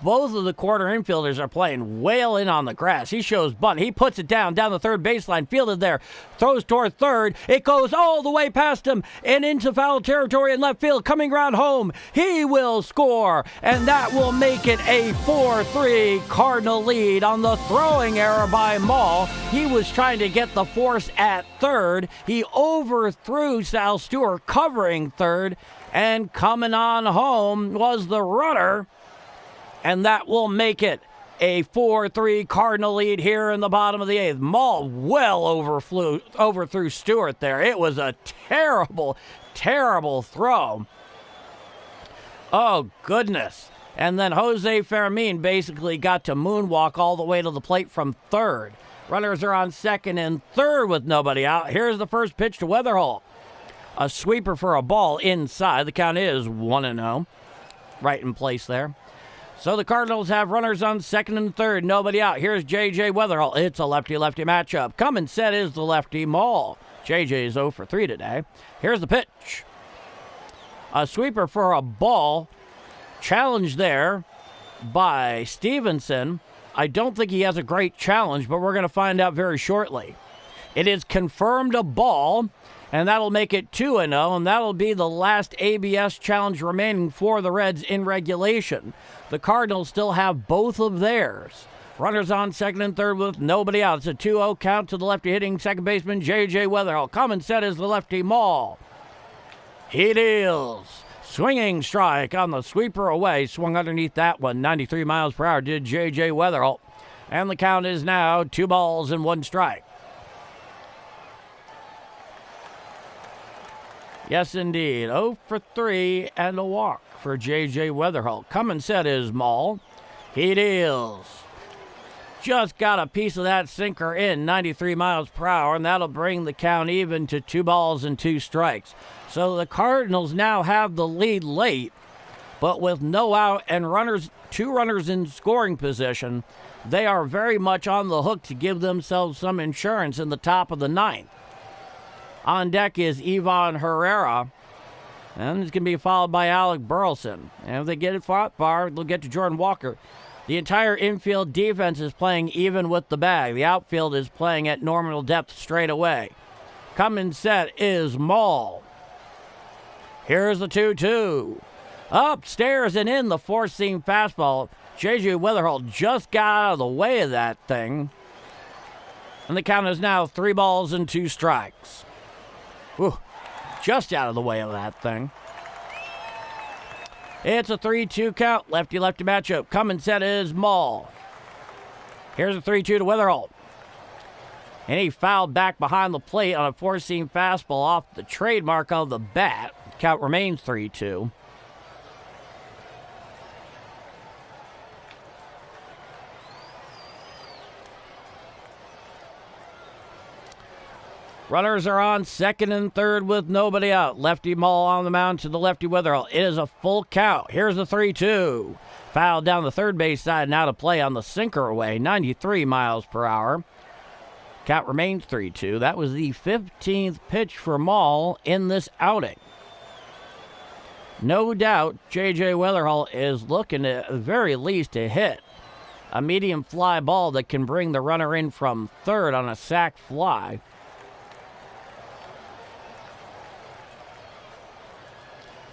Speaker 1: Both of the corner infielders are playing well in on the grass. He shows bunt. He puts it down the third baseline, fielded there, throws toward third. It goes all the way past him and into foul territory in left field, coming around home. He will score, and that will make it a 4-3 Cardinal lead on the throwing error by Maul. He was trying to get the force at third. He overthrew Sal Stewart covering third, and coming on home was the runner. And that will make it a 4-3 Cardinal lead here in the bottom of the 8th. Maul well overthrew Stewart there. It was a terrible, terrible throw. Oh, goodness. And then Jose Fermin basically got to moonwalk all the way to the plate from third. Runners are on second and third with nobody out. Here's the first pitch to Weatherall. A sweeper for a ball inside. The count is 1-0. Right in place there. So the Cardinals have runners on second and third. Nobody out. Here's J.J. Weatherall. It's a lefty-lefty matchup. Come and set is the lefty Maul. J.J. is 0 for 3 today. Here's the pitch. A sweeper for a ball. Challenge there by Stevenson. I don't think he has a great challenge, but we're going to find out very shortly. It is confirmed a ball, and that'll make it 2-0, and that'll be the last ABS challenge remaining for the Reds in regulation. The Cardinals still have both of theirs. Runners on second and third with nobody out. It's a 2-0 count to the lefty hitting second baseman J.J. Weatherall. Come and set is the lefty Maul. He deals. Swinging strike on the sweeper away. Swung underneath that one. 93 miles per hour did J.J. Weatherall. And the count is now 2 balls and 1 strike. Yes, indeed. 0 for 3 and a walk for J.J. Weatherall. Come and set is Maul. He deals. Just got a piece of that sinker in, 93 miles per hour, and that'll bring the count even to 2 balls and 2 strikes. So the Cardinals now have the lead late, but with no out and 2 runners in scoring position, they are very much on the hook to give themselves some insurance in the top of the 9th. On deck is Ivan Herrera, and it's going to be followed by Alec Burleson. And if they get it far, they'll get to Jordan Walker. The entire infield defense is playing even with the bag. The outfield is playing at normal depth straight away. Come and set is Maul. Here's the 2-2. Upstairs and in the four-seam fastball. J.J. Weatherall just got out of the way of that thing. And the count is now 3 balls and 2 strikes. Whew, just out of the way of that thing. It's a 3-2 count. Lefty-lefty matchup. Come and set is Maul. Here's a 3-2 to Weatherall. And he fouled back behind the plate on a four-seam fastball off the trademark of the bat. Count remains 3-2. Runners are on second and third with nobody out. Lefty Maul on the mound to the lefty Weatherall. It is a full count. Here's the 3-2. Foul down the third base side. Now to play on the sinker away. 93 miles per hour. Count remains 3-2. That was the 15th pitch for Maul in this outing. No doubt J.J. Weatherall is looking at the very least to hit a medium fly ball that can bring the runner in from third on a sac fly.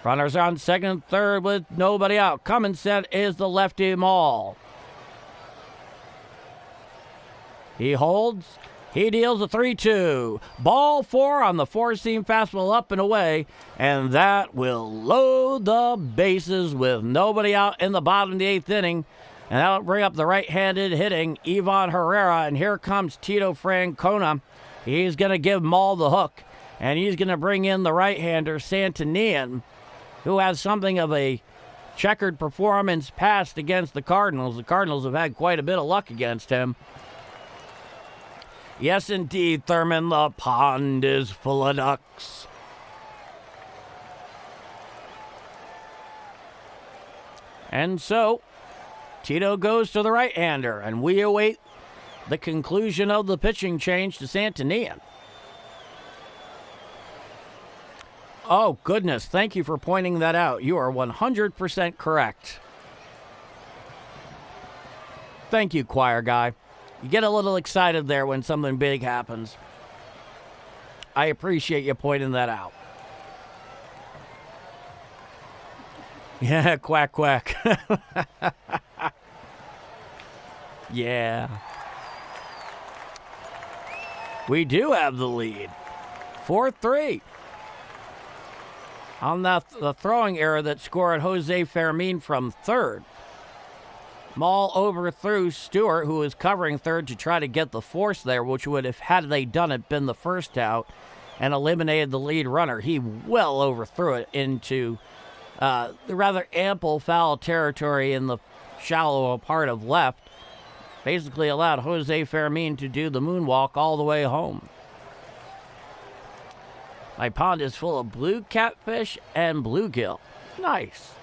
Speaker 1: Runners on second and third with nobody out. Come and set is the lefty Maul. He holds. He deals a 3-2. Ball 4 on the four-seam fastball up and away. And that will load the bases with nobody out in the bottom of the 8th inning. And that'll bring up the right-handed hitting Ivan Herrera. And here comes Terry Francona. He's going to give Maul the hook. And he's going to bring in the right-hander Santanian, who has something of a checkered performance past against the Cardinals. The Cardinals have had quite a bit of luck against him. Yes, indeed, Thurman, the pond is full of ducks. And so, Tito goes to the right-hander, and we await the conclusion of the pitching change to Santanian. Oh, goodness, thank you for pointing that out. You are 100% correct. Thank you, choir guy. You get a little excited there when something big happens. I appreciate you pointing that out. Yeah, quack, quack. Yeah. We do have the lead. 4-3. On the throwing error that scored Jose Fermin from third. Maul overthrew Stewart, who was covering third, to try to get the force there, which would have, had they done it, been the first out, and eliminated the lead runner. He well overthrew it into the rather ample foul territory in the shallow part of left. Basically allowed Jose Fermin to do the moonwalk all the way home. My pond is full of blue catfish and bluegill. Nice.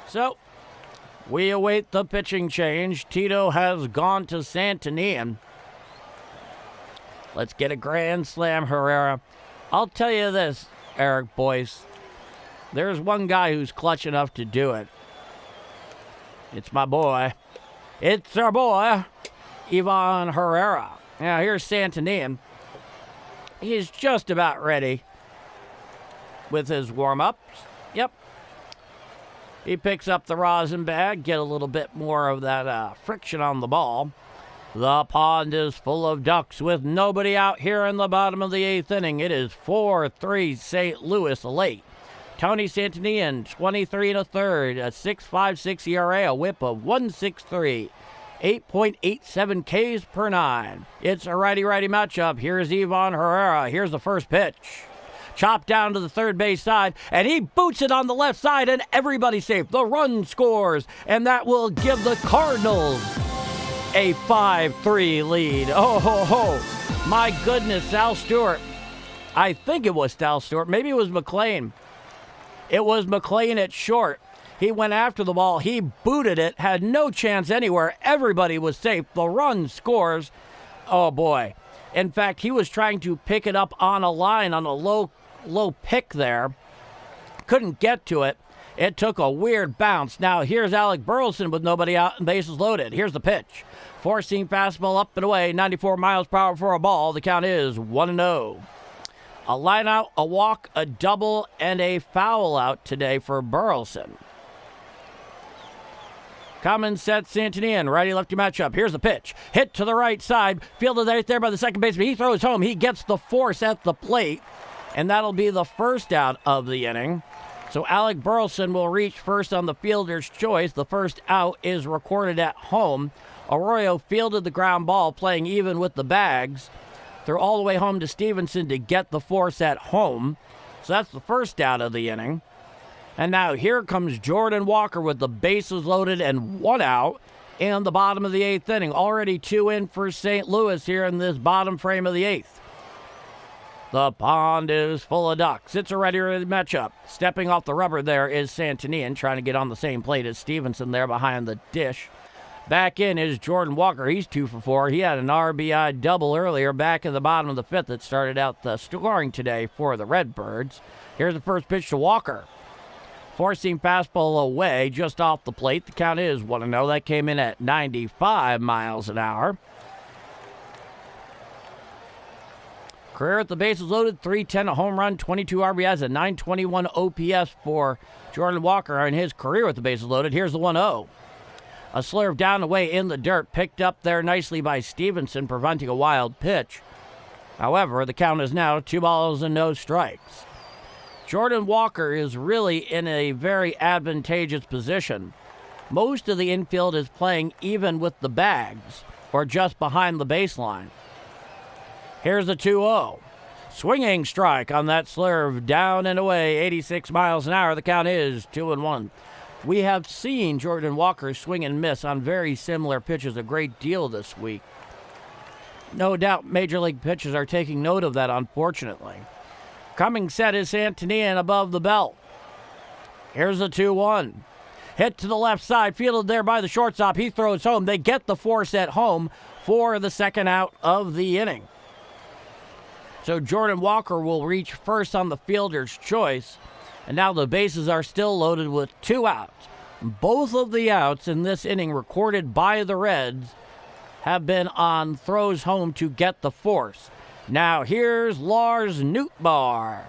Speaker 1: So, we await the pitching change. Tito has gone to Santinian. Let's get a grand slam, Herrera. I'll tell you this, Eric Boyce. There's one guy who's clutch enough to do it. It's my boy. It's our boy, Ivan Herrera. Now, here's Santinian. He's just about ready with his warm-ups. Yep. He picks up the rosin bag, get a little bit more of that friction on the ball. The pond is full of ducks with nobody out here in the bottom of the 8th inning. It is 4-3 St. Louis late. Tony Santinian, 23 1/3, a 6.56 ERA, a whip of 1.63, 8.87 Ks per 9. It's a righty-righty matchup. Here's Ivan Herrera. Here's the first pitch. Chopped down to the third base side, and he boots it on the left side, and everybody's safe. The run scores, and that will give the Cardinals a 5-3 lead. Oh, ho, ho. My goodness, Sal Stewart. I think it was Sal Stewart. Maybe it was McLean. It was McLean at short. He went after the ball. He booted it, had no chance anywhere. Everybody was safe. The run scores. Oh, boy. In fact, he was trying to pick it up on a line on a low pick there. Couldn't get to it. It took a weird bounce. Now, here's Alec Burleson with nobody out and bases loaded. Here's the pitch. Four-seam fastball up and away, 94 miles per hour for a ball. The count is 1-0. A line out, a walk, a double, and a foul out today for Burleson. Common set Santinian, righty-lefty matchup. Here's the pitch. Hit to the right side. Fielded right there by the second baseman. He throws home. He gets the force at the plate, and that'll be the first out of the inning. So Alec Burleson will reach first on the fielder's choice. The first out is recorded at home. Arroyo fielded the ground ball, playing even with the bags. They're all the way home to Stevenson to get the force at home. So that's the first out of the inning. And now here comes Jordan Walker with the bases loaded and 1 out in the bottom of the 8th inning. Already 2 in for St. Louis here in this bottom frame of the 8th. The pond is full of ducks. It's a ready matchup. Stepping off the rubber there is Santinian, trying to get on the same plate as Stevenson there behind the dish. Back in is Jordan Walker. He's 2 for 4. He had an RBI double earlier back in the bottom of the 5th that started out the scoring today for the Redbirds. Here's the first pitch to Walker. Four-seam fastball away, just off the plate. The count is 1-0. That came in at 95 miles an hour. Career at the bases loaded, 310, a home run, 22 RBIs, a 921 OPS for Jordan Walker in his career with the bases loaded. Here's the 1-0. A slurve down the way in the dirt, picked up there nicely by Stevenson, preventing a wild pitch. However, the count is now 2 balls and no strikes. Jordan Walker is really in a very advantageous position. Most of the infield is playing even with the bags, or just behind the baseline. Here's the 2-0. Swinging strike on that slurve, down and away, 86 miles an hour. The count is 2-1. We have seen Jordan Walker swing and miss on very similar pitches a great deal this week. No doubt Major League pitchers are taking note of that, unfortunately. Coming set is Santinian above the belt. Here's the 2-1. Hit to the left side, fielded there by the shortstop. He throws home. They get the force at home for the second out of the inning. So Jordan Walker will reach first on the fielder's choice. And now the bases are still loaded with 2 outs. Both of the outs in this inning recorded by the Reds have been on throws home to get the force. Now here's Lars Nootbaar.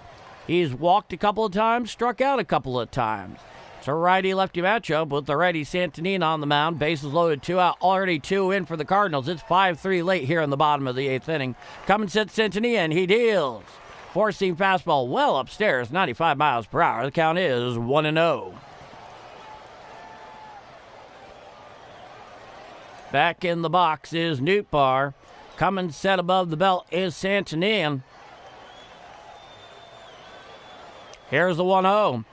Speaker 1: He's walked a couple of times, struck out a couple of times. It's a righty-lefty matchup with the righty Santinian on the mound. Bases loaded, 2 out, already 2 in for the Cardinals. It's 5-3 late here in the bottom of the 8th inning. Coming set Santinian, he deals. Four-seam fastball well upstairs, 95 miles per hour. The count is 1-0. Back in the box is Nootbaar. Coming set above the belt is Santinian. Here's the 1-0.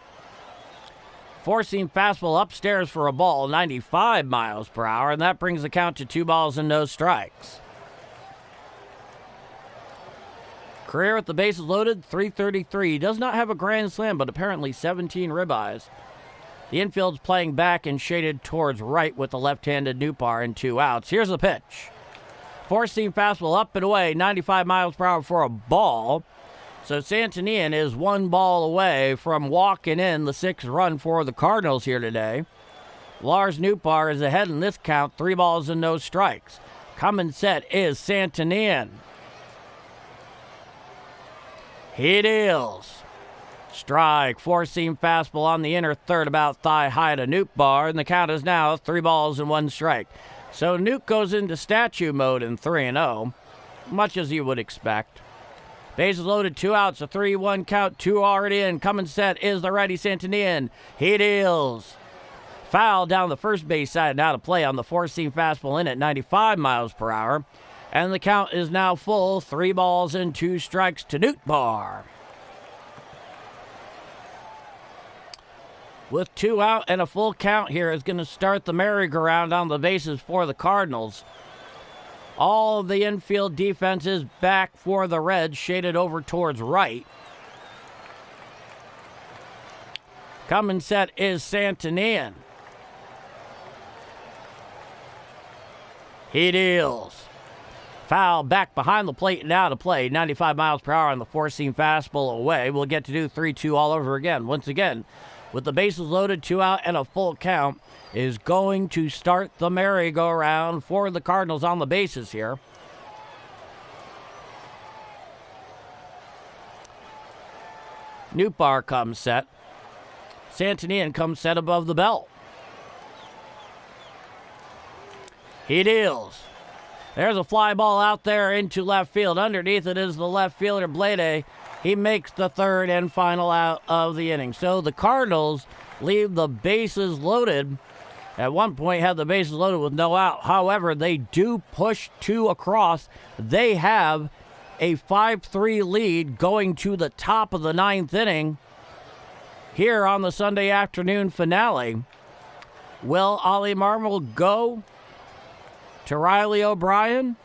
Speaker 1: Four-seam fastball upstairs for a ball, 95 miles per hour, and that brings the count to 2 balls and no strikes. Career with the bases loaded, 333. He does not have a grand slam, but apparently 17 ribeyes. The infield's playing back and shaded towards right with the left-handed Nootbaar and 2 outs. Here's the pitch. Four-seam fastball up and away, 95 miles per hour for a ball. So Santanian is 1 ball away from walking in the 6th run for the Cardinals here today. Lars Nootbaar is ahead in this count, 3 balls and no strikes. Coming set is Santanian. He deals. Strike, 4-seam fastball on the inner third, about thigh high to Nootbaar, and the count is now 3 balls and 1 strike. So Noot goes into statue mode in 3-0, much as you would expect. Bases loaded, 2 outs, a 3-1 count, 2 already in. Coming set is the righty Santanian. He deals. Foul down the first base side, now to play on the 4-seam fastball in at 95 miles per hour. And the count is now full, 3 balls and 2 strikes to Nootbaar. With 2 out and a full count here is going to start the merry-go-round on the bases for the Cardinals. All of the infield defense is back for the Reds, shaded over towards right. Coming set is Santanian. He deals. Foul back behind the plate, now to play. 95 miles per hour on the 4-seam fastball away. We'll get to do 3-2 all over again. Once again, with the bases loaded, 2 out and a full count, is going to start the merry-go-round for the Cardinals on the bases here. Nootbaar comes set. Santanian comes set above the belt. He deals. There's a fly ball out there into left field. Underneath it is the left fielder, Blade. He makes the 3rd and final out of the inning. So the Cardinals leave the bases loaded. At one point had the bases loaded with no out. However, they do push 2 across. They have a 5-3 lead going to the top of the 9th inning here on the Sunday afternoon finale. Will Ollie Marmol go to Riley O'Brien?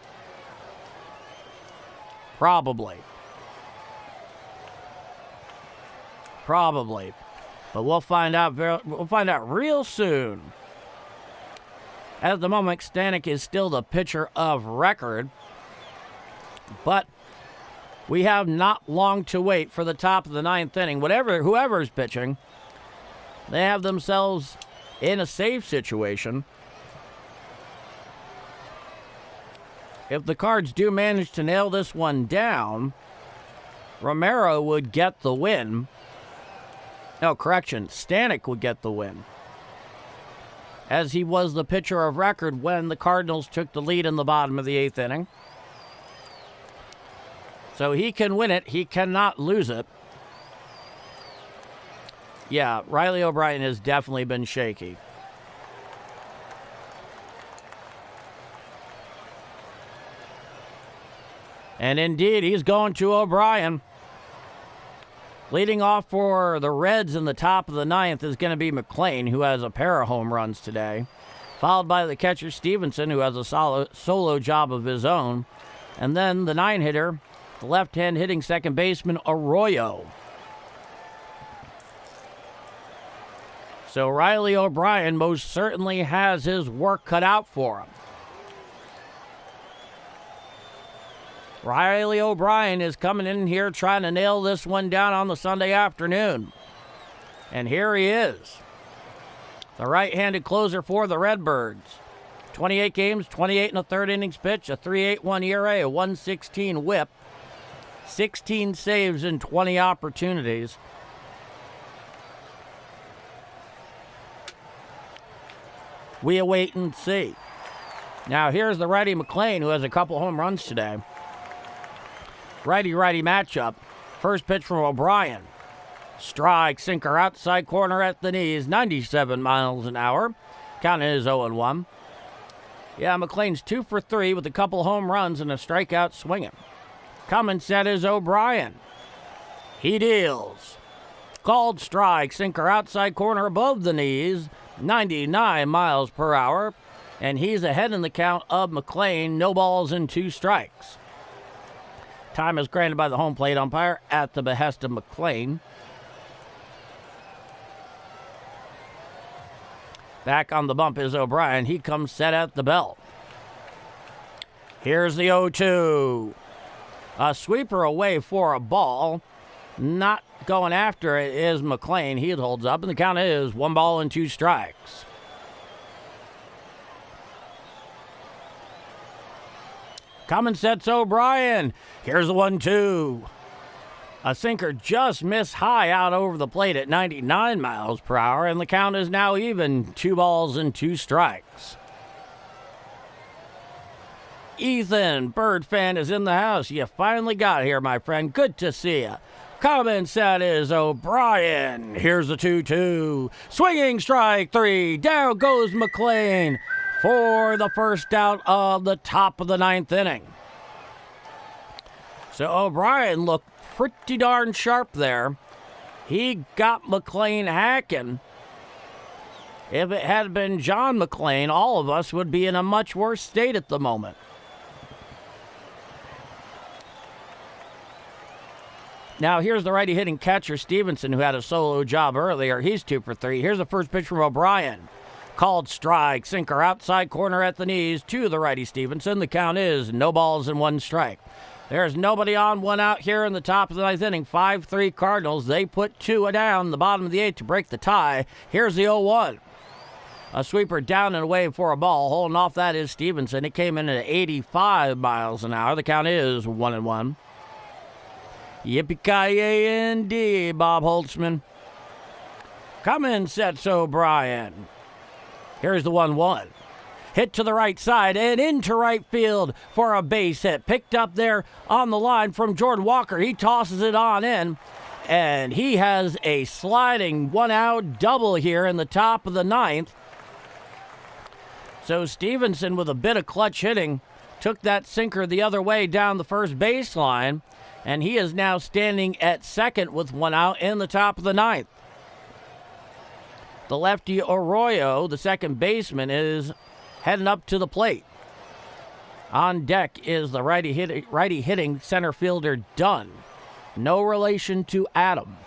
Speaker 1: Probably. But we'll find out real soon. At the moment, Stanek is still the pitcher of record, but we have not long to wait for the top of the 9th inning. Whoever's pitching, they have themselves in a safe situation. If the Cards do manage to nail this one down, Romero would get the win. No, correction, Stanek would get the win, as he was the pitcher of record when the Cardinals took the lead in the bottom of the 8th inning. So he can win it. He cannot lose it. Yeah, Riley O'Brien has definitely been shaky. And indeed, he's going to O'Brien. Leading off for the Reds in the top of the 9th is going to be McLean, who has a pair of home runs today, followed by the catcher Stevenson, who has a solo job of his own, and then the 9-hitter, the left-hand hitting second baseman Arroyo. So Riley O'Brien most certainly has his work cut out for him. Riley O'Brien is coming in here trying to nail this one down on the Sunday afternoon. And here he is. The right-handed closer for the Redbirds. 28 games, 28 1/3 innings pitch, a 3.81 ERA, a 1.16 whip, 16 saves in 20 opportunities. We await and see. Now here's the righty McLean, who has a couple home runs today. Righty-righty matchup. First pitch from O'Brien. Strike, sinker, outside corner at the knees, 97 miles an hour. Count is 0-1. Yeah, McLean's 2 for 3 with a couple home runs and a strikeout swinging. Coming set is O'Brien. He deals. Called strike, sinker, outside corner above the knees, 99 miles per hour. And he's ahead in the count of McLean, no balls and 2 strikes. Time is granted by the home plate umpire at the behest of McLean. Back on the bump is O'Brien. He comes set at the belt. Here's the 0-2. A sweeper away for a ball. Not going after it is McLean. He holds up, and the count is 1 ball and 2 strikes. Coming sets O'Brien. Here's the 1-2. A sinker just missed high out over the plate at 99 miles per hour, and the count is now even. 2 balls and 2 strikes. Ethan, Bird fan, is in the house. You finally got here, my friend. Good to see you. Coming set is O'Brien. Here's the 2-2. Swinging strike 3. Down goes McLean for the first out of the top of the 9th inning. So O'Brien looked pretty darn sharp there. He got McLean hacking. If it had been John McLean, all of us would be in a much worse state at the moment. Now, here's the righty hitting catcher, Stevenson, who had a solo job earlier. He's 2 for 3. Here's the first pitch from O'Brien. Called strike. Sinker outside corner at the knees to the righty Stevenson. The count is no balls and 1 strike. There's nobody on, 1 out here in the top of the 9th inning. 5-3 Cardinals. They put 2 down in the bottom of the 8th to break the tie. Here's the 0-1. A sweeper down and away for a ball. Holding off that is Stevenson. It came in at 85 miles an hour. The count is 1-1. Yippee-ki-yay, Bob Holtzman. Coming sets O'Brien. Here's the 1-1. Hit to the right side and into right field for a base hit. Picked up there on the line from Jordan Walker. He tosses it on in, and he has a sliding 1-out double here in the top of the 9th. So Stevenson, with a bit of clutch hitting, took that sinker the other way down the first baseline, and he is now standing at second with 1 out in the top of the 9th. The lefty Arroyo, the second baseman, is heading up to the plate. On deck is the righty hitting center fielder Dunn. No relation to Adam.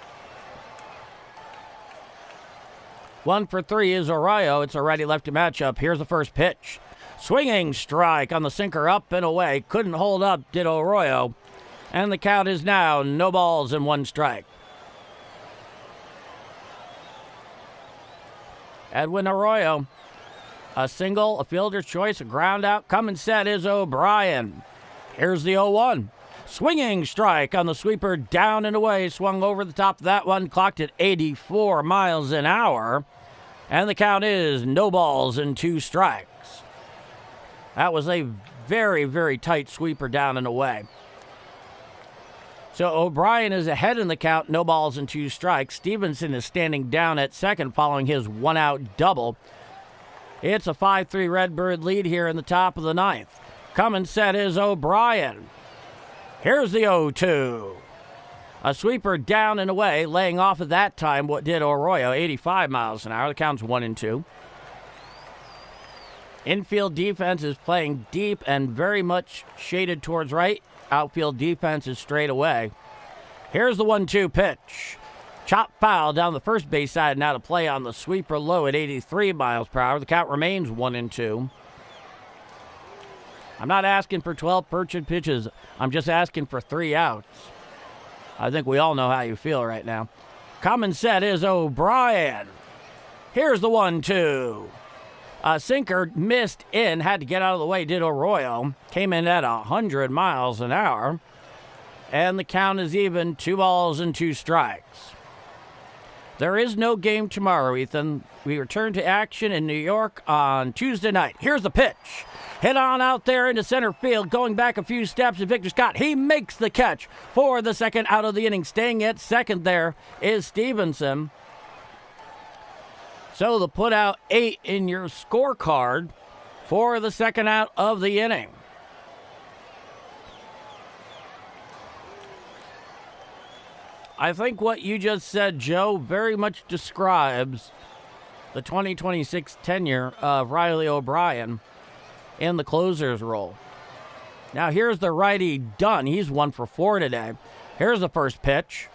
Speaker 1: 1 for 3 is Arroyo. It's a righty-lefty matchup. Here's the first pitch. Swinging strike on the sinker, up and away. Couldn't hold up, did Arroyo. And the count is now no balls and 1 strike. Edwin Arroyo. A single, a fielder's choice, a ground out. Coming set is O'Brien. Here's the 0-1. Swinging strike on the sweeper, down and away. Swung over the top of that one. Clocked at 84 miles an hour. And the count is no balls and 2 strikes. That was a very, very tight sweeper down and away. So O'Brien is ahead in the count, no balls and 2 strikes. Stevenson is standing down at second following his 1-out double. It's a 5-3 Redbird lead here in the top of the 9th. Coming set is O'Brien. Here's the 0-2. A sweeper down and away, laying off at that time what did Arroyo, 85 miles an hour. The count's 1-2. Infield defense is playing deep and very much shaded towards right. Outfield defense is straight away. Here's the 1-2 pitch. Chop foul down the first base side, now to play on the sweeper low at 83 miles per hour. The count remains 1-2. I'm not asking for 12 perched pitches. I'm just asking for 3 outs. I think we all know how you feel right now. Coming set is O'Brien. Here's the 1-2. A sinker missed in, had to get out of the way, did Arroyo. Came in at 100 miles an hour. And the count is even, 2 balls and 2 strikes. There is no game tomorrow, Ethan. We return to action in New York on Tuesday night. Here's the pitch. Hit on out there into center field, going back a few steps to Victor Scott. He makes the catch for the second out of the inning. Staying at second there is Stevenson. So the put out 8 in your scorecard for the second out of the inning. I think what you just said, Joe, very much describes the 2026 tenure of Riley O'Brien in the closer's role. Now here's the righty Dunn. He's 1 for 4 today. Here's the first pitch.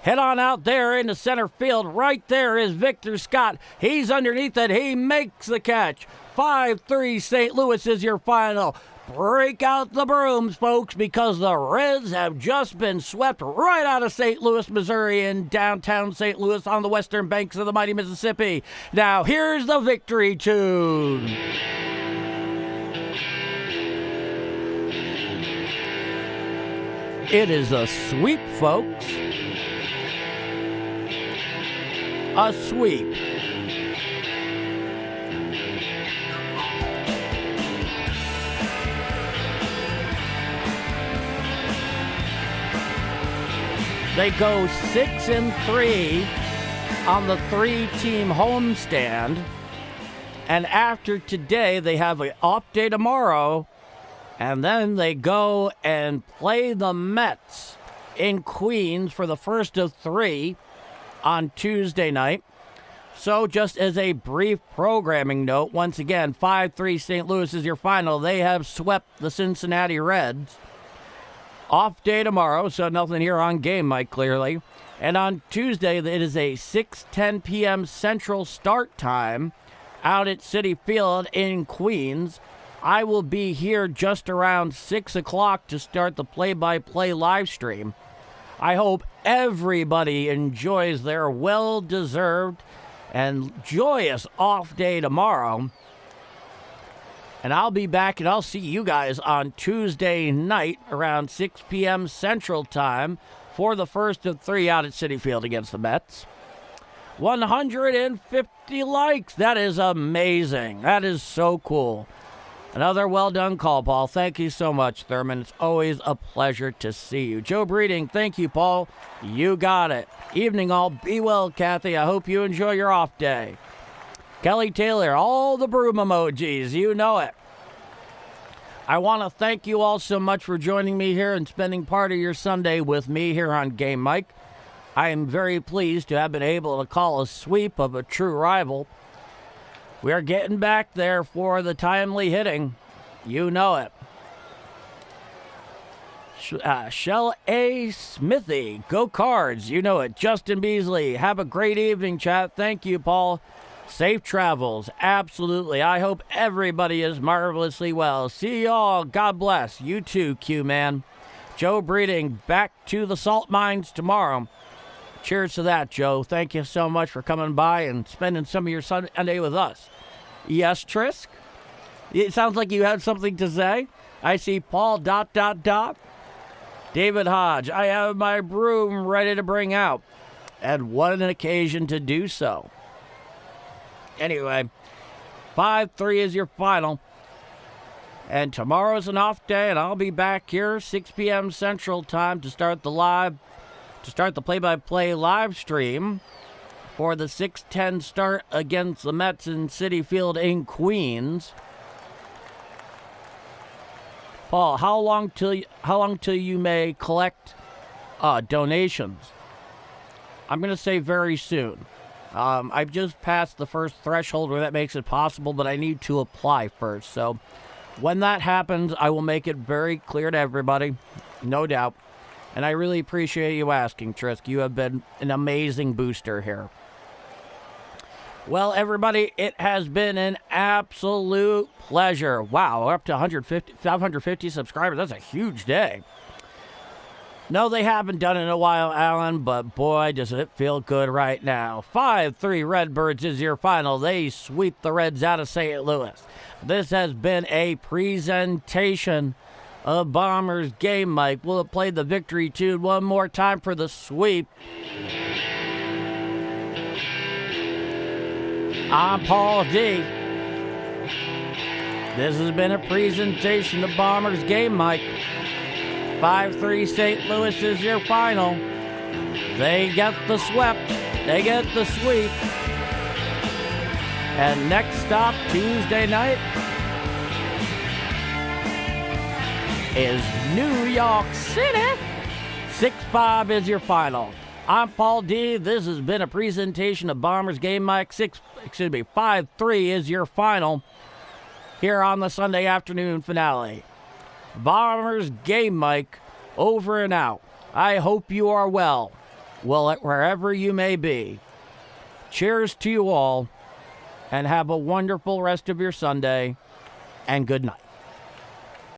Speaker 1: Head on out there into center field. Right there is Victor Scott. He's underneath it. He makes the catch. 5-3 St. Louis is your final. Break out the brooms, folks, because the Reds have just been swept right out of St. Louis, Missouri, in downtown St. Louis on the western banks of the mighty Mississippi. Now, here's the victory tune. It is a sweep, folks. A sweep. They go 6-3 on the 3-team homestand. And after today, they have an off day tomorrow. And then they go and play the Mets in Queens for the first of 3 on Tuesday night. So just as a brief programming note, once again, 5-3 St. Louis is your final. They have swept the Cincinnati Reds. Off day tomorrow, so nothing here on Game Mike, clearly. And on Tuesday, it is a 6:10 p.m. Central start time out at Citi Field in Queens. I will be here just around 6 o'clock to start the play-by-play live stream. I hope everybody enjoys their well-deserved and joyous off day tomorrow. And I'll be back and I'll see you guys on Tuesday night around 6 p.m. Central Time for the first of 3 out at Citi Field against the Mets. 150 likes. That is amazing. That is so cool. Another well done call, Paul. Thank you so much, Thurman. It's always a pleasure to see you. Joe Breeding, thank you, Paul. You got it. Evening all. Be well, Kathy. I hope you enjoy your off day. Kelly Taylor, all the broom emojis. You know it. I want to thank you all so much for joining me here and spending part of your Sunday with me here on Game Mike. I am very pleased to have been able to call a sweep of a true rival. We are getting back there for the timely hitting. You know it. Shell A. Smithy, go Cards. You know it. Justin Beasley, have a great evening, chat. Thank you, Paul. Safe travels. Absolutely. I hope everybody is marvelously well. See y'all. God bless. You too, Q-Man. Joe Breeding, back to the salt mines tomorrow. Cheers to that, Joe. Thank you so much for coming by and spending some of your Sunday with us. Yes, Trisk? It sounds like you had something to say. I see Paul ... David Hodge, I have my broom ready to bring out. And what an occasion to do so. Anyway, 5-3 is your final. And tomorrow's an off day, and I'll be back here 6 p.m. Central Time to start the play-by-play live stream for the 6:10 start against the Mets in Citi Field in Queens. Paul, how long till you may collect donations? I'm going to say very soon. I've just passed the first threshold where that makes it possible, but I need to apply first. So when that happens, I will make it very clear to everybody, no doubt. And I really appreciate you asking, Trisk. You have been an amazing booster here. Well, everybody, it has been an absolute pleasure. Wow, we're up to 550 subscribers. That's a huge day. No, they haven't done it in a while, Alan, but boy, does it feel good right now. 5-3 Redbirds is your final. They sweep the Reds out of St. Louis. This has been a presentation of Bombers Game Mike. We'll have played the victory tune one more time for the sweep. I'm Paul D. This has been a presentation of Bombers Game Mike. 5-3 St. Louis is your final. They get the swept. They get the sweep. And next stop, Tuesday night, is New York City. 6-5 is your final. I'm Paul D. This has been a presentation of Bombers Game Mike. 5-3 is your final here on the Sunday afternoon finale. Bombers Game Mike, over and out. I hope you are well, wherever you may be. Cheers to you all, and have a wonderful rest of your Sunday, and good night.